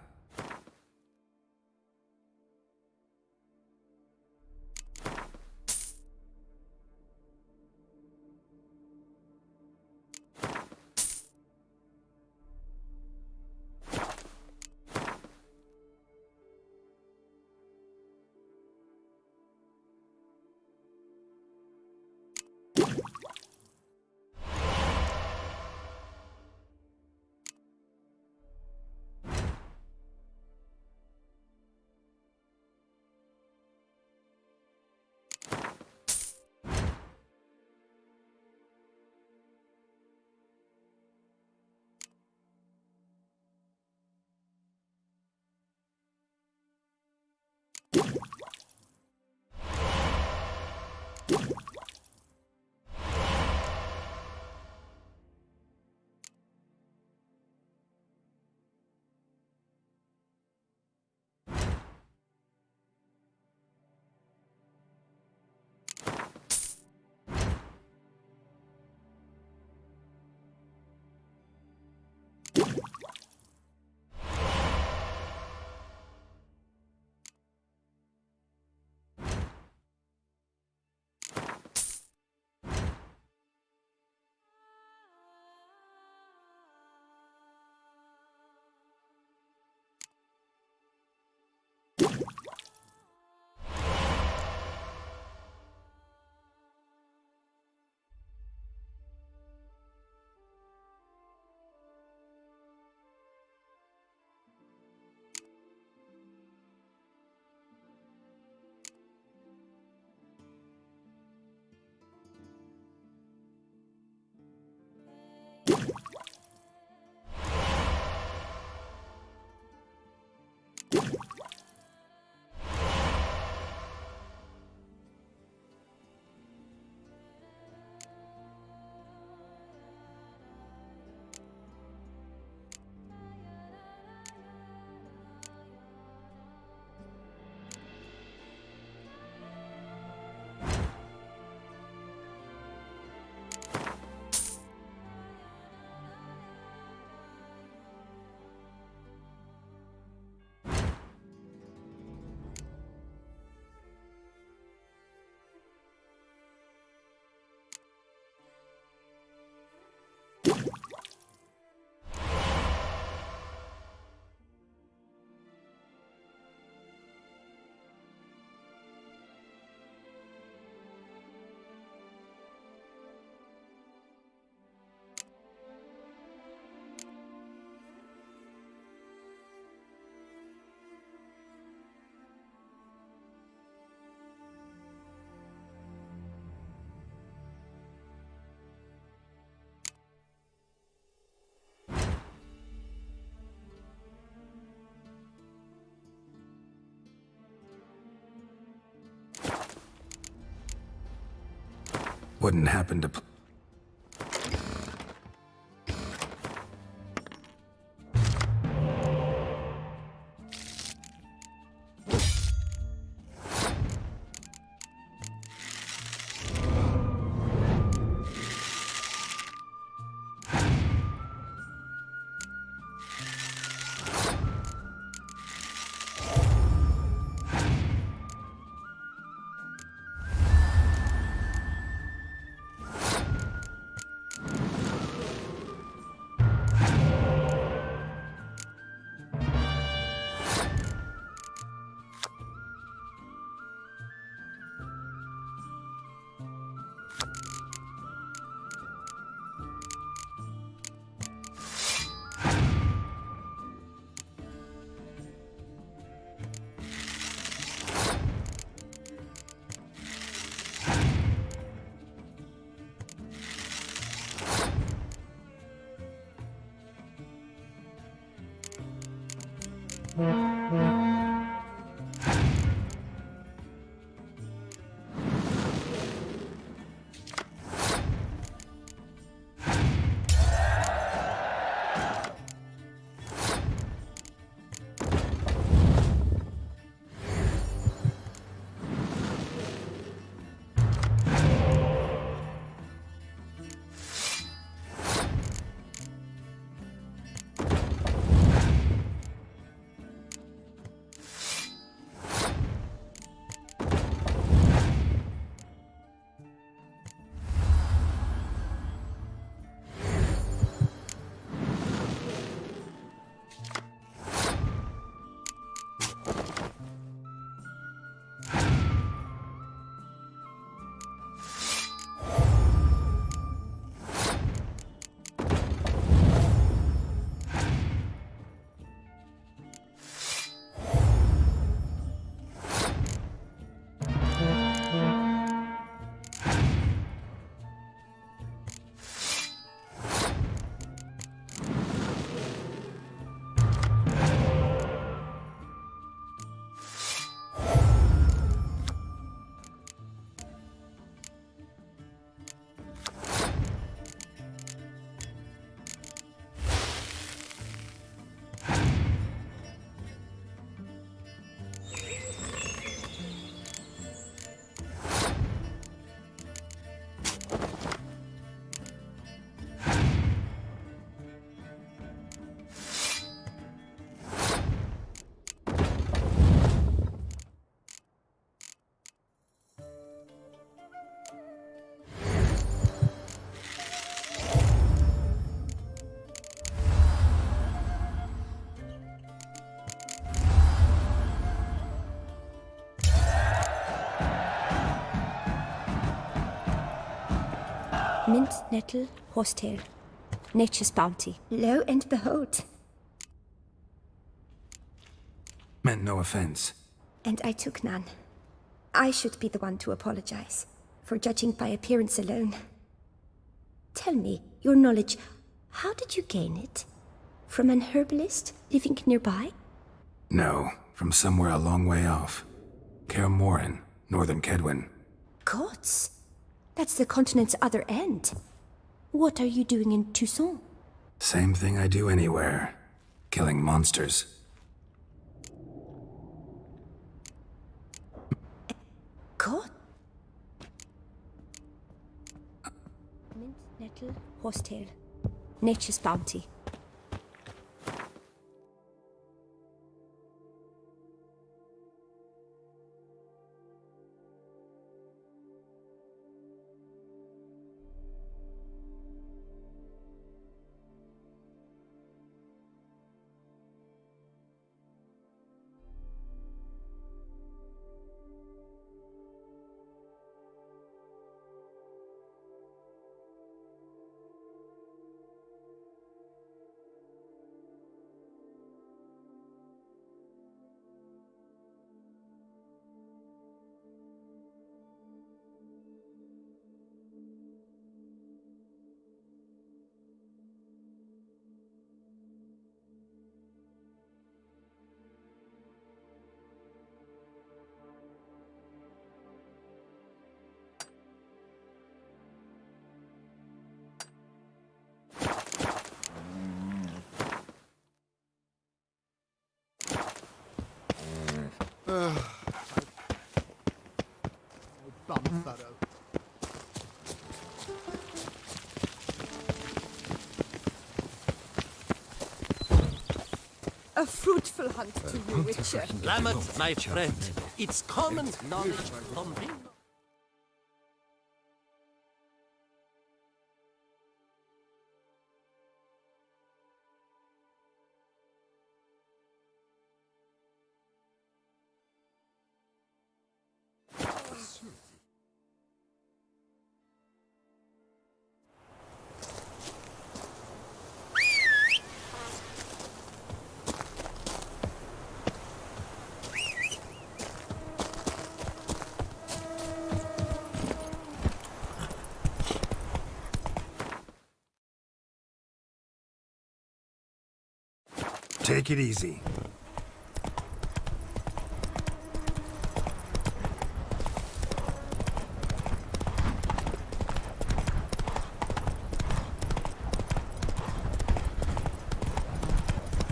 wouldn't happen to... Mint, nettle, horsetail. Nature's bounty. Lo and behold. Meant no offense. And I took none. I should be the one to apologize for judging by appearance alone. Tell me, your knowledge, how did you gain it? From an herbalist living nearby? No, from somewhere a long way off. Kaer Morhen, northern Kedwin. Gods! That's the continent's other end. What are you doing in Toussaint? Same thing I do anywhere. Killing monsters. God? Mint, nettle, horsetail. Nature's bounty. Bum furrow. A fruitful hunt to you, Witcher. Lamet, my friend. It's common knowledge from me. Take it easy.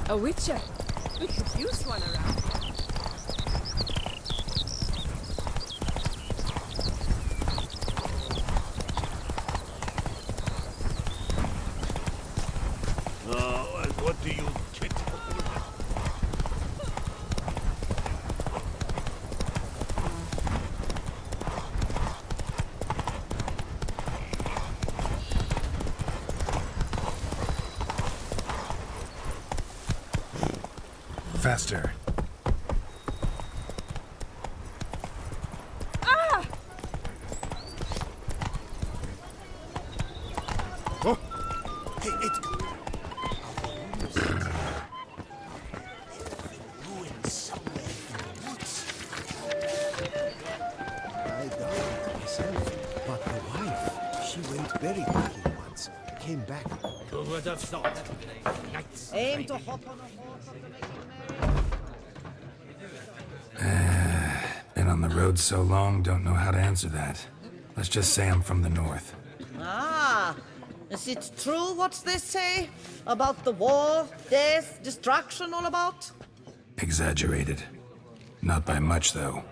A Witcher. We could use one around here. And what do you get? Faster. Ah! Oh! Hey, it's... ruins somewhere in the woods. I doubted myself, but the wife, she went very quickly once. Came back. Who would have thought? Aim to hop on a horse. Been on the road so long, don't know how to answer that. Let's just say I'm from the north. Ah, is it true what they say about the war, death, destruction all about? Exaggerated. Not by much, though.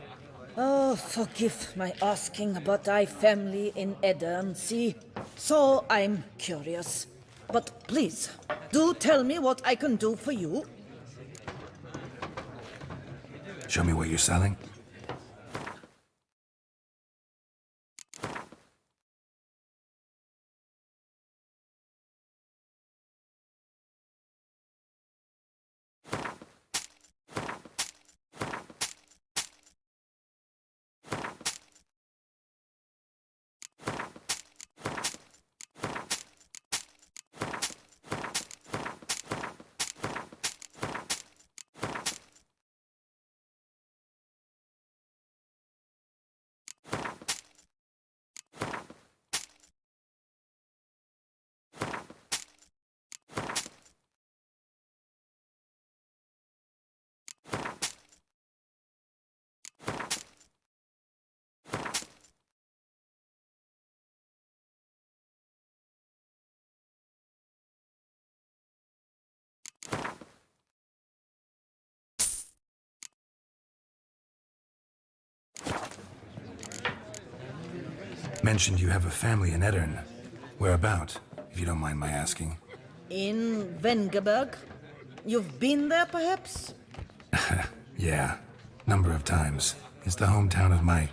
Oh, forgive my asking, but I family in Edirne, see? So I'm curious. But please, do tell me what I can do for you. Show me what you're selling. Mentioned you have a family in Edirne. Whereabout, if you don't mind my asking? In Vengerberg? You've been there, perhaps? Yeah, number of times. It's the hometown of my...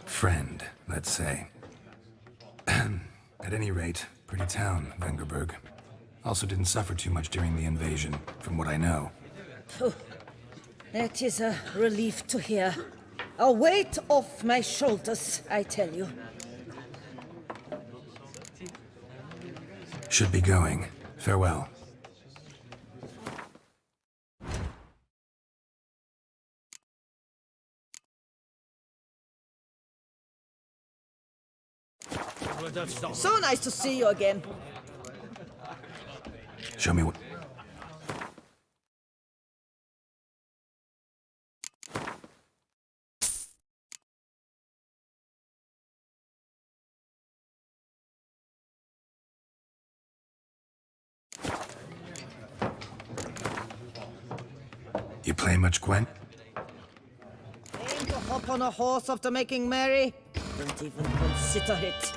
friend, let's say. At any rate, pretty town, Vengerberg. Also didn't suffer too much during the invasion, from what I know. Phew. That is a relief to hear. A weight off my shoulders, I tell you. Should be going. Farewell. So nice to see you again. Show me what... You play much, Gwen? Aim to hop on a horse after making merry? Don't even consider it.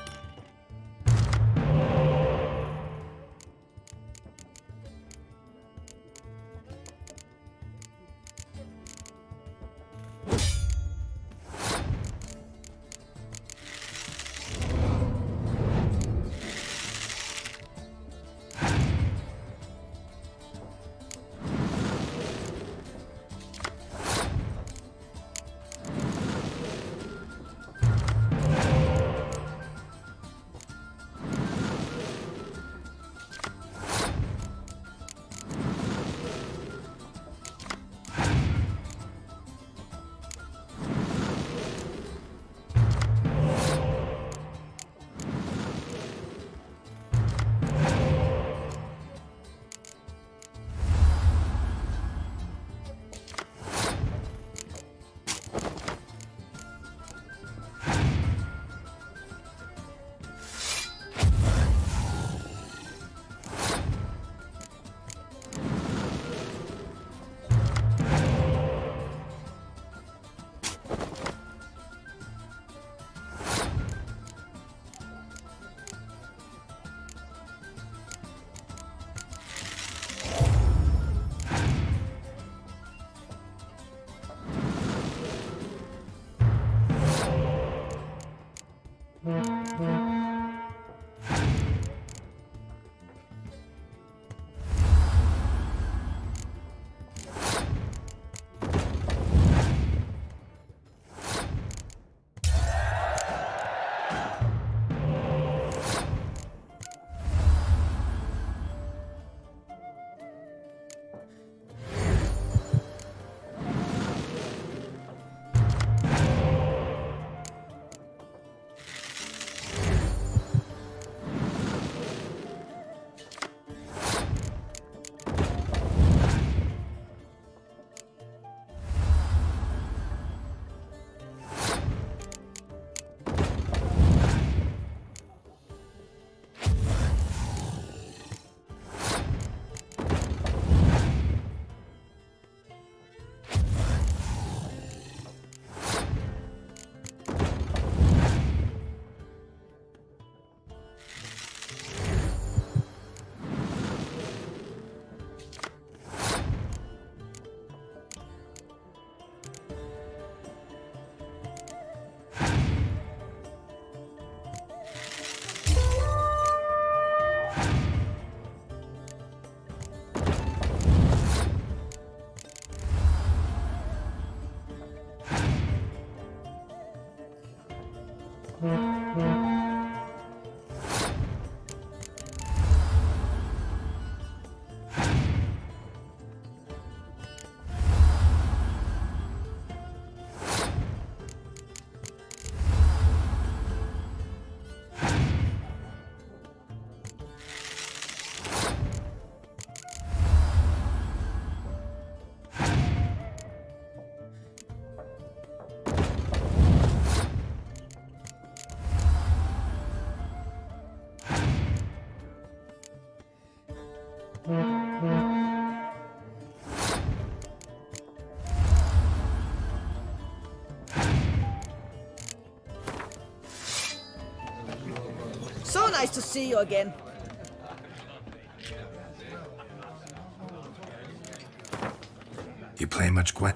So nice to see you again. You play much, Gwen?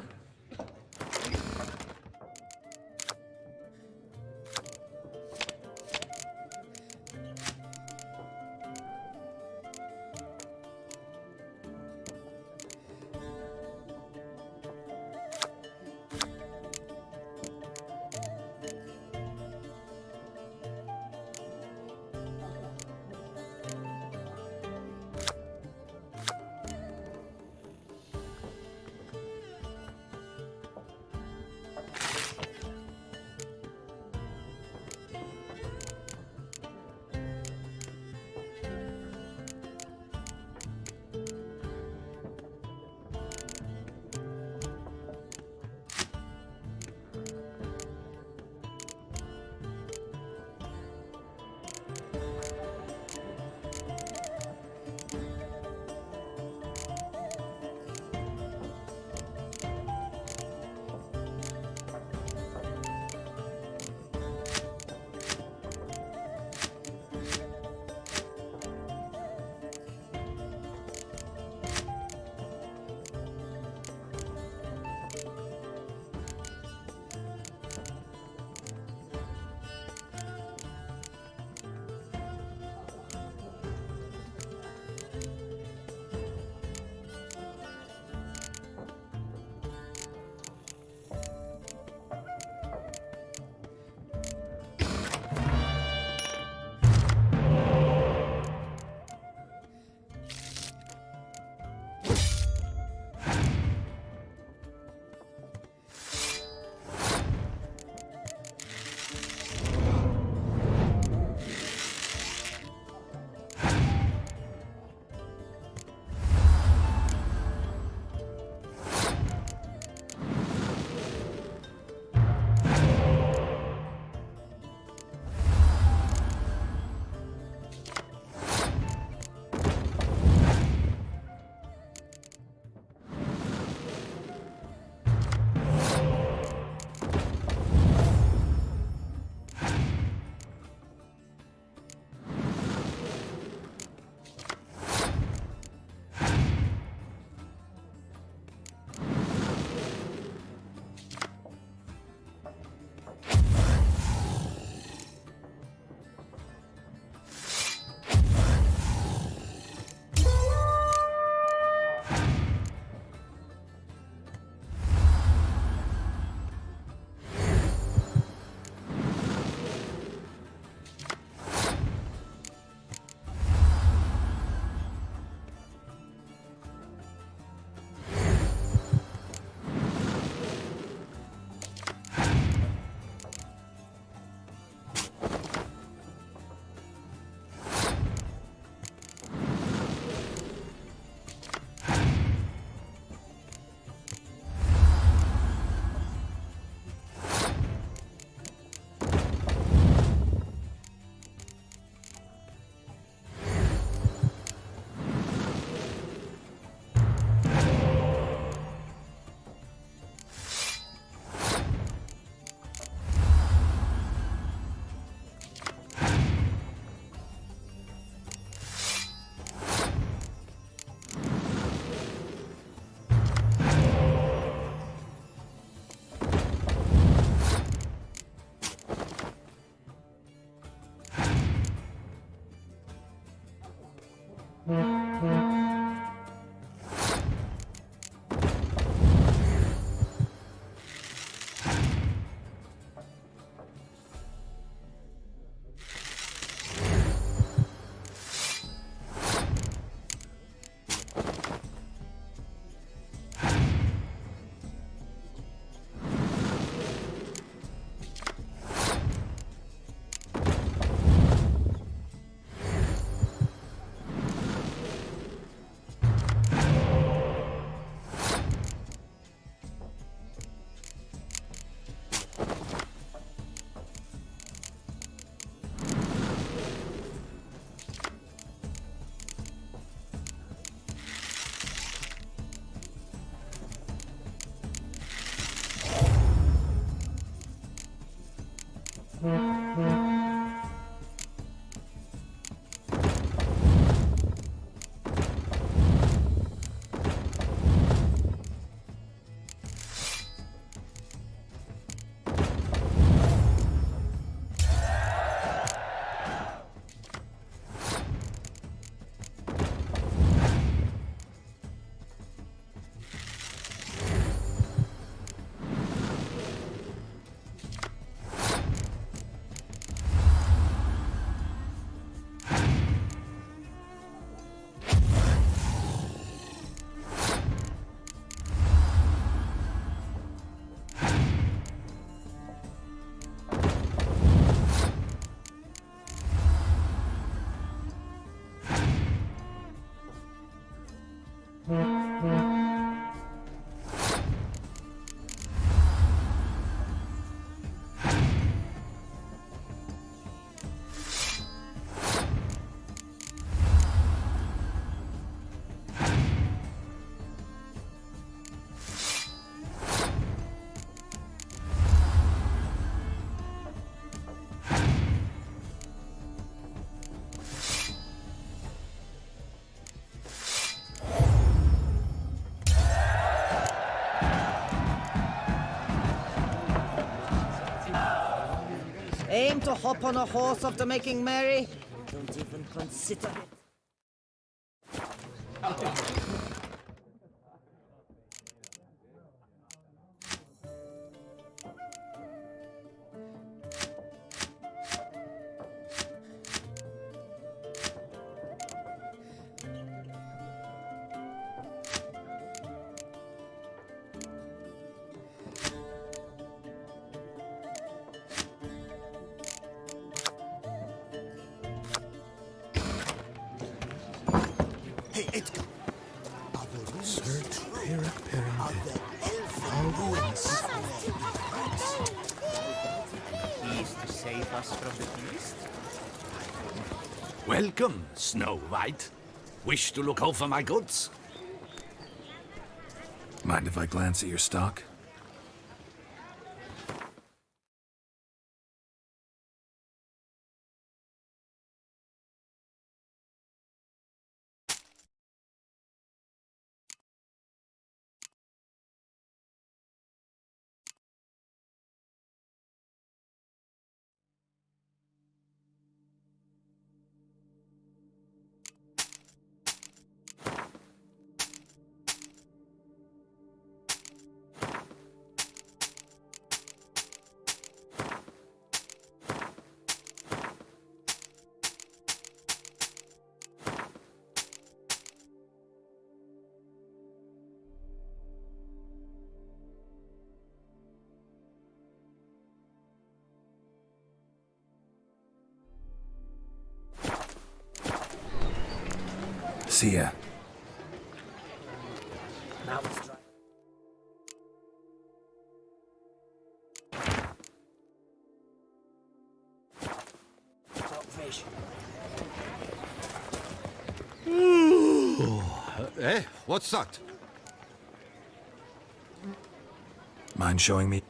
Aim to hop on a horse after making merry? Don't even consider it. Hey, Edgar. Are the ruins Search Pera Perente. Please to save us from the beast? Welcome, Snow White. Wish to look over my goods? Mind if I glance at your stock? See ya. Now let's try. Top fish. What's that? Mind showing me?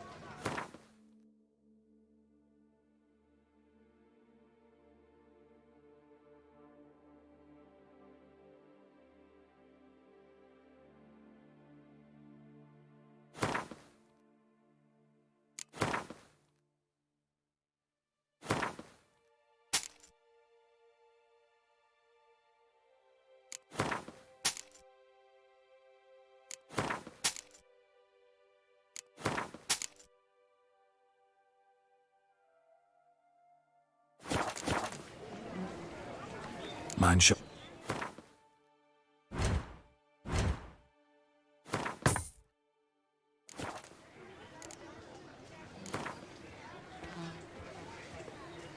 Mind show.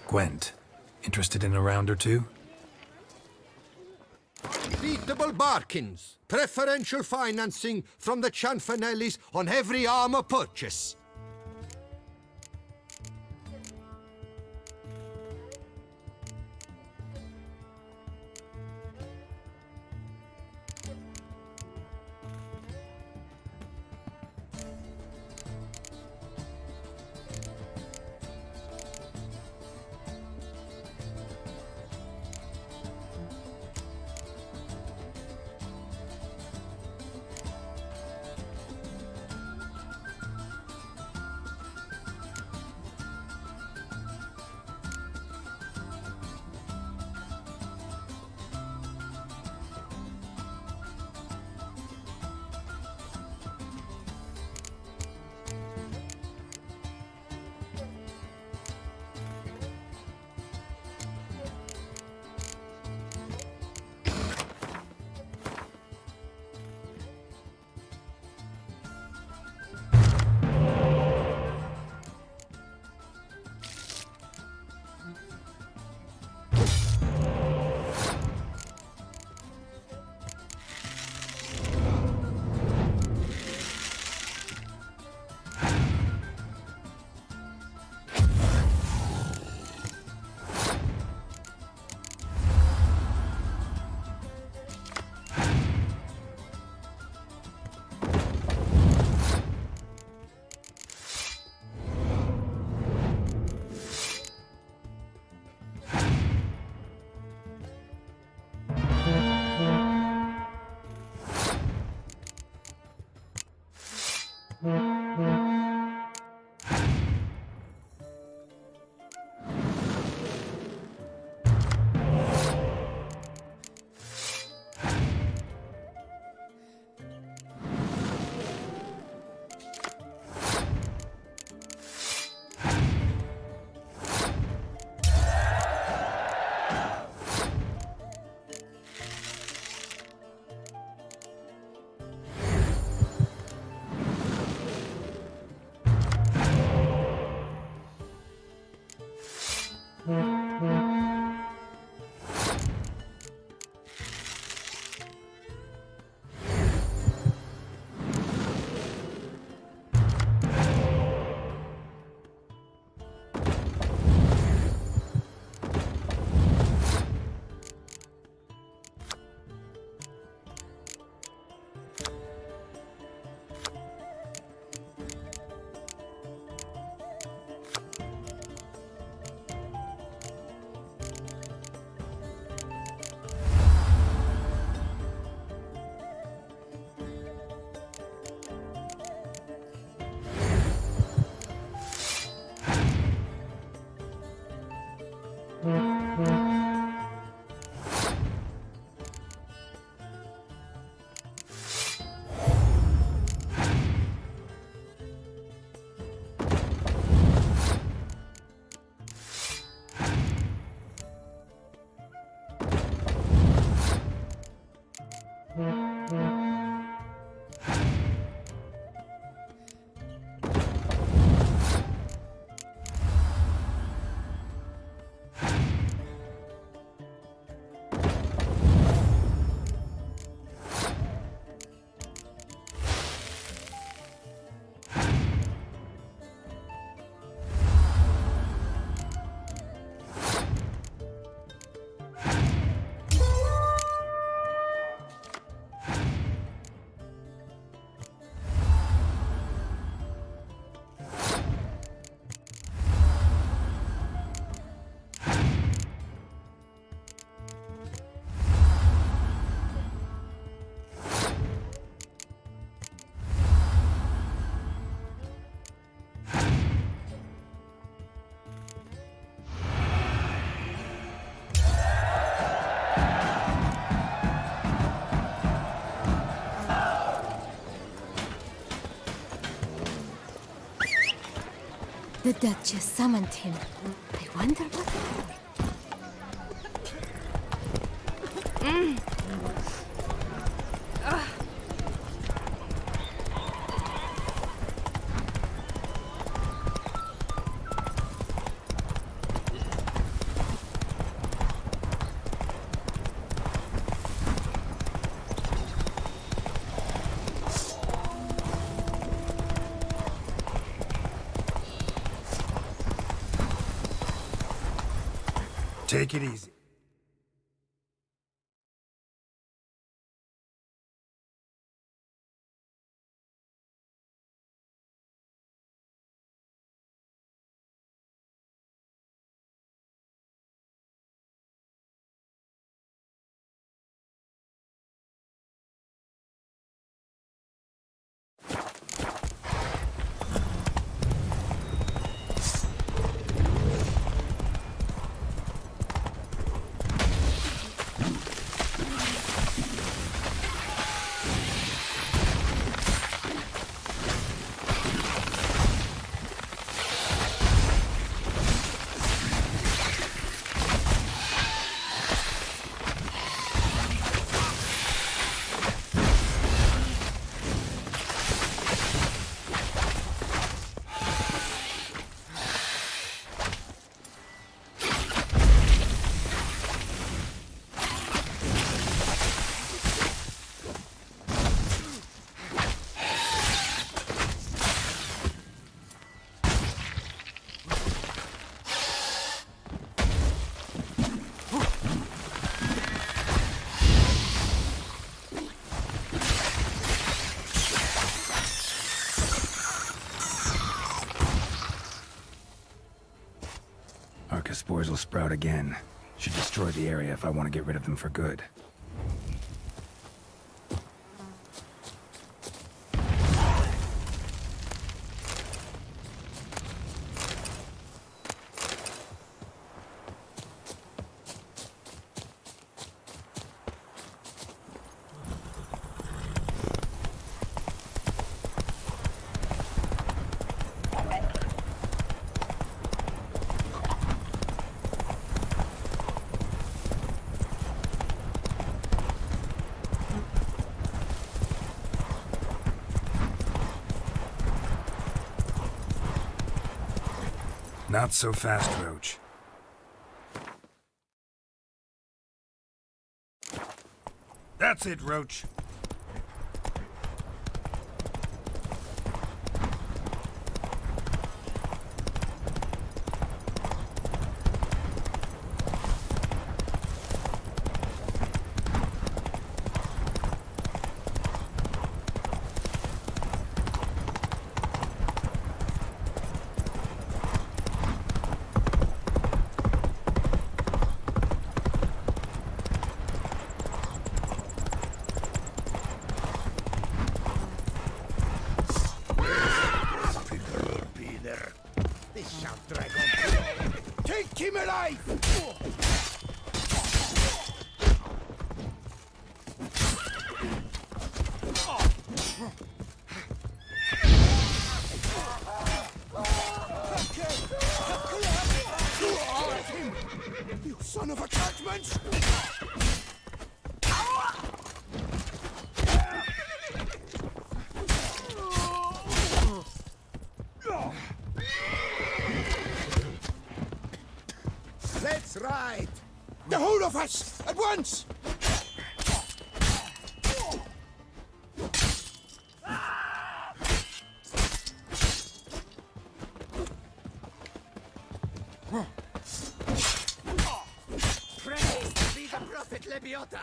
Gwent, interested in a round or two? Beatable bargains. Preferential financing from the Cianfanellis on every armor purchase. The Duchess summoned him. I wonder what for. Take it easy. Spores will sprout again. Should destroy the area if I want to get rid of them for good. Not so fast, Roach. That's it, Roach. Take him alive! You son of a catchment! Let's ride! The whole of us! At once! Praise be the prophet Lebiota!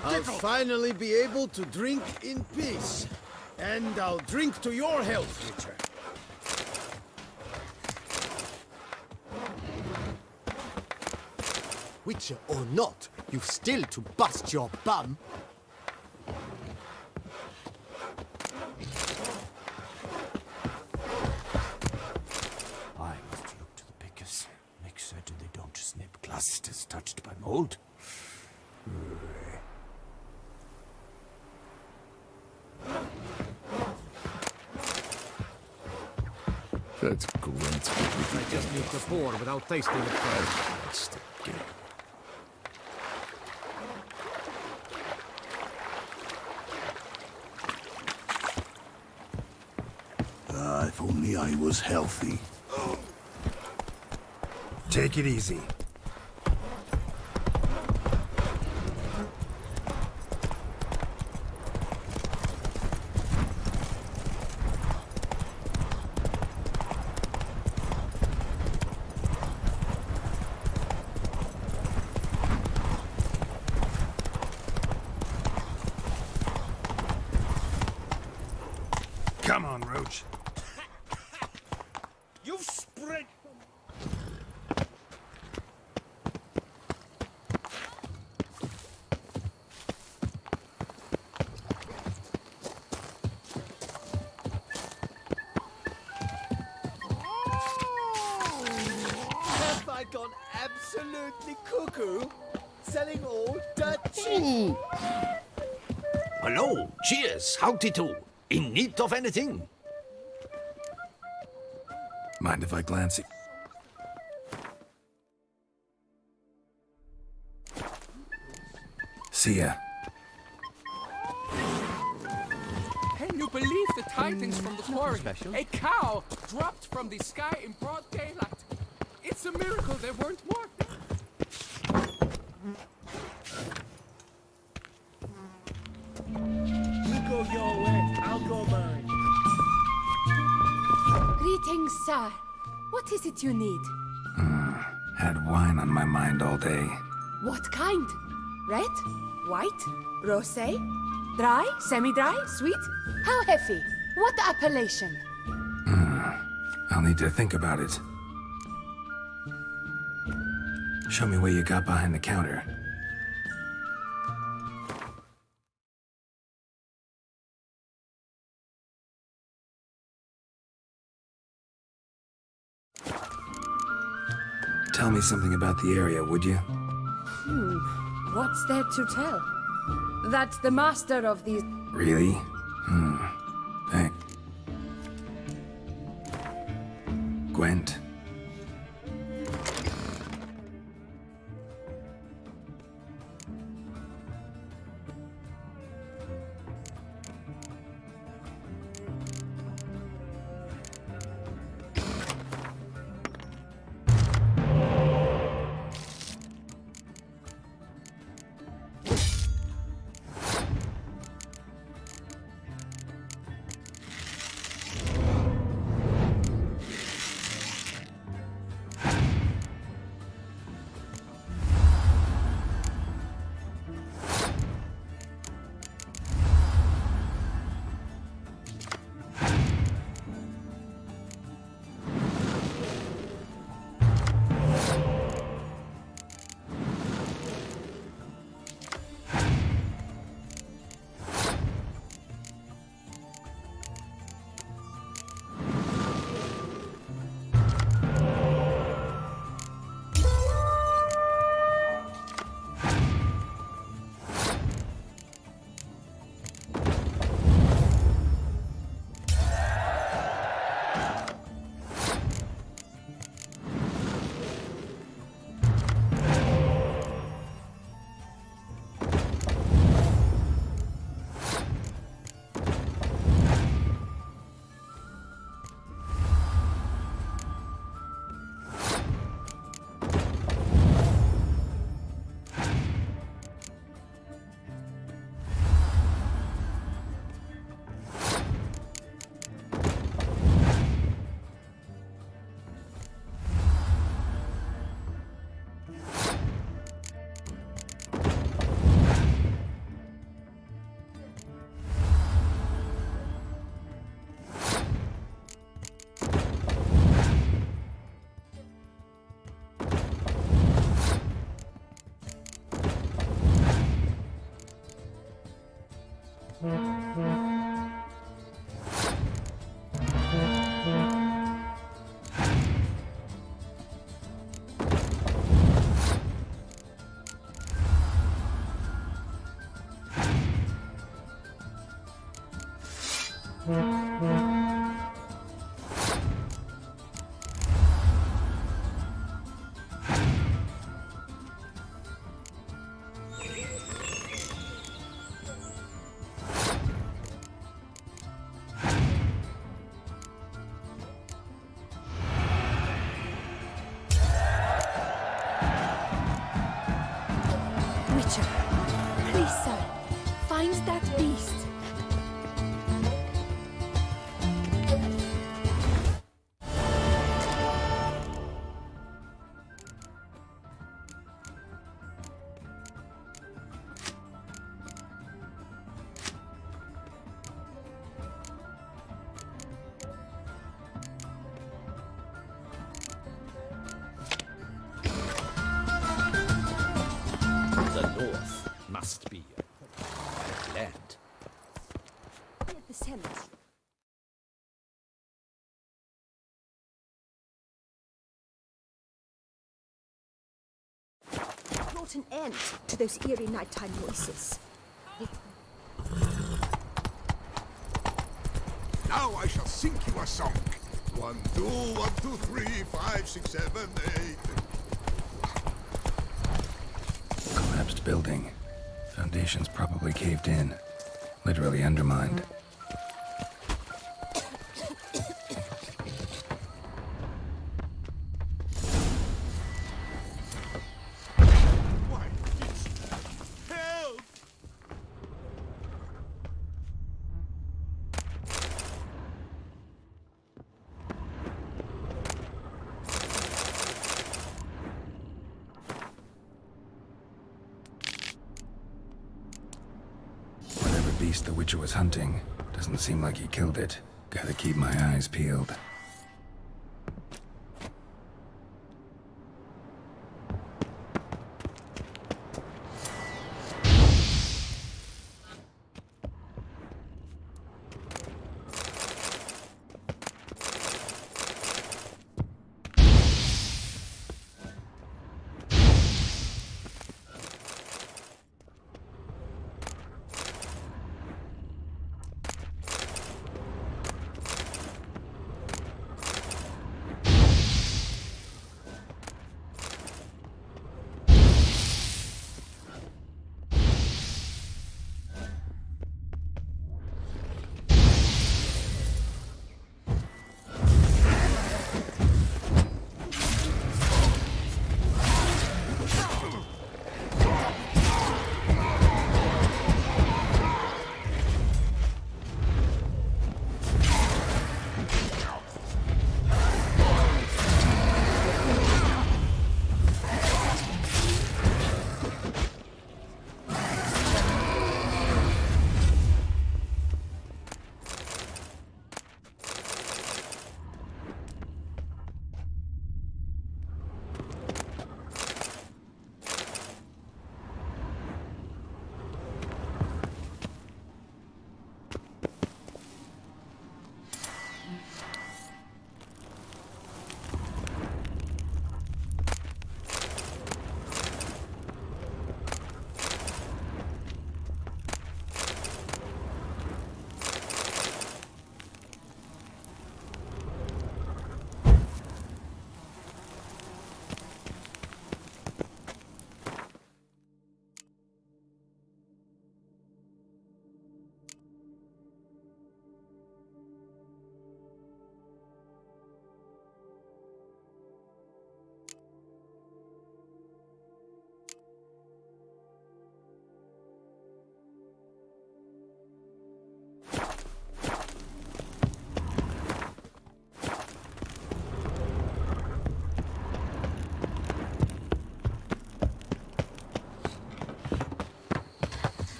I'll finally be able to drink in peace. And I'll drink to your health, Witcher. Witcher or not, you've still to bust your bum. I must look to the pickers. Make certain they don't snip clusters touched by mold. That's great. I just need to pour without tasting it first. That's the game. If only I was healthy. Take it easy. Come on, Roach. You've spread... Have I gone absolutely cuckoo? Selling old Dutch? Hello, cheers, howdy do. In need of anything? Mind if I glance at... See ya. Can you believe the tidings from the quarry? A cow dropped from the sky in broad daylight. It's a miracle there weren't more. You go your way, I'll go mine. Greetings, sir. What is it you need? Had wine on my mind all day. What kind? Red? White? Rosé? Dry? Semi-dry? Sweet? How heavy? What appellation? I'll need to think about it. Show me what you got behind the counter. Tell me something about the area, would you? What's there to tell? That the master of these... Really? Hey. Gwent. Witcher, please, sir, find that beast. The north must be a land. The scent. Brought an end to those eerie nighttime voices. Now I shall sing you a song. 1, 2, 1, 2, 3, 5, 6, 7, 8. Collapsed building. Foundations probably caved in. Literally undermined. Help! Whatever beast the Witcher was hunting, doesn't seem like he killed it. Gotta keep my eyes peeled.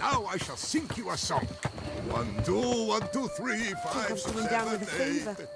Now I shall sing you a song. 1, 2, 1, 2, 3, 5, 6, 7, 8.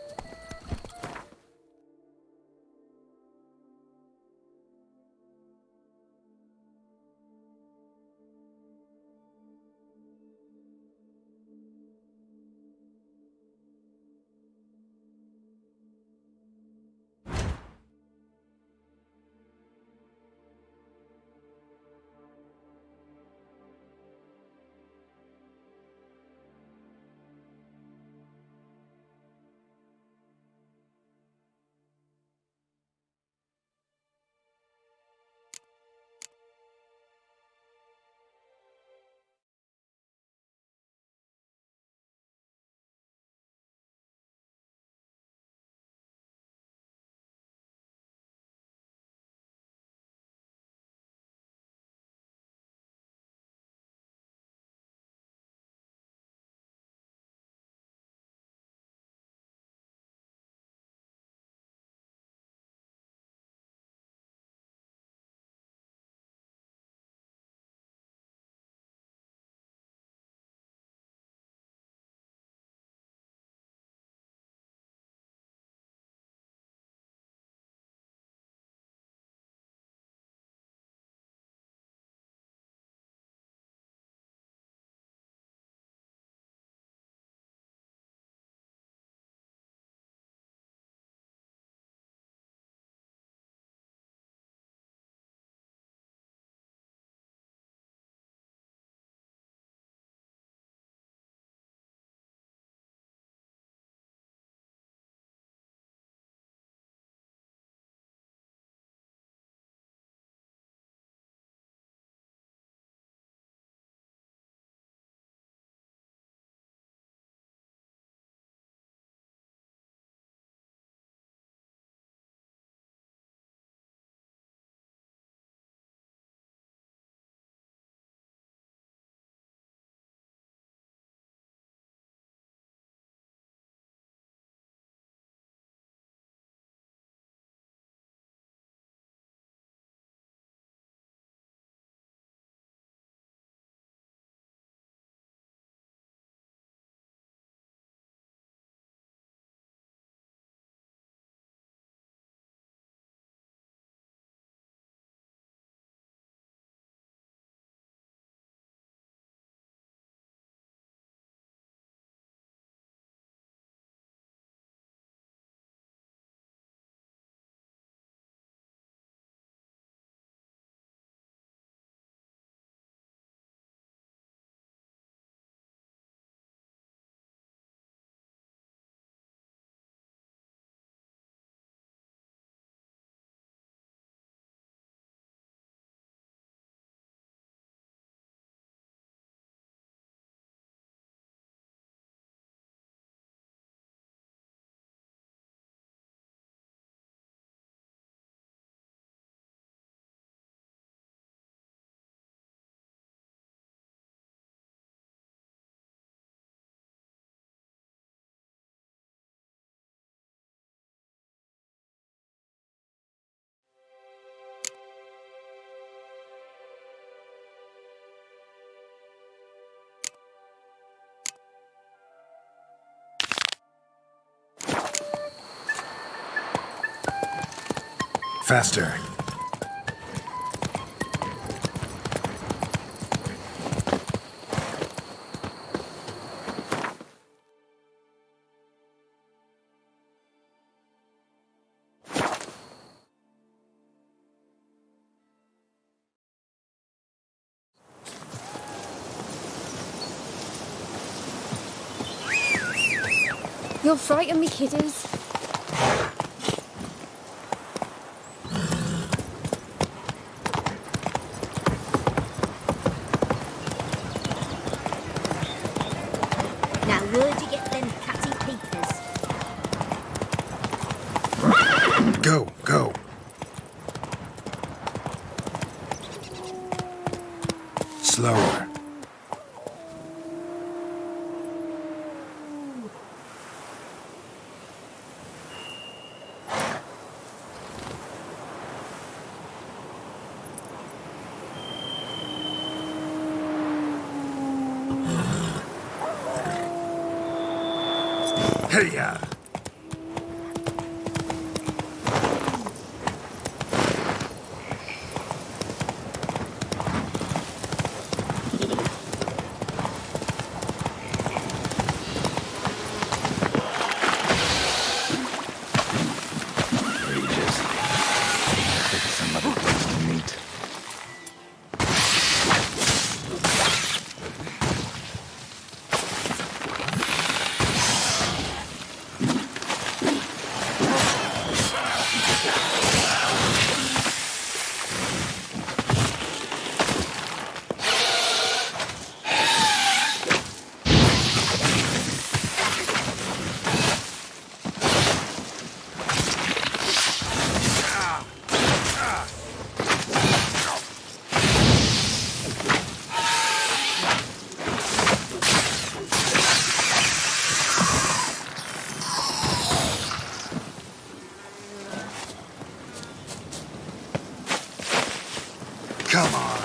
Faster. You'll frighten me, kiddies. Now, where'd you get them cutty peepers? Go, go. Slower. Hey-ya! Some other place to meet. Come on.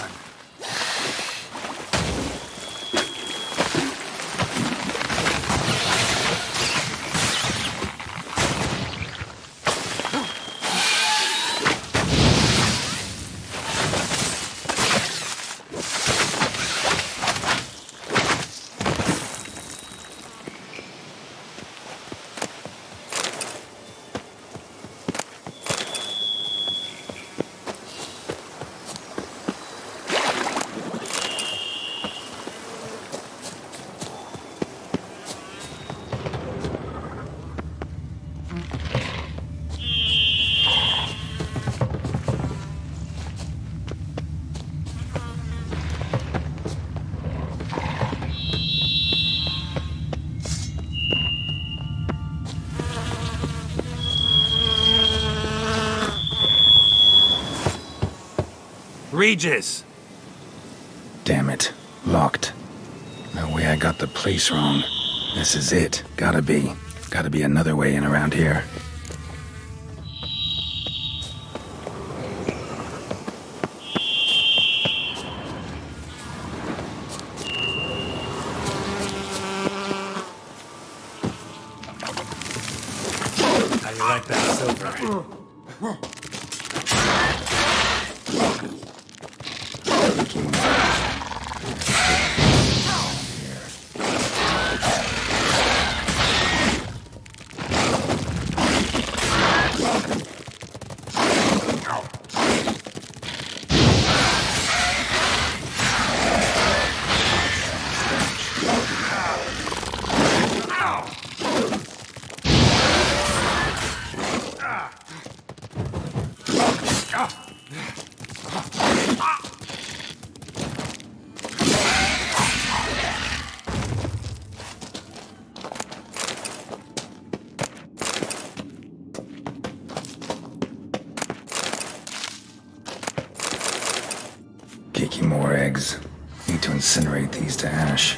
Regis! Damn it. Locked. No way I got the place wrong. This is it. Gotta be. Gotta be another way in around here. How you like that silver? Making more eggs. Need to incinerate these to ash.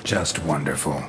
Just wonderful.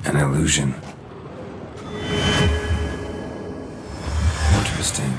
An illusion. Interesting.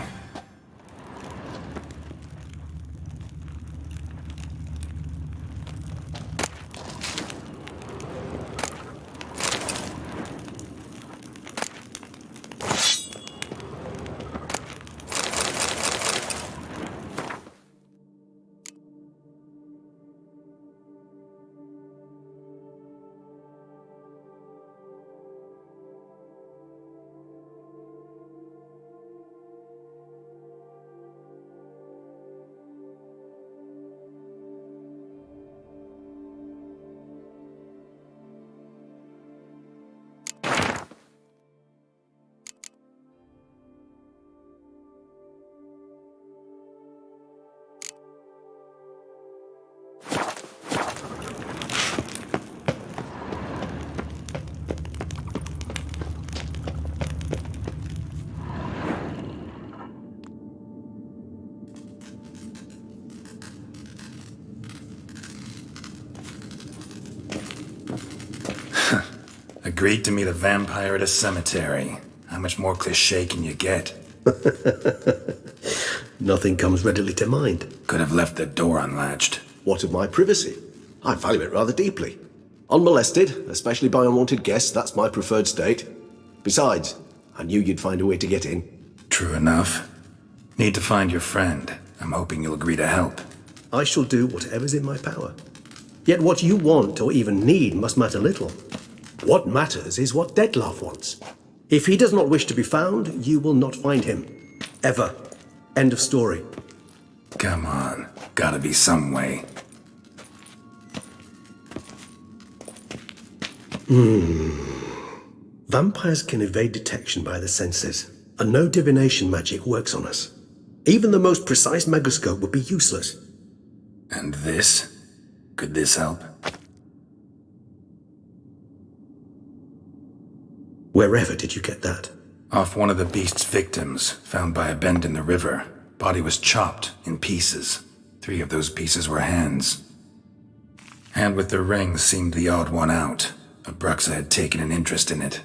Agreed to meet a vampire at a cemetery. How much more cliché can you get? Nothing comes readily to mind. Could have left the door unlatched. What of my privacy? I value it rather deeply. Unmolested, especially by unwanted guests, that's my preferred state. Besides, I knew you'd find a way to get in. True enough. Need to find your friend. I'm hoping you'll agree to help. I shall do whatever's in my power. Yet what you want or even need must matter little. What matters is what Dettlaff wants. If he does not wish to be found, you will not find him. Ever. End of story. Come on. Gotta be some way. Vampires can evade detection by the senses, and no divination magic works on us. Even the most precise megascope would be useless. And this? Could this help? Wherever did you get that? Off one of the beast's victims, found by a bend in the river. Body was chopped in pieces. 3 of those pieces were hands. Hand with the ring seemed the odd one out. Abruxa had taken an interest in it.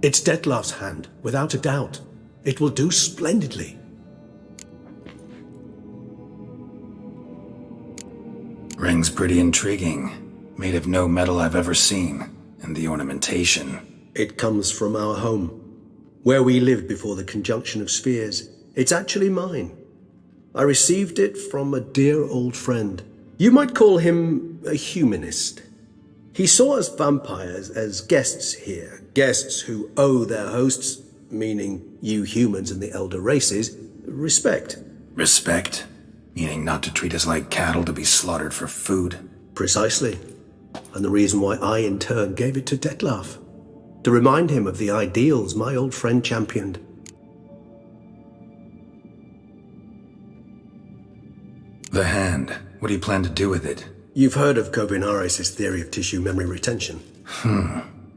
It's Dettlaff's hand, without a doubt. It will do splendidly. Ring's pretty intriguing. Made of no metal I've ever seen. And the ornamentation. It comes from our home. Where we lived before the conjunction of spheres. It's actually mine. I received it from a dear old friend. You might call him a humanist. He saw us vampires as guests here, guests who owe their hosts, meaning you humans and the elder races, respect. Respect? Meaning not to treat us like cattle to be slaughtered for food? Precisely. And the reason why I in turn gave it to Detlef. To remind him of the ideals my old friend championed. The hand. What do you plan to do with it? You've heard of Kovinaris' theory of tissue memory retention.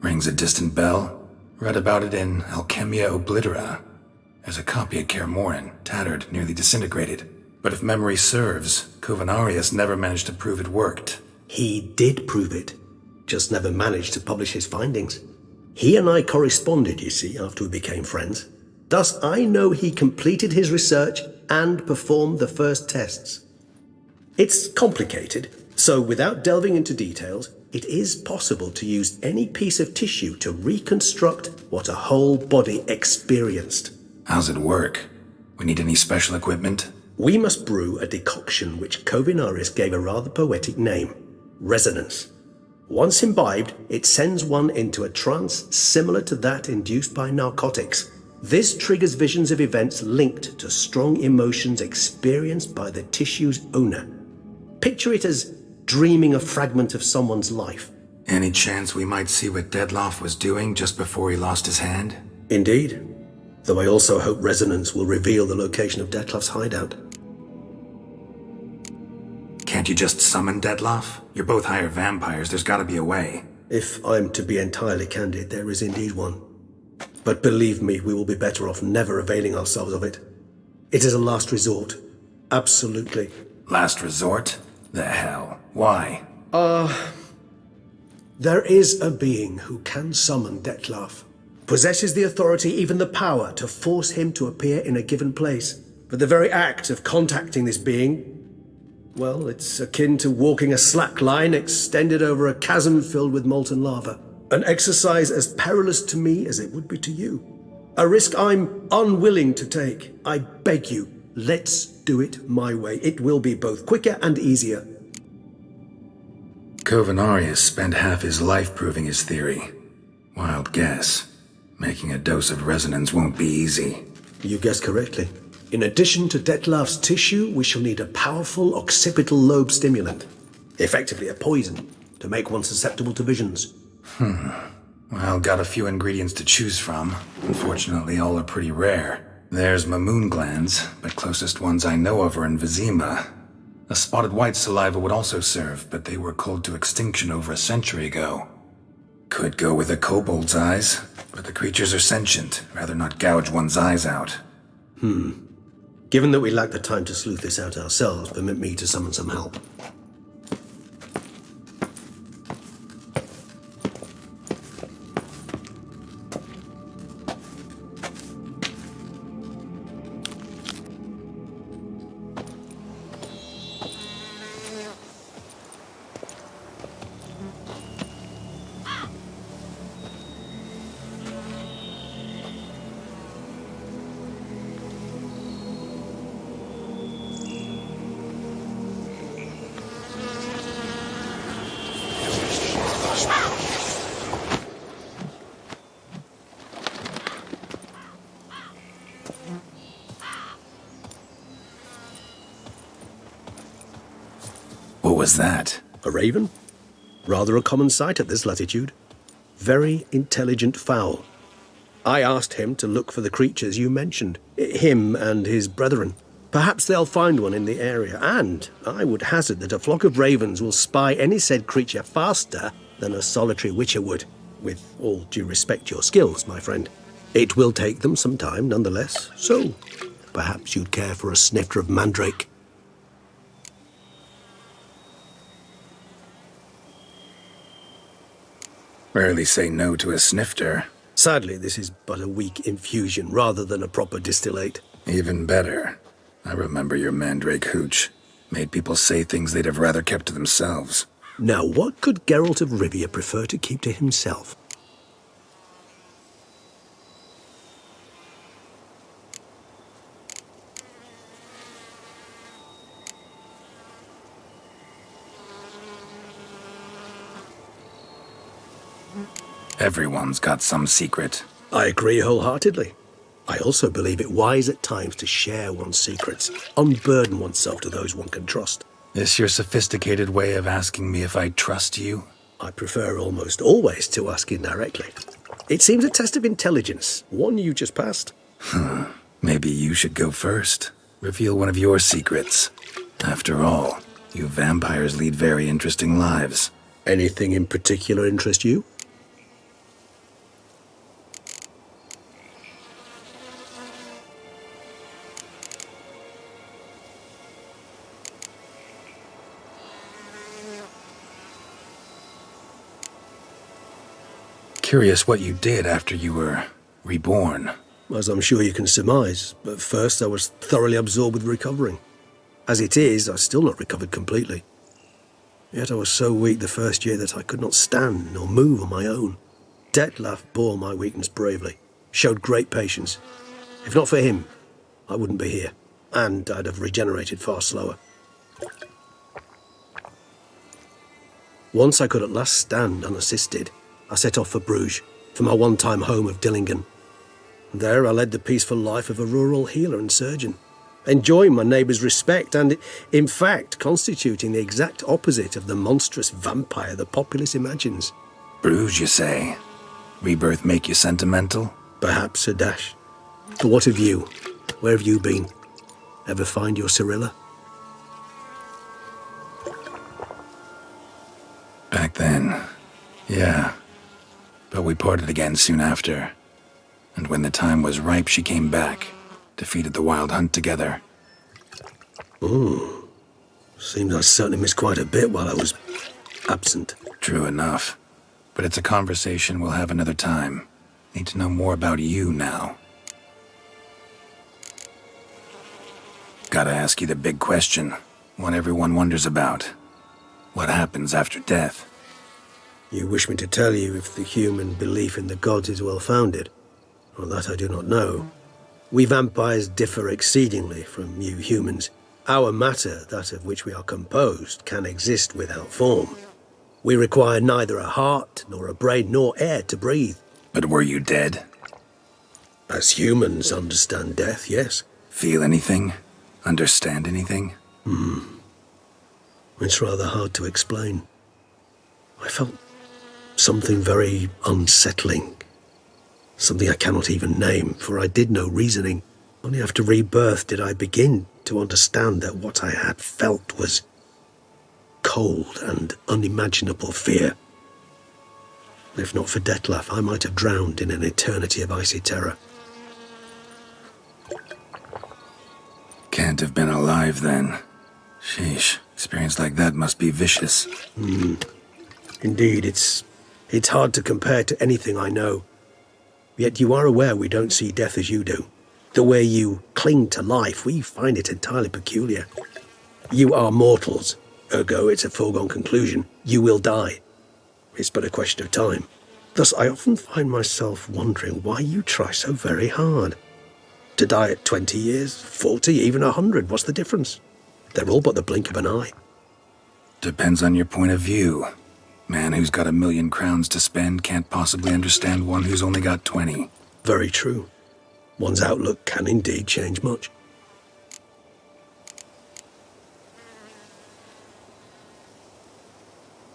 Rings a distant bell. Read about it in Alchemia Oblitera. There's a copy at Kaer Morhen, tattered, nearly disintegrated. But if memory serves, Kovinaris never managed to prove it worked. He did prove it, just never managed to publish his findings. He and I corresponded, you see, after we became friends. Thus, I know he completed his research and performed the first tests. It's complicated, so without delving into details, it is possible to use any piece of tissue to reconstruct what a whole body experienced. How's it work? We need any special equipment? We must brew a decoction which Kovinaris gave a rather poetic name, resonance. Once imbibed, it sends one into a trance similar to that induced by narcotics. This triggers visions of events linked to strong emotions experienced by the tissue's owner. Picture it as dreaming a fragment of someone's life. Any chance we might see what Detlef was doing just before he lost his hand? Indeed. Though I also hope resonance will reveal the location of Detlef's hideout. Can't you just summon Detlef? You're both higher vampires, there's gotta be a way. If I'm to be entirely candid, there is indeed one. But believe me, we will be better off never availing ourselves of it. It is a last resort. Absolutely. Last resort? The hell? Why? There is a being who can summon Detlef. Possesses the authority, even the power, to force him to appear in a given place. But the very act of contacting this being, well, it's akin to walking a slack line extended over a chasm filled with molten lava. An exercise as perilous to me as it would be to you. A risk I'm unwilling to take. I beg you, let's do it my way. It will be both quicker and easier. Kovinaris spent half his life proving his theory. Wild guess. Making a dose of resonance won't be easy. You guessed correctly. In addition to Detlef's tissue, we shall need a powerful occipital lobe stimulant. Effectively a poison, to make one susceptible to visions. Well, got a few ingredients to choose from. Unfortunately, all are pretty rare. There's Mamoon glands, but closest ones I know of are in Vizima. A spotted white saliva would also serve, but they were culled to extinction over a century ago. Could go with a kobold's eyes, but the creatures are sentient. Rather not gouge one's eyes out. Given that we lack the time to sleuth this out ourselves, permit me to summon some help. What was that? A raven? Rather a common sight at this latitude. Very intelligent fowl. I asked him to look for the creatures you mentioned. Him and his brethren. Perhaps they'll find one in the area, and I would hazard that a flock of ravens will spy any said creature faster than a solitary witcher would. With all due respect to your skills, my friend. It will take them some time, nonetheless, so perhaps you'd care for a snifter of mandrake. Rarely say no to a snifter. Sadly, this is but a weak infusion rather than a proper distillate. Even better. I remember your mandrake hooch. Made people say things they'd have rather kept to themselves. Now, what could Geralt of Rivia prefer to keep to himself? Everyone's got some secret. I agree wholeheartedly. I also believe it wise at times to share one's secrets, unburden oneself to those one can trust. This your sophisticated way of asking me if I trust you? I prefer almost always to ask indirectly. It seems a test of intelligence, one you just passed. Maybe you should go first. Reveal one of your secrets. After all, you vampires lead very interesting lives. Anything in particular interest you? Curious what you did after you were reborn. As I'm sure you can surmise, at first I was thoroughly absorbed with recovering. As it is, I've still not recovered completely. Yet I was so weak the first year that I could not stand nor move on my own. Detlef bore my weakness bravely, showed great patience. If not for him, I wouldn't be here, and I'd have regenerated far slower. Once I could at last stand unassisted, I set off for Bruges, for my one-time home of Dillingen. There I led the peaceful life of a rural healer and surgeon, enjoying my neighbours' respect and, in fact, constituting the exact opposite of the monstrous vampire the populace imagines. Bruges, you say? Rebirth make you sentimental? Perhaps a dash. But what of you? Where have you been? Ever find your Cyrilla? Back then, yeah. But we parted again soon after. And when the time was ripe, she came back. Defeated the Wild Hunt together. Seems I certainly missed quite a bit while I was absent. True enough. But it's a conversation we'll have another time. Need to know more about you now. Gotta ask you the big question. One everyone wonders about. What happens after death? You wish me to tell you if the human belief in the gods is well-founded? Well, that I do not know. We vampires differ exceedingly from you humans. Our matter, that of which we are composed, can exist without form. We require neither a heart, nor a brain, nor air to breathe. But were you dead? As humans understand death, yes. Feel anything? Understand anything? It's rather hard to explain. I felt something very unsettling. Something I cannot even name, for I did no reasoning. Only after rebirth did I begin to understand that what I had felt was cold and unimaginable fear. If not for Detlef, I might have drowned in an eternity of icy terror. Can't have been alive then. Sheesh, experience like that must be vicious. Indeed, it's hard to compare to anything I know. Yet you are aware we don't see death as you do. The way you cling to life, we find it entirely peculiar. You are mortals, ergo it's a foregone conclusion. You will die. It's but a question of time. Thus, I often find myself wondering why you try so very hard. To die at 20 years, 40, even 100, what's the difference? They're all but the blink of an eye. Depends on your point of view. Man who's got 1,000,000 crowns to spend can't possibly understand one who's only got 20. Very true. One's outlook can indeed change much.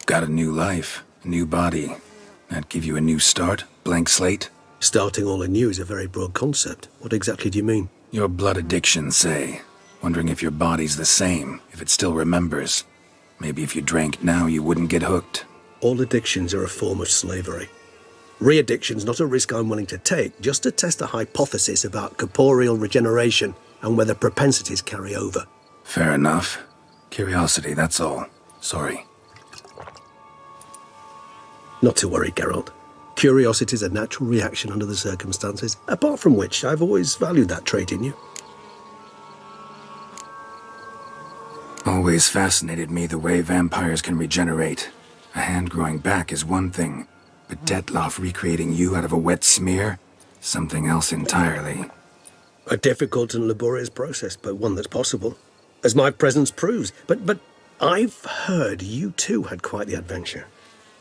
Got a new life, a new body. That give you a new start? Blank slate? Starting all anew is a very broad concept. What exactly do you mean? Your blood addiction, say. Wondering if your body's the same, if it still remembers. Maybe if you drank now, you wouldn't get hooked. All addictions are a form of slavery. Re-addiction's not a risk I'm willing to take, just to test a hypothesis about corporeal regeneration and whether propensities carry over. Fair enough. Curiosity, that's all. Sorry. Not to worry, Geralt. Curiosity is a natural reaction under the circumstances, apart from which I've always valued that trait in you. Always fascinated me the way vampires can regenerate. A hand growing back is one thing, but Detlef recreating you out of a wet smear? Something else entirely. A difficult and laborious process, but one that's possible, as my presence proves. But I've heard you too had quite the adventure.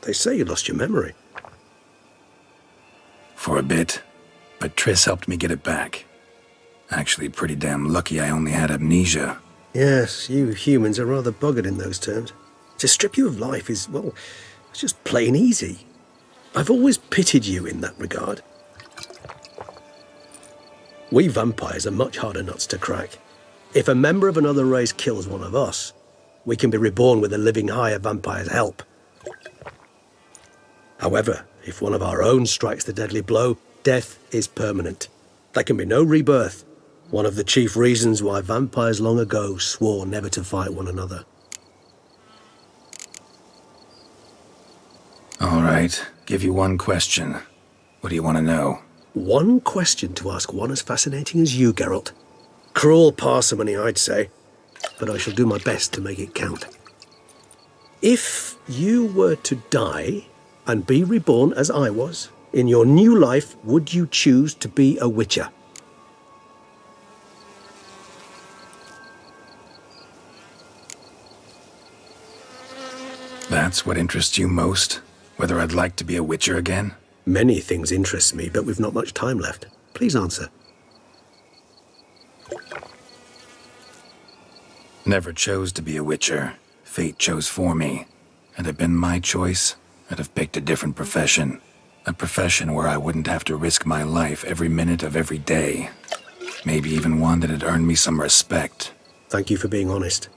They say you lost your memory. For a bit, but Triss helped me get it back. Actually, pretty damn lucky I only had amnesia. Yes, you humans are rather buggered in those terms. To strip you of life is, well, it's just plain easy. I've always pitied you in that regard. We vampires are much harder nuts to crack. If a member of another race kills one of us, we can be reborn with a living higher vampire's help. However, if one of our own strikes the deadly blow, death is permanent. There can be no rebirth. One of the chief reasons why vampires long ago swore never to fight one another. All right, give you one question. What do you want to know? One question to ask one as fascinating as you, Geralt. Cruel parsimony, I'd say, but I shall do my best to make it count. If you were to die and be reborn as I was, in your new life, would you choose to be a Witcher? That's what interests you most? Whether I'd like to be a Witcher again? Many things interest me, but we've not much time left. Please answer. Never chose to be a Witcher. Fate chose for me. Had it been my choice, I'd have picked a different profession. A profession where I wouldn't have to risk my life every minute of every day. Maybe even one that had earned me some respect. Thank you for being honest.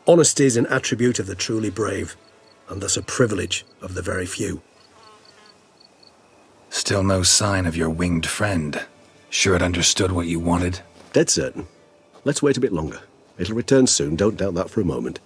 Honesty is an attribute of the truly brave, and thus a privilege of the very few. Still no sign of your winged friend. Sure it understood what you wanted? Dead certain. Let's wait a bit longer. It'll return soon, don't doubt that for a moment.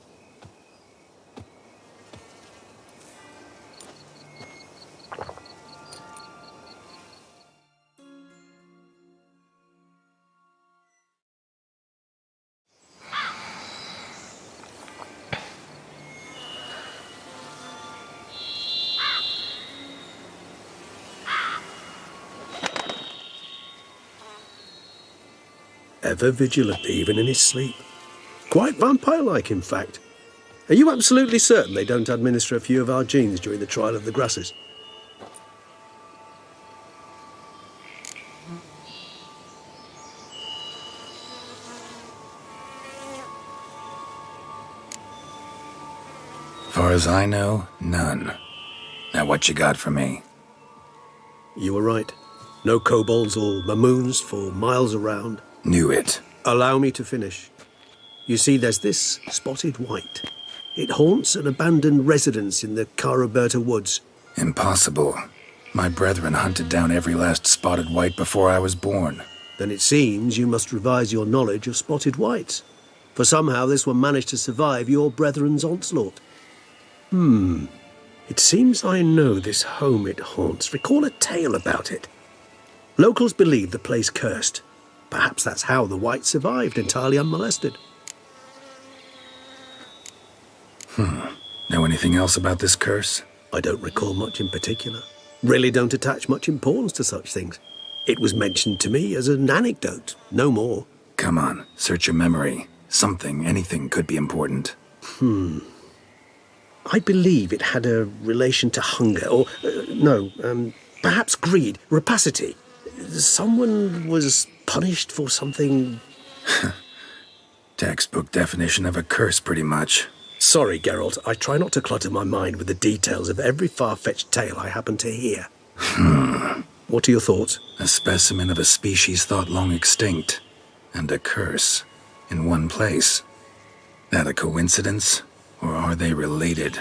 Ever vigilant, even in his sleep. Quite vampire-like, in fact. Are you absolutely certain they don't administer a few of our genes during the trial of the grasses? Far as I know, none. Now what you got for me? You were right. No kobolds or mamoons for miles around. Knew it. Allow me to finish. You see, there's this spotted white. It haunts an abandoned residence in the Caraberta woods. Impossible. My brethren hunted down every last spotted white before I was born. Then it seems you must revise your knowledge of spotted whites. For somehow this one managed to survive your brethren's onslaught. It seems I know this home it haunts. Recall a tale about it. Locals believe the place cursed. Perhaps that's how the white survived, entirely unmolested. Know anything else about this curse? I don't recall much in particular. Really don't attach much importance to such things. It was mentioned to me as an anecdote, no more. Come on, search your memory. Something, anything could be important. I believe it had a relation to hunger, or, perhaps greed, rapacity. Someone was punished for something... Textbook definition of a curse, pretty much. Sorry, Geralt, I try not to clutter my mind with the details of every far-fetched tale I happen to hear. What are your thoughts? A specimen of a species thought long extinct. And a curse. In one place. That a coincidence? Or are they related?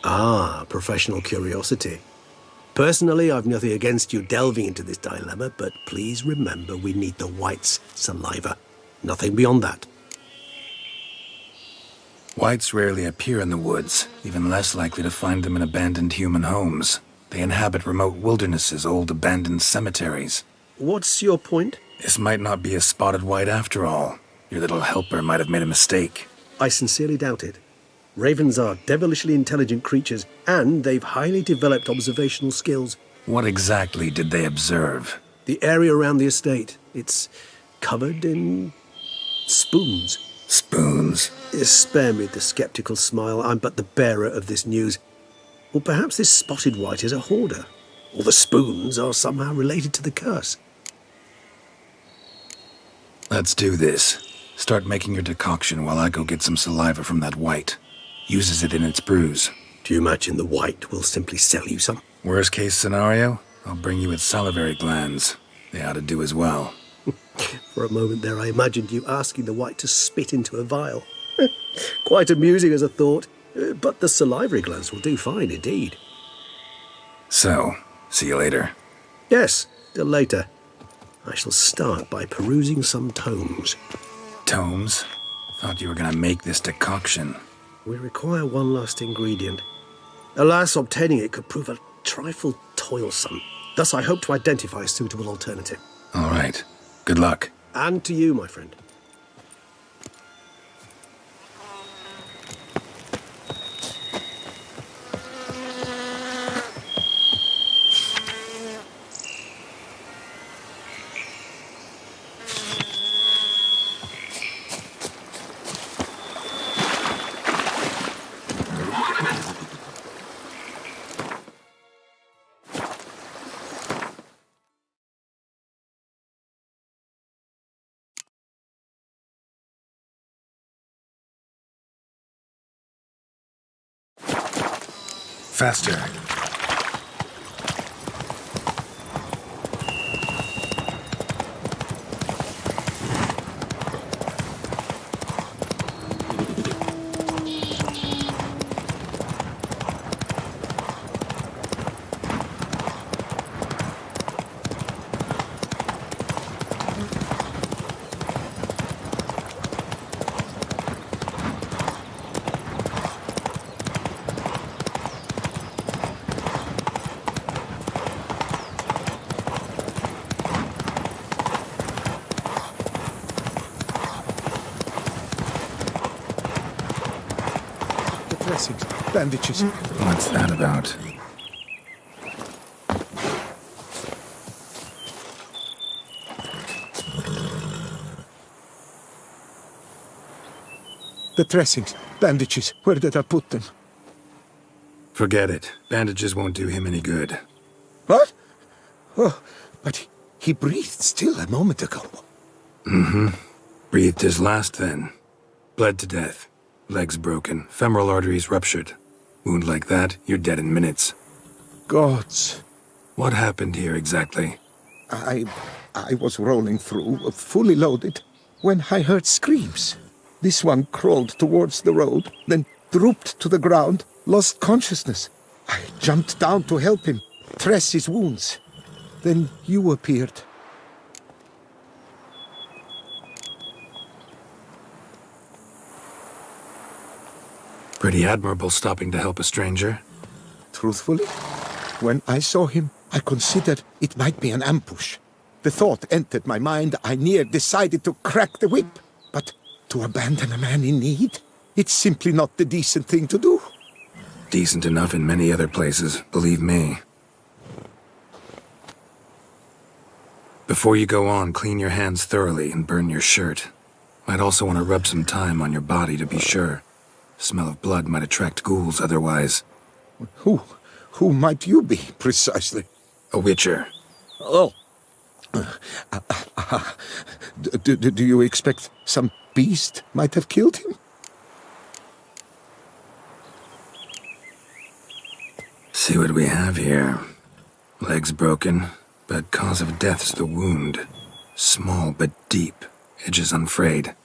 Ah, professional curiosity. Personally, I've nothing against you delving into this dilemma, but please remember we need the whites' saliva. Nothing beyond that. Whites rarely appear in the woods, even less likely to find them in abandoned human homes. They inhabit remote wildernesses, old abandoned cemeteries. What's your point? This might not be a spotted white after all. Your little helper might have made a mistake. I sincerely doubt it. Ravens are devilishly intelligent creatures, and they've highly developed observational skills. What exactly did they observe? The area around the estate. It's covered in spoons. Spoons? Spare me the skeptical smile. I'm but the bearer of this news. Or perhaps this spotted white is a hoarder. or the spoons are somehow related to the curse. Let's do this. Start making your decoction while I go get some saliva from that white. Uses it in its brews. Do you imagine the white will simply sell you some? Worst case scenario, I'll bring you its salivary glands. They ought to do as well. For a moment there, I imagined you asking the white to spit into a vial. Quite amusing as a thought, but the salivary glands will do fine indeed. So, see you later. Yes, till later. I shall start by perusing some tomes. Tomes? Thought you were gonna make this decoction. We require one last ingredient. Alas, obtaining it could prove a trifle toilsome. Thus, I hope to identify a suitable alternative. All right. Good luck. And to you, my friend. Faster. Dressings, bandages. What's that about? The dressings, bandages. Where did I put them? Forget it. Bandages won't do him any good. What? Oh, but he breathed still a moment ago. Mm-hmm. Breathed his last then. Bled to death. Legs broken. Femoral arteries ruptured. Wound like that, you're dead in minutes. Gods. What happened here exactly? I was rolling through, fully loaded, when I heard screams. This one crawled towards the road, then drooped to the ground, lost consciousness. I jumped down to help him, dress his wounds. Then you appeared. Pretty admirable stopping to help a stranger. Truthfully, when I saw him, I considered it might be an ambush. The thought entered my mind, I near decided to crack the whip. But to abandon a man in need? It's simply not the decent thing to do. Decent enough in many other places, believe me. Before you go on, clean your hands thoroughly and burn your shirt. Might also want to rub some thyme on your body to be sure. Smell of blood might attract ghouls otherwise. Who might you be, precisely? A witcher. Oh. Do you expect some beast might have killed him? See what we have here. Legs broken, but cause of death's the wound. Small but deep, edges unfrayed.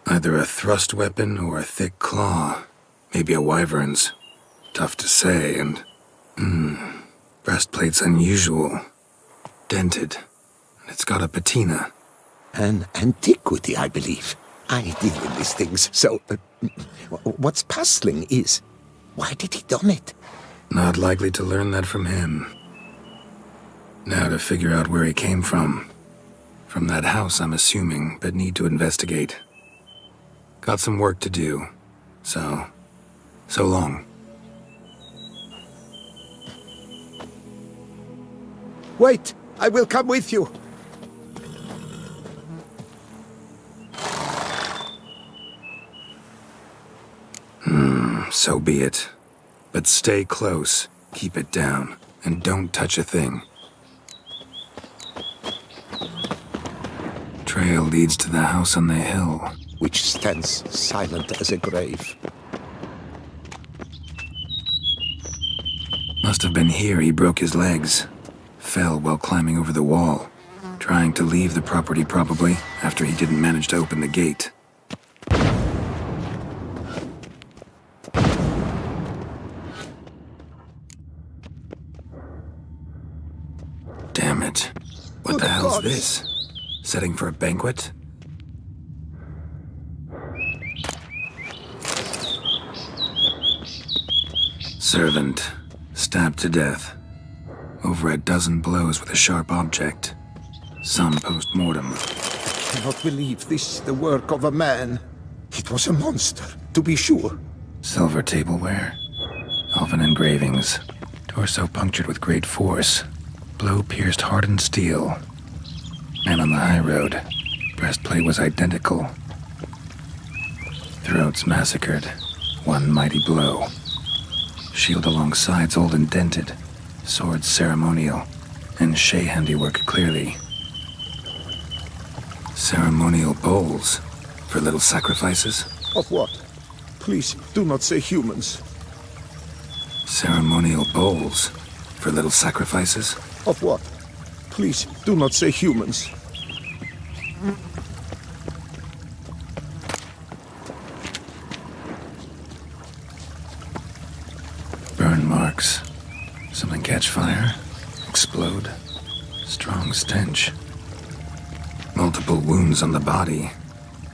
Either a thrust weapon or a thick claw. Maybe a wyvern's. Tough to say, and... breastplate's unusual. Dented. And it's got a patina. An antiquity, I believe. I deal in these things, so... what's puzzling is... why did he done it? Not likely to learn that from him. Now to figure out where he came from. From that house, I'm assuming, but need to investigate. Got some work to do. So long. Wait! I will come with you! So be it. But stay close. Keep it down. and don't touch a thing. Trail leads to the house on the hill, which stands silent as a grave. Must have been here he broke his legs. Fell while climbing over the wall. Trying to leave the property probably, after he didn't manage to open the gate. Damn it. What the hell's this? Setting for a banquet? Servant. Stabbed to death. Over a dozen blows with a sharp object. Some post-mortem. I cannot believe this is the work of a man. It was a monster, to be sure. Silver tableware. Elven engravings. Torso punctured with great force. Blow pierced hardened steel. Man on the high road. Breastplate was identical. Throats massacred. One mighty blow. Shield along sides old and dented. Sword ceremonial. And Shay handiwork clearly. Ceremonial bowls. For little sacrifices? Of what? Please, do not say humans. Ceremonial bowls. For little sacrifices? Of what? Please, do not say humans. Burn marks. Something catch fire? Explode? Strong stench. Multiple wounds on the body.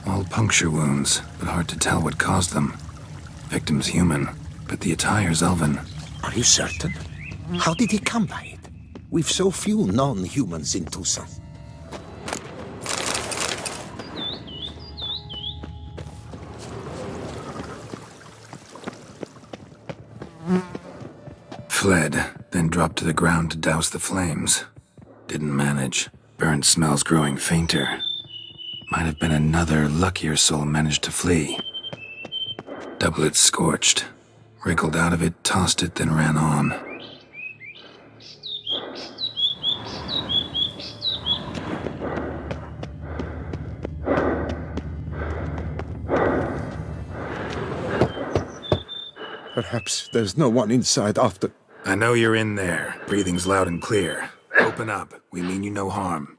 All puncture wounds, but hard to tell what caused them. Victim's human, but the attire's elven. Are you certain? How did he come by it? We've so few non-humans in Tucson. Fled, then dropped to the ground to douse the flames. Didn't manage. Burnt smells growing fainter. Might have been another luckier soul managed to flee. Doublet scorched. Wriggled out of it, tossed it, then ran on. Perhaps there's no one inside after. I know you're in there. Breathing's loud and clear. Open up. We mean you no harm.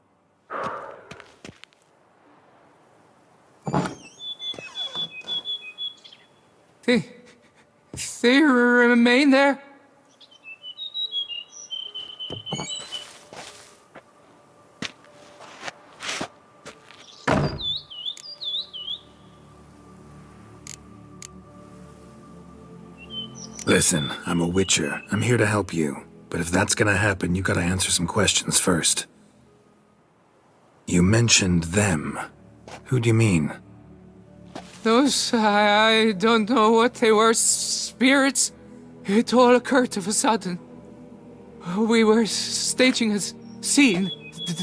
They remain there? Listen, I'm a witcher. I'm here to help you. But if that's gonna happen, you gotta answer some questions first. You mentioned them. Who do you mean? Those, I don't know what they were. Spirits. It all occurred of a sudden. We were staging a scene.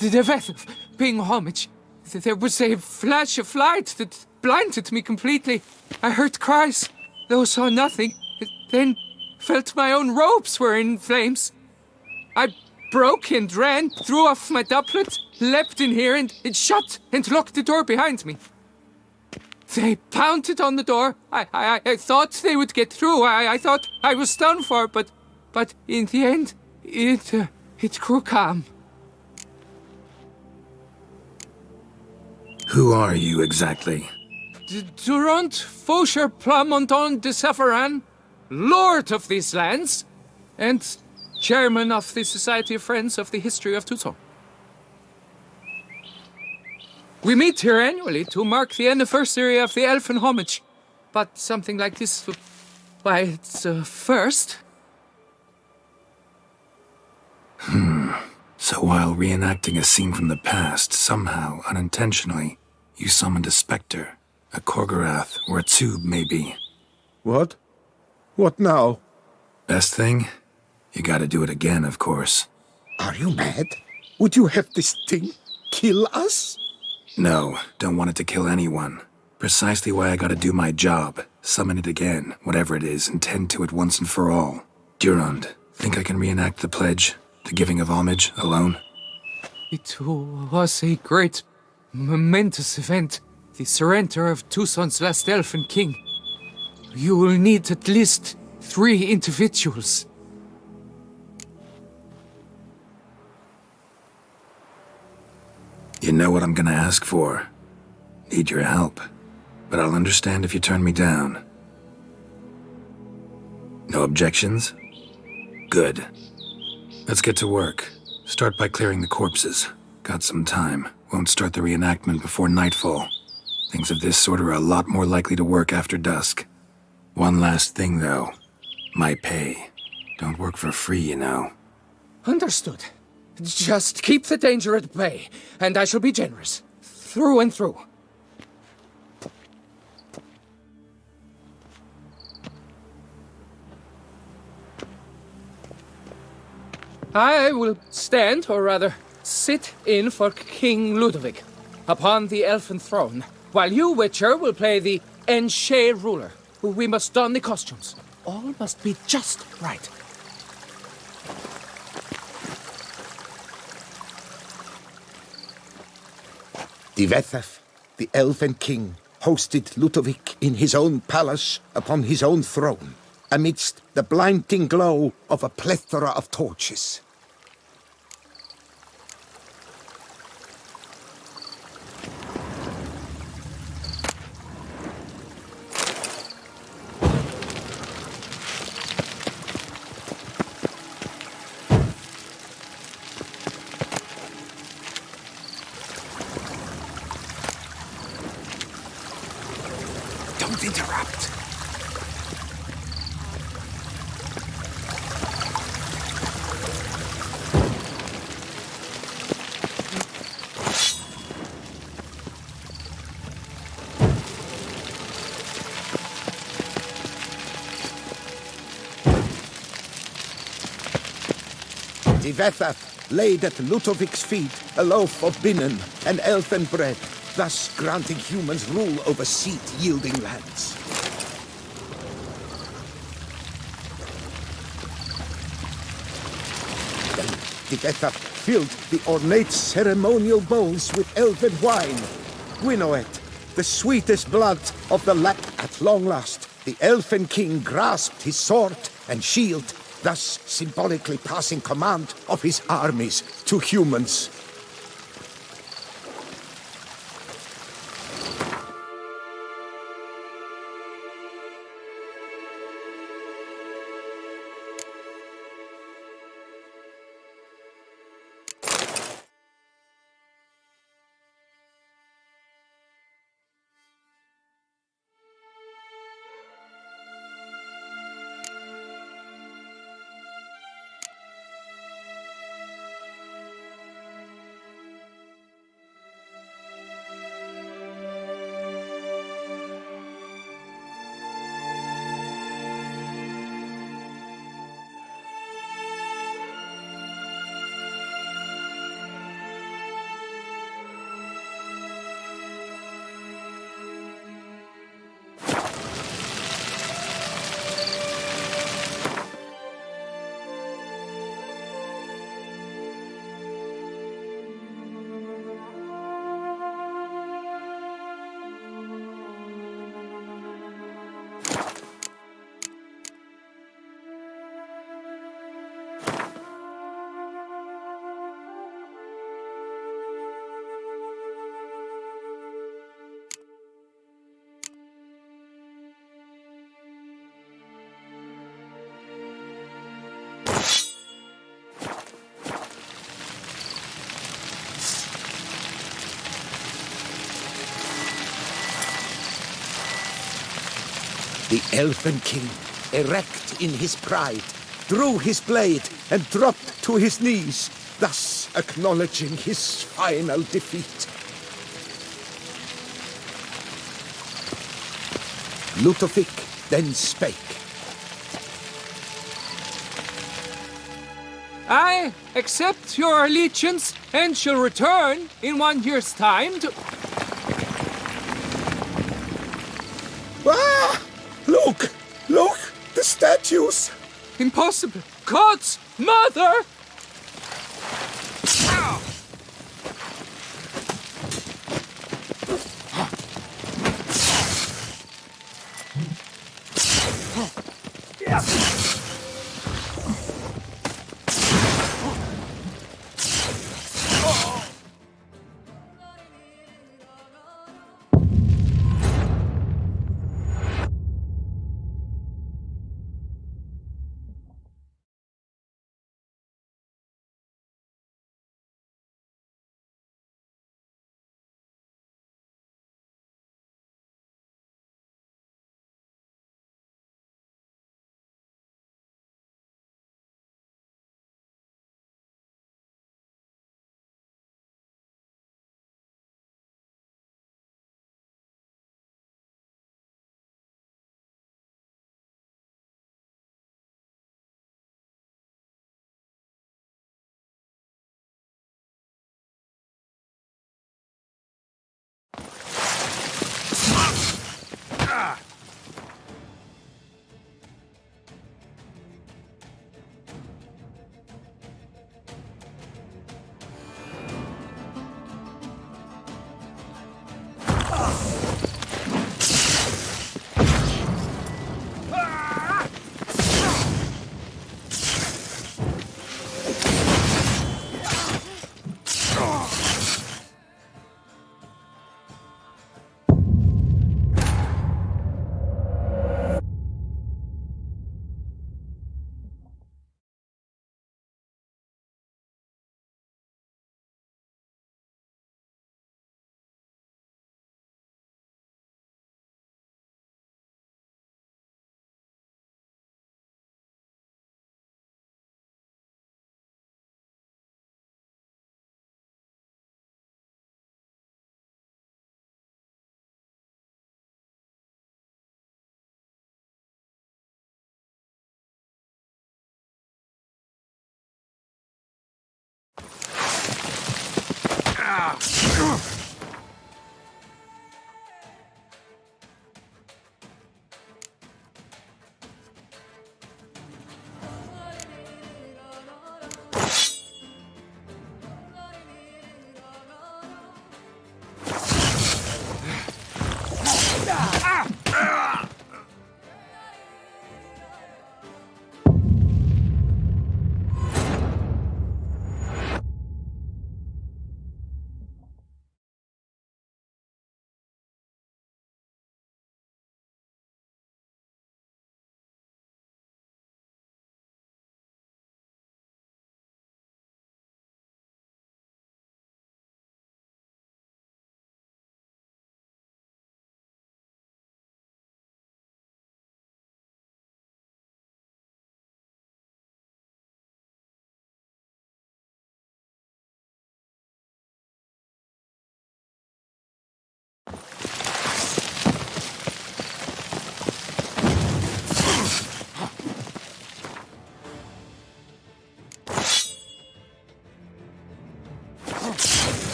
The death of paying homage. There was a flash of light that blinded me completely. I heard cries, though saw nothing. Then felt my own robes were in flames. I broke and ran, threw off my doublet, leapt in here and shut and locked the door behind me. They pounded on the door. I thought they would get through. I thought I was done for, but in the end, it grew calm. Who are you exactly? Durant Faucher Plamondon de Savarin, Lord of these lands, and Chairman of the Society of Friends of the History of Tucson. We meet here annually to mark the anniversary of the Elfin Homage, but something like this, why, it's a first. So while reenacting a scene from the past, somehow, unintentionally, you summoned a specter, a Korgorath, or a tube, maybe. What? What now? Best thing? You gotta do it again, of course. Are you mad? Would you have this thing kill us? No, don't want it to kill anyone. Precisely why I gotta do my job. Summon it again, whatever it is, and tend to it once and for all. Durand, Think I can reenact the pledge, the giving of homage, alone? It was a great, momentous event. The surrender of Tucson's last elfin king. You will need at least 3 individuals. You know what I'm gonna ask for. Need your help. But I'll understand if you turn me down. No objections? Good. Let's get to work. Start by clearing the corpses. Got some time. Won't start the reenactment before nightfall. Things of this sort are a lot more likely to work after dusk. One last thing, though. My pay. Don't work for free, you know. Understood. Just keep the danger at bay, and I shall be generous. Through and through. I will stand, or rather, sit in for King Ludovic, upon the elfin throne, while you, Witcher, will play the Enshe ruler. We must don the costumes. All must be just right. Divethef, the Elven King, hosted Ludovic in his own palace upon his own throne, amidst the blinding glow of a plethora of torches. Don't interrupt. Divethaf laid at Ludovic's feet a loaf of binnen and elfin bread, thus granting humans rule over seed-yielding lands. Then Divethaf filled the ornate ceremonial bowls with elven wine. Gwinoet, the sweetest blood of the land. At long last, the Elfin King grasped his sword and shield, thus symbolically passing command of his armies to humans. The Elfin King, erect in his pride, drew his blade and dropped to his knees, thus acknowledging his final defeat. Ludovic then spake. I accept your allegiance and shall return in 1 year's time to... Ah! Look! Look! The statues! Impossible! God's mother!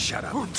Shut up.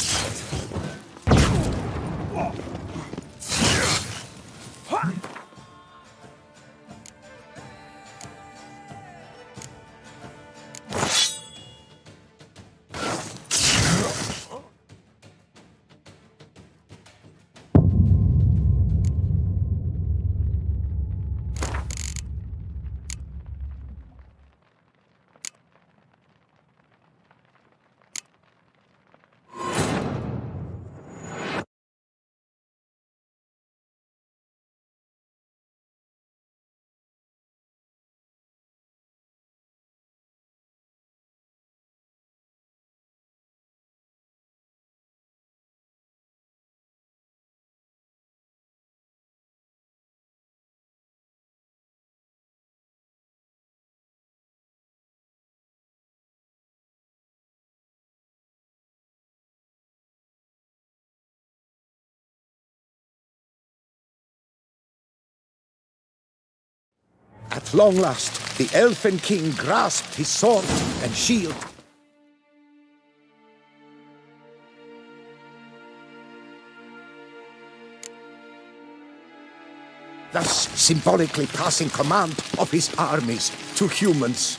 At long last, the Elfin King grasped his sword and shield. Thus symbolically passing command of his armies to humans.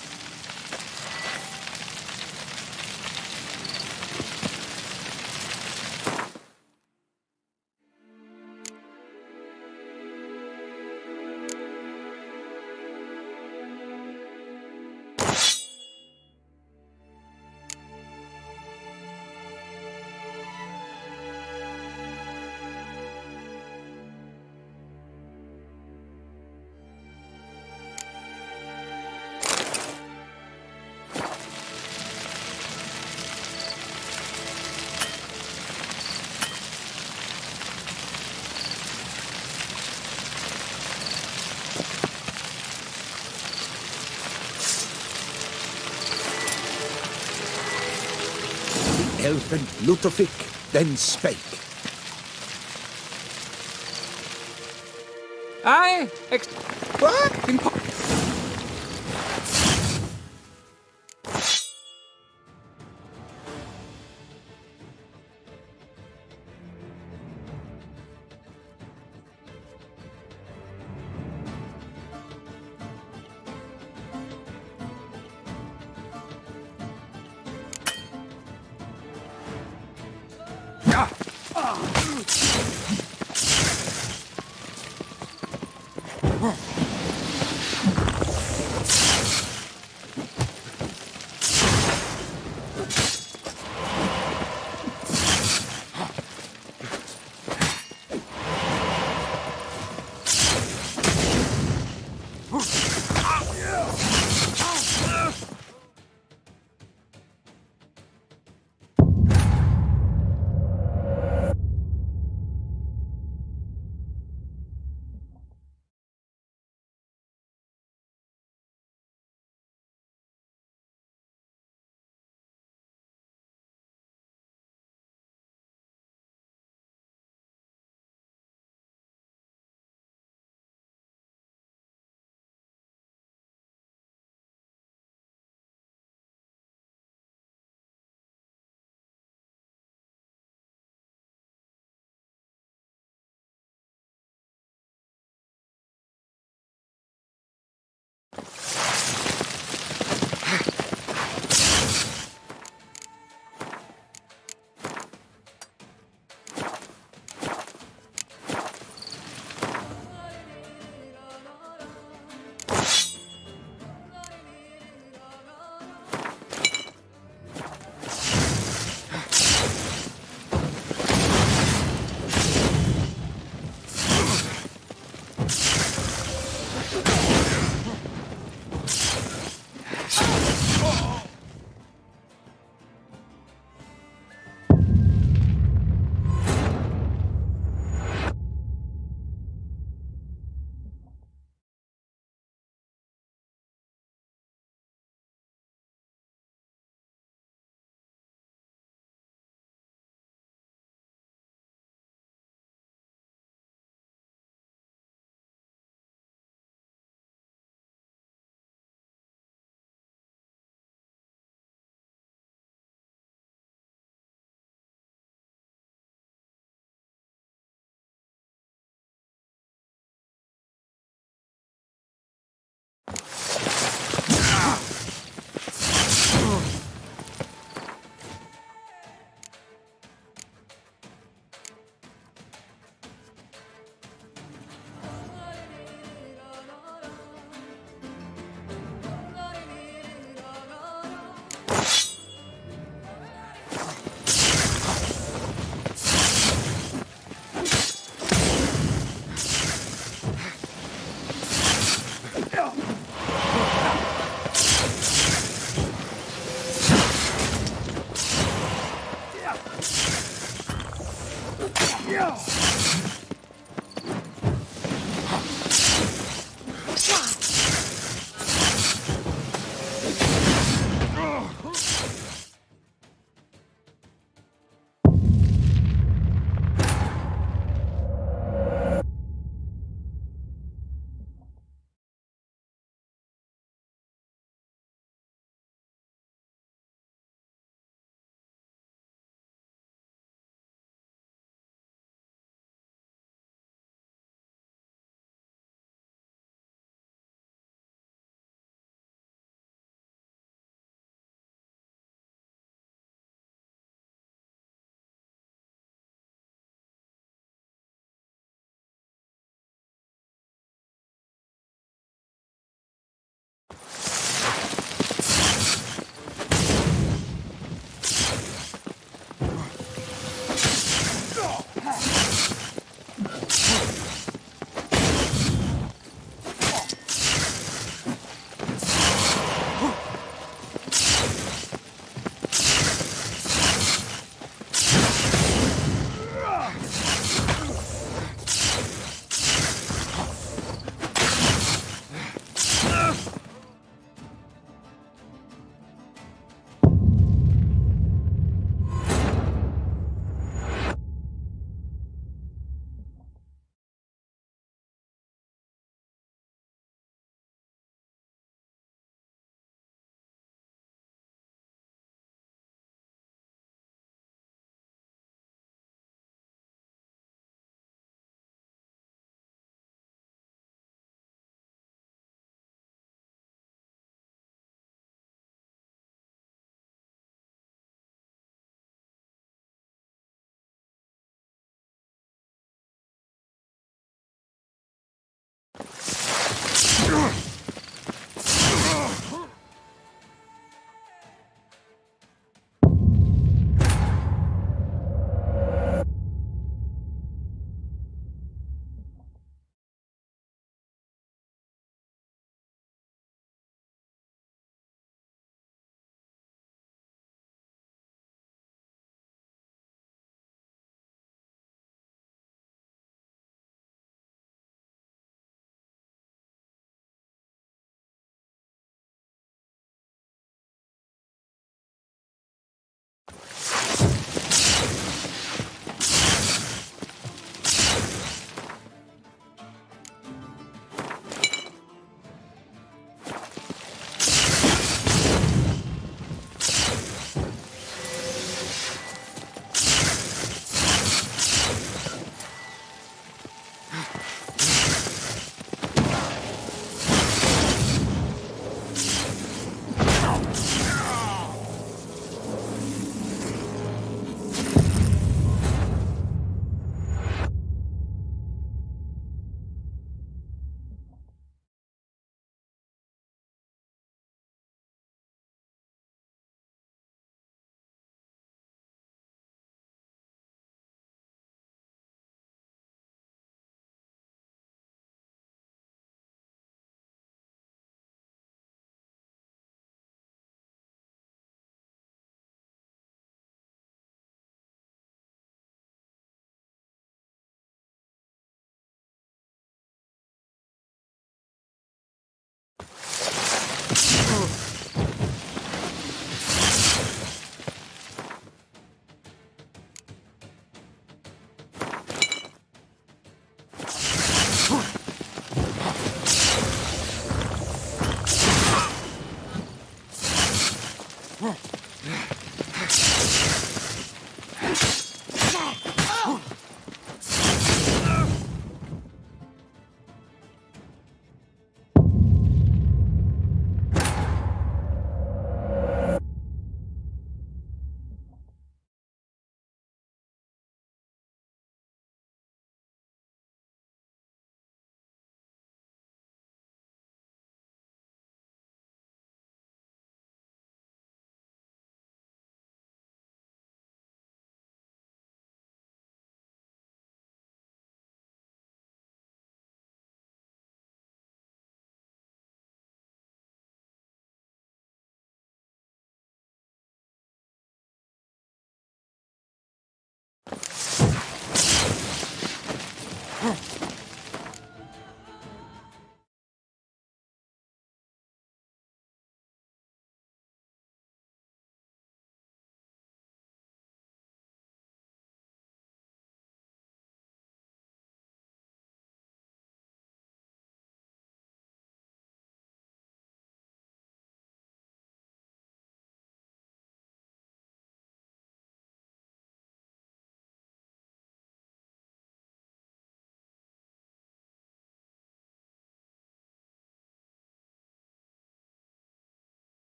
Elfin Ludovic then spake. What?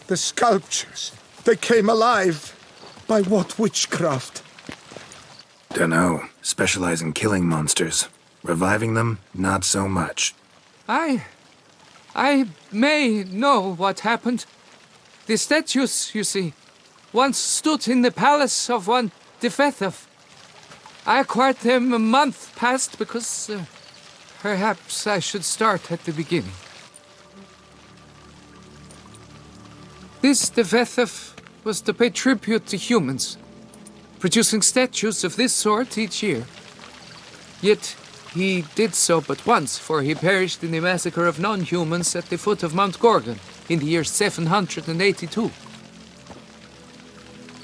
The sculptures, they came alive. By what witchcraft? Dunno. Specialize in killing monsters. Reviving them, not so much. I may know what happened. The statues, you see, once stood in the palace of one Defethov. I acquired them a month past because perhaps I should start at the beginning. This Defethov was to pay tribute to humans, producing statues of this sort each year. Yet he did so but once, for he perished in the massacre of non-humans at the foot of Mount Gorgon in the year 782.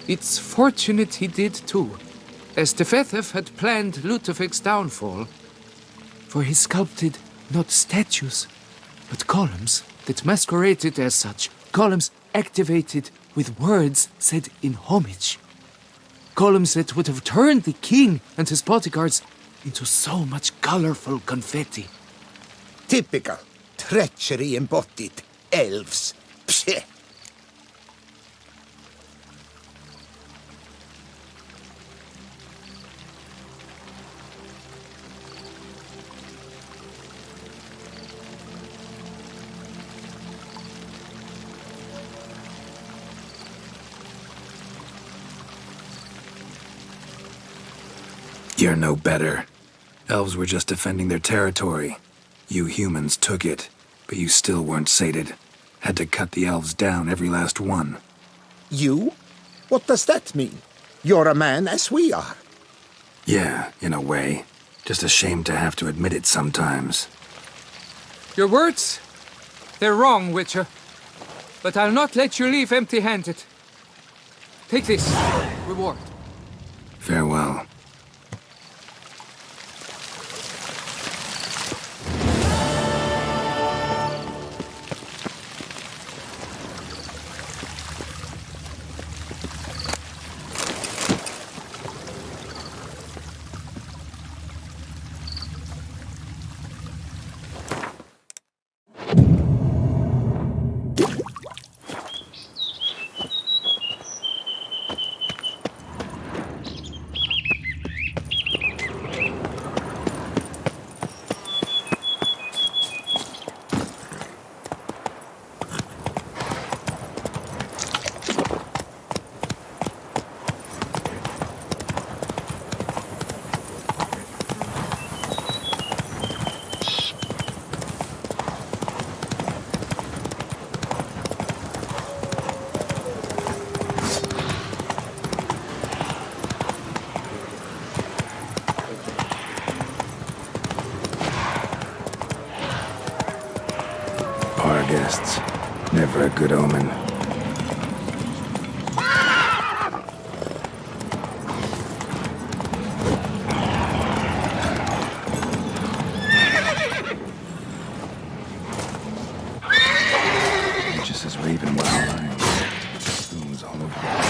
It's fortunate he did too, as Defethov had planned Ludovic's downfall, for he sculpted not statues, but columns that masqueraded as such, columns activated with words said in homage. Columns that would have turned the king and his bodyguards into so much colorful confetti. Typical. Treachery embodied. Elves. Psheh. You're no better. Elves were just defending their territory. You humans took it, but you still weren't sated. Had to cut the elves down, every last one. You? What does that mean? You're a man as we are. Yeah, in a way. Just ashamed to have to admit it sometimes. Your words? They're wrong, Witcher. But I'll not let you leave empty-handed. Take this. Reward. Farewell. good omen. Just as Raven was lying. Spoons all over.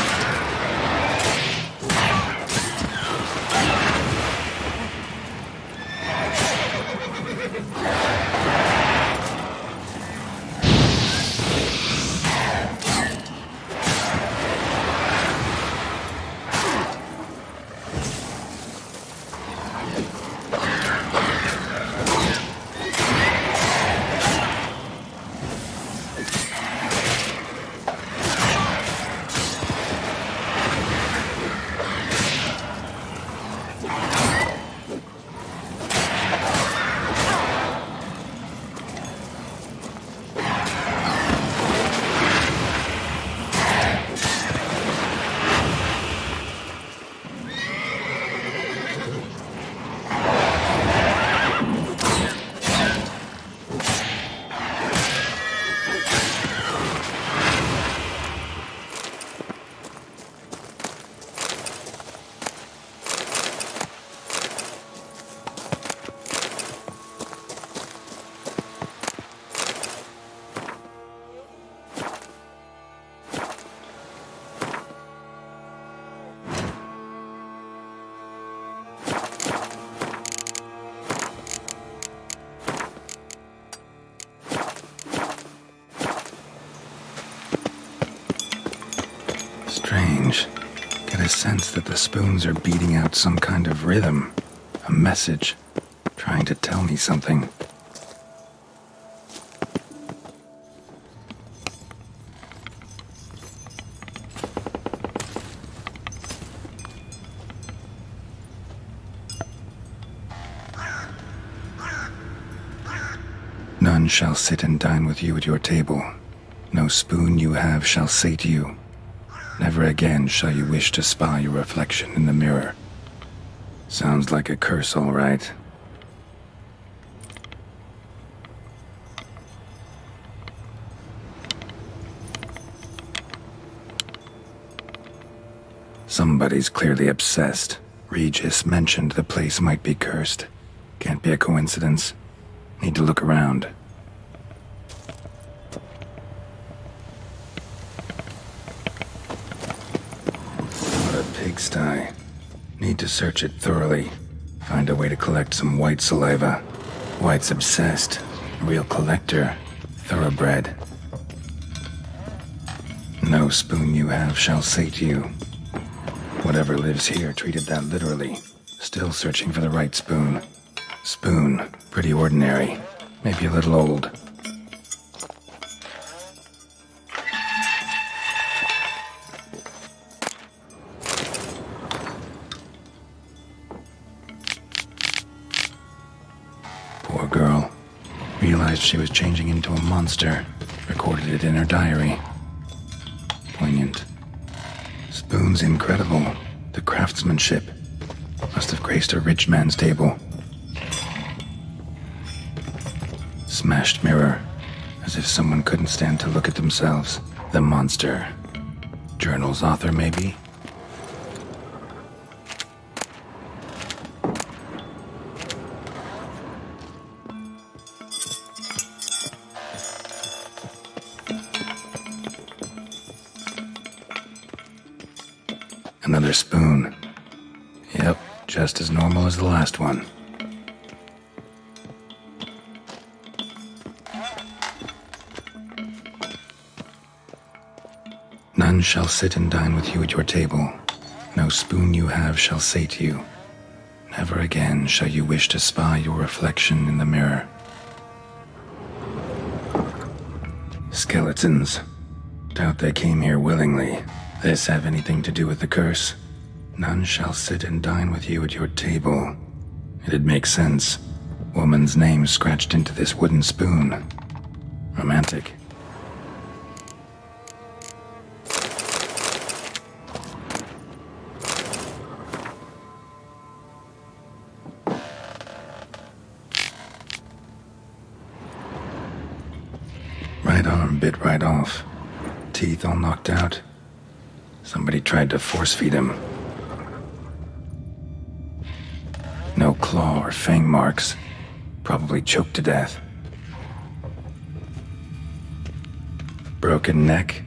Strange. Get a sense that the spoons are beating out some kind of rhythm, a message, trying to tell me something. None shall sit and dine with you at your table. No spoon you have shall say to you, never again shall you wish to spy your reflection in the mirror. Sounds like a curse, all right. Somebody's clearly obsessed. Regis mentioned the place might be cursed. Can't be a coincidence. Need to look around. Pigsty. Need to search it thoroughly. Find a way to collect some white saliva. White's obsessed. Real collector. Thoroughbred. No spoon you have shall sate you. Whatever lives here treated that literally. Still searching for the right spoon. Spoon. Pretty ordinary. Maybe a little old. Poor girl. Realized she was changing into a monster. Recorded it in her diary. Poignant. Spoon's incredible. The craftsmanship. Must have graced a rich man's table. Smashed mirror. As if someone couldn't stand to look at themselves. The monster. Journal's author, maybe? Another spoon. Yep, just as normal as the last one. None shall sit and dine with you at your table. No spoon you have shall sate you. Never again shall you wish to spy your reflection in the mirror. Skeletons. Doubt they came here willingly. This have anything to do with the curse? None shall sit and dine with you at your table. It'd make sense. Woman's name scratched into this wooden spoon. Romantic. Right arm bit right off. teeth all knocked out. Somebody tried to force feed him. No claw or fang marks. Probably choked to death. Broken neck,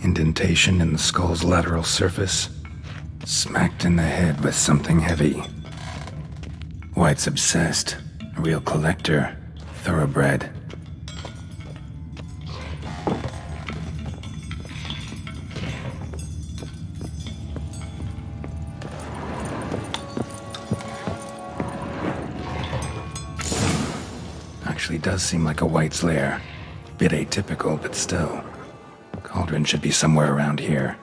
indentation in the skull's lateral surface, smacked in the head with something heavy. White's obsessed, a real collector, thoroughbred. Actually does seem like a White's lair. Bit atypical, but still. Cauldron should be somewhere around here.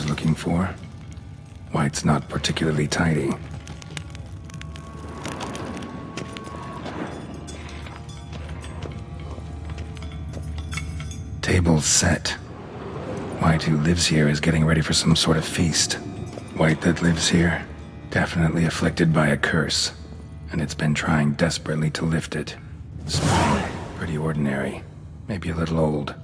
Looking for. White's not particularly tidy. Table's set. White, who lives here, is getting ready for some sort of feast. White that lives here, definitely afflicted by a curse, and it's been trying desperately to lift it. Small, pretty ordinary, maybe a little old.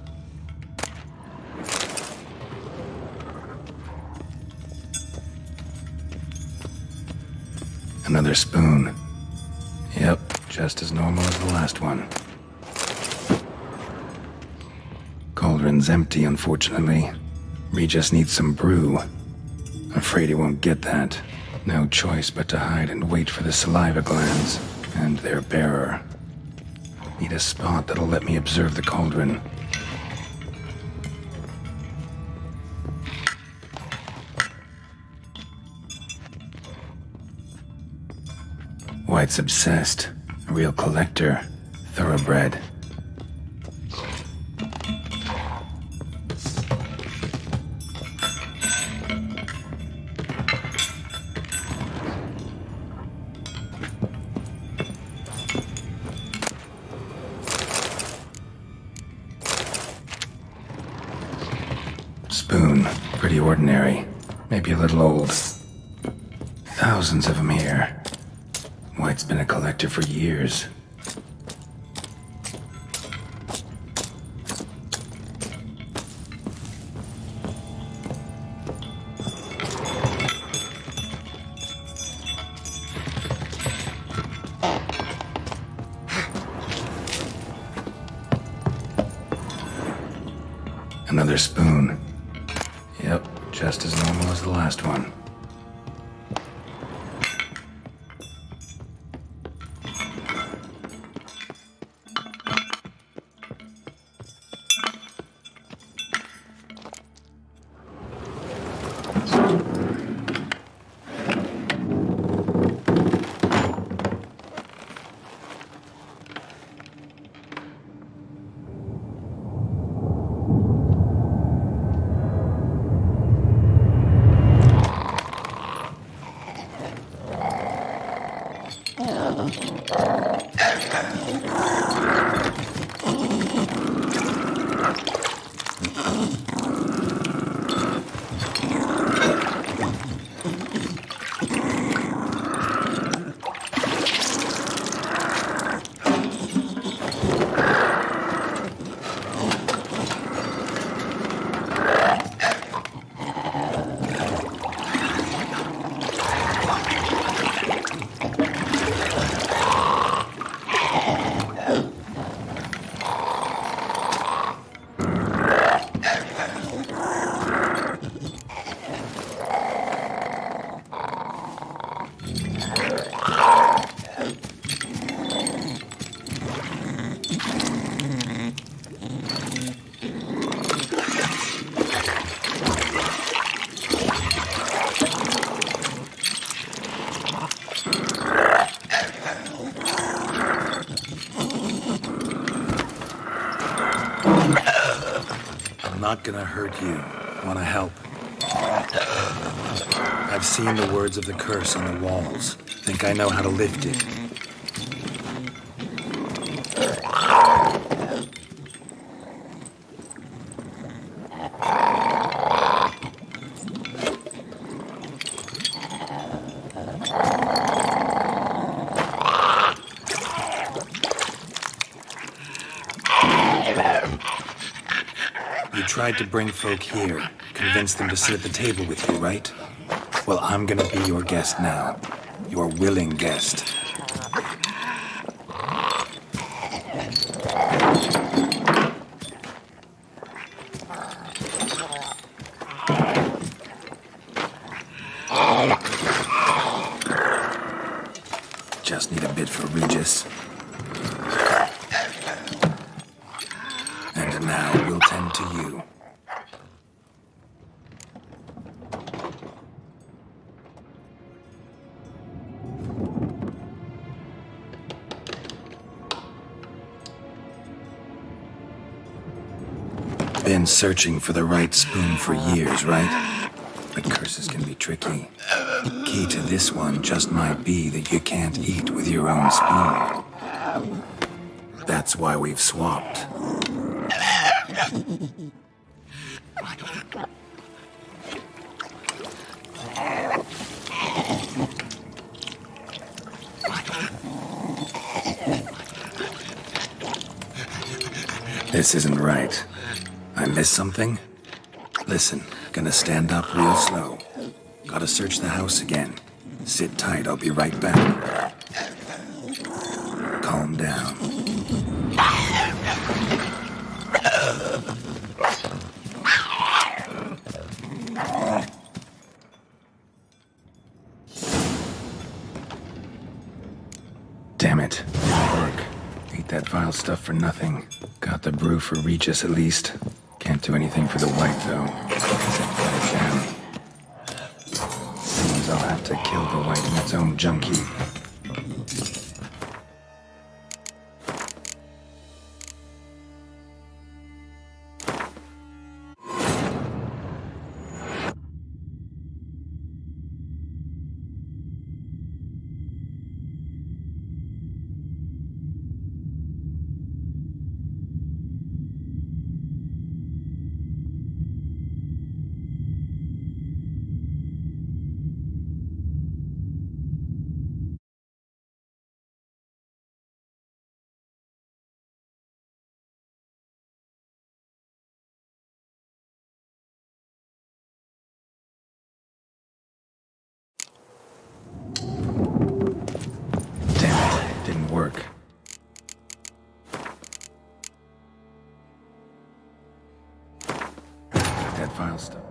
Another spoon. Yep, just as normal as the last one. Cauldron's empty, unfortunately. Regis needs some brew. Afraid he won't get that. No choice but to hide and wait for the saliva glands and their bearer. Need a spot that'll let me observe the cauldron. White's obsessed, a real collector, thoroughbred. Spoon, pretty ordinary, maybe a little old. Thousands of them here. White's been a collector for years. Another spoon. Yep, just as normal as the last one. not gonna hurt you. Wanna help? I've seen the words of the curse on the walls. Think I know how to lift it. You tried to bring folk here, convince them to sit at the table with you, right? Well, I'm gonna be your guest now. Your willing guest. Just need a bit for Regis. And now we'll tend to you. Been searching for the right spoon for years, right? But curses can be tricky. Key to this one just might be that you can't eat with your own spoon. That's why we've swapped. This isn't right. I missed something? Listen, gonna stand up real slow. Gotta search the house again. Sit tight, I'll be right back. Calm down. Damn it. Didn't work. Ate that vile stuff for nothing. Got the brew for Regis at least. Can't do anything for the white, though. Except that I can. Seems I'll have to kill the white in its own junkie. Work. That file stuff.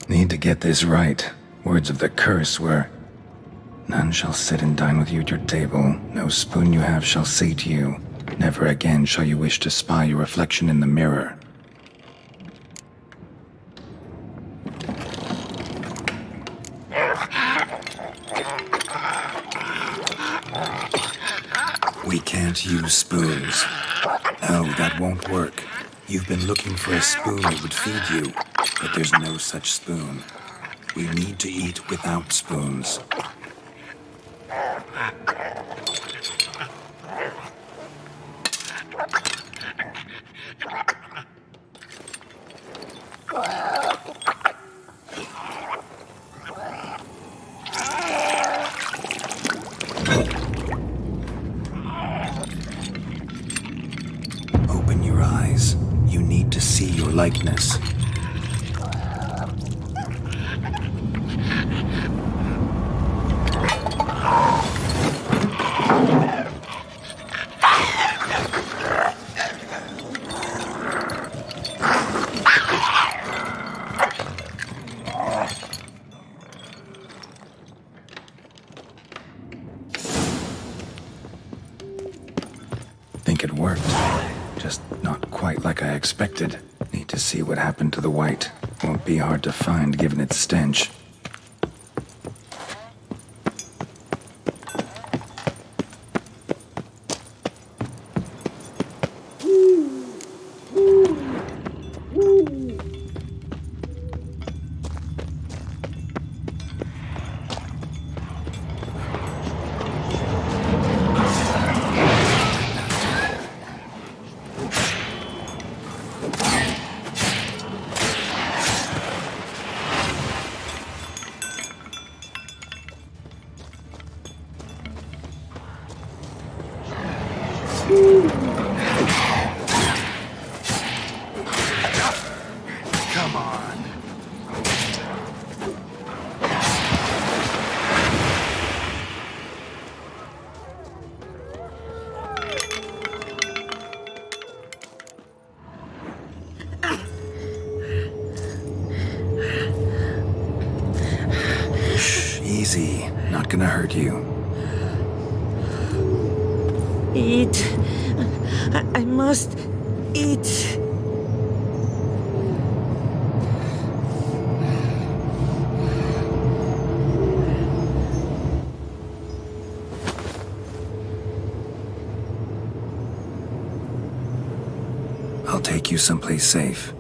Need to get this right. Words of the curse were, "None shall sit and dine with you at your table. No spoon you have shall sate you. Never again shall you wish to spy your reflection in the mirror." We can't use spoons. No, that won't work. You've been looking for a spoon that would feed you, but there's no such spoon. We need to eat without spoons. likeness. Think it worked. Just not quite like I expected. Need to see what happened to the white. Won't be hard to find given its stench. Come on. Shh, easy. Not gonna hurt you. Eat. I must eat. I'll take you someplace safe.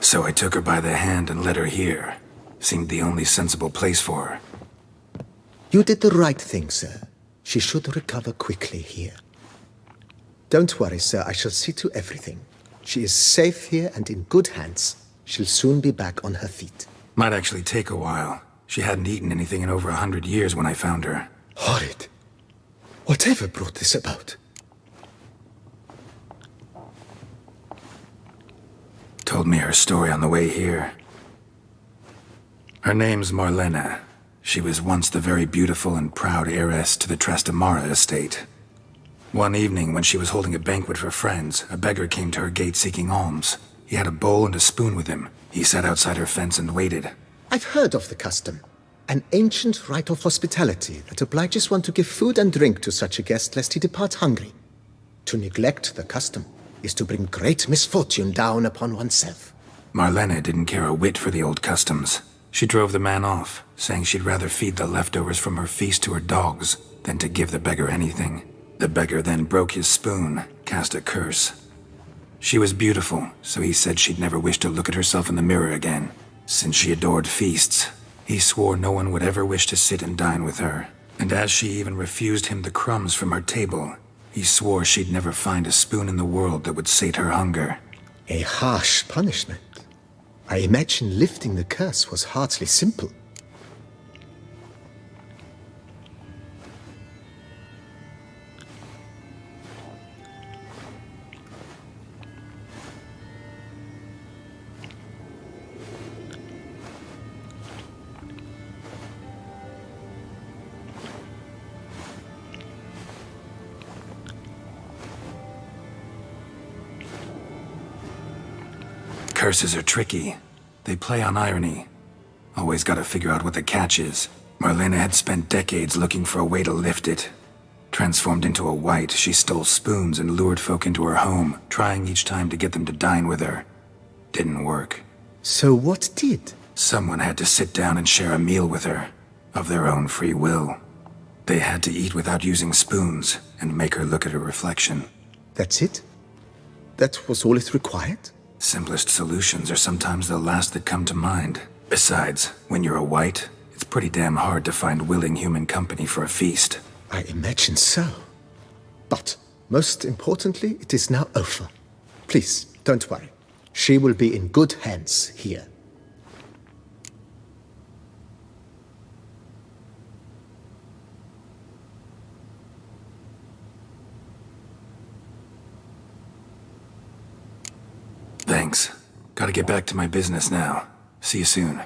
So I took her by the hand and led her here. Seemed the only sensible place for her. You did the right thing, sir. She should recover quickly here. Don't worry, sir. I shall see to everything. She is safe here and in good hands. She'll soon be back on her feet. Might actually take a while. She hadn't eaten anything in over 100 years when I found her. Horrid. Whatever brought this about? Told me her story on the way here. Her name's Marlena. She was once the very beautiful and proud heiress to the Trastamara estate. One evening, when she was holding a banquet for friends, a beggar came to her gate seeking alms. He had a bowl and a spoon with him. He sat outside her fence and waited. I've heard of the custom. An ancient rite of hospitality that obliges one to give food and drink to such a guest lest he depart hungry. To neglect the custom is to bring great misfortune down upon oneself. Marlena didn't care a whit for the old customs. She drove the man off, saying she'd rather feed the leftovers from her feast to her dogs than to give the beggar anything. The beggar then broke his spoon, cast a curse. She was beautiful, so he said she'd never wish to look at herself in the mirror again. Since she adored feasts, he swore no one would ever wish to sit and dine with her. And as she even refused him the crumbs from her table, he swore she'd never find a spoon in the world that would sate her hunger. A harsh punishment. I imagine lifting the curse was hardly simple. Curses are tricky. They play on irony. Always gotta figure out what the catch is. Marlena had spent decades looking for a way to lift it. Transformed into a white, she stole spoons and lured folk into her home, trying each time to get them to dine with her. Didn't work. So what did? Someone had to sit down and share a meal with her, of their own free will. They had to eat without using spoons, and make her look at her reflection. That's it? That was all it required? Simplest solutions are sometimes the last that come to mind. Besides, when you're a white, It's pretty damn hard to find willing human company for a feast. I imagine so. But, most importantly, it is now over. Please, don't worry. She will be in good hands here. Thanks. Gotta get back to my business now. See you soon.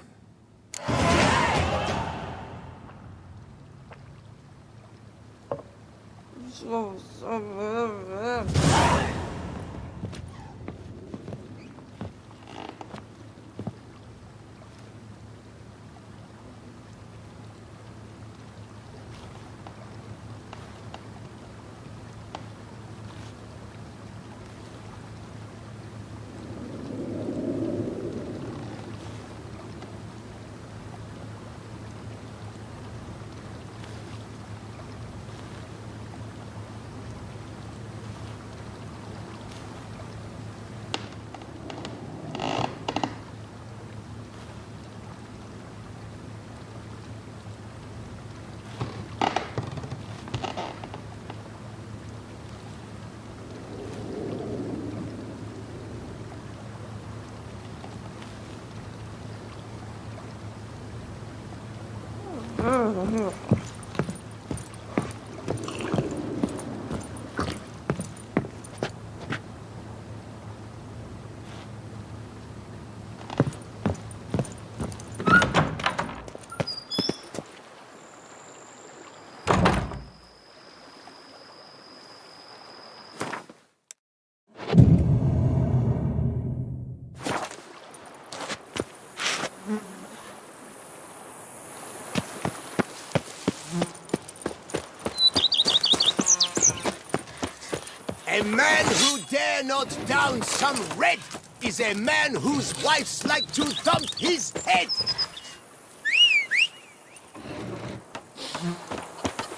A man who dare not down some red is a man whose wives like to thump his head.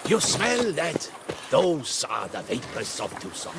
You smell that? Those are the vapors of Tucson.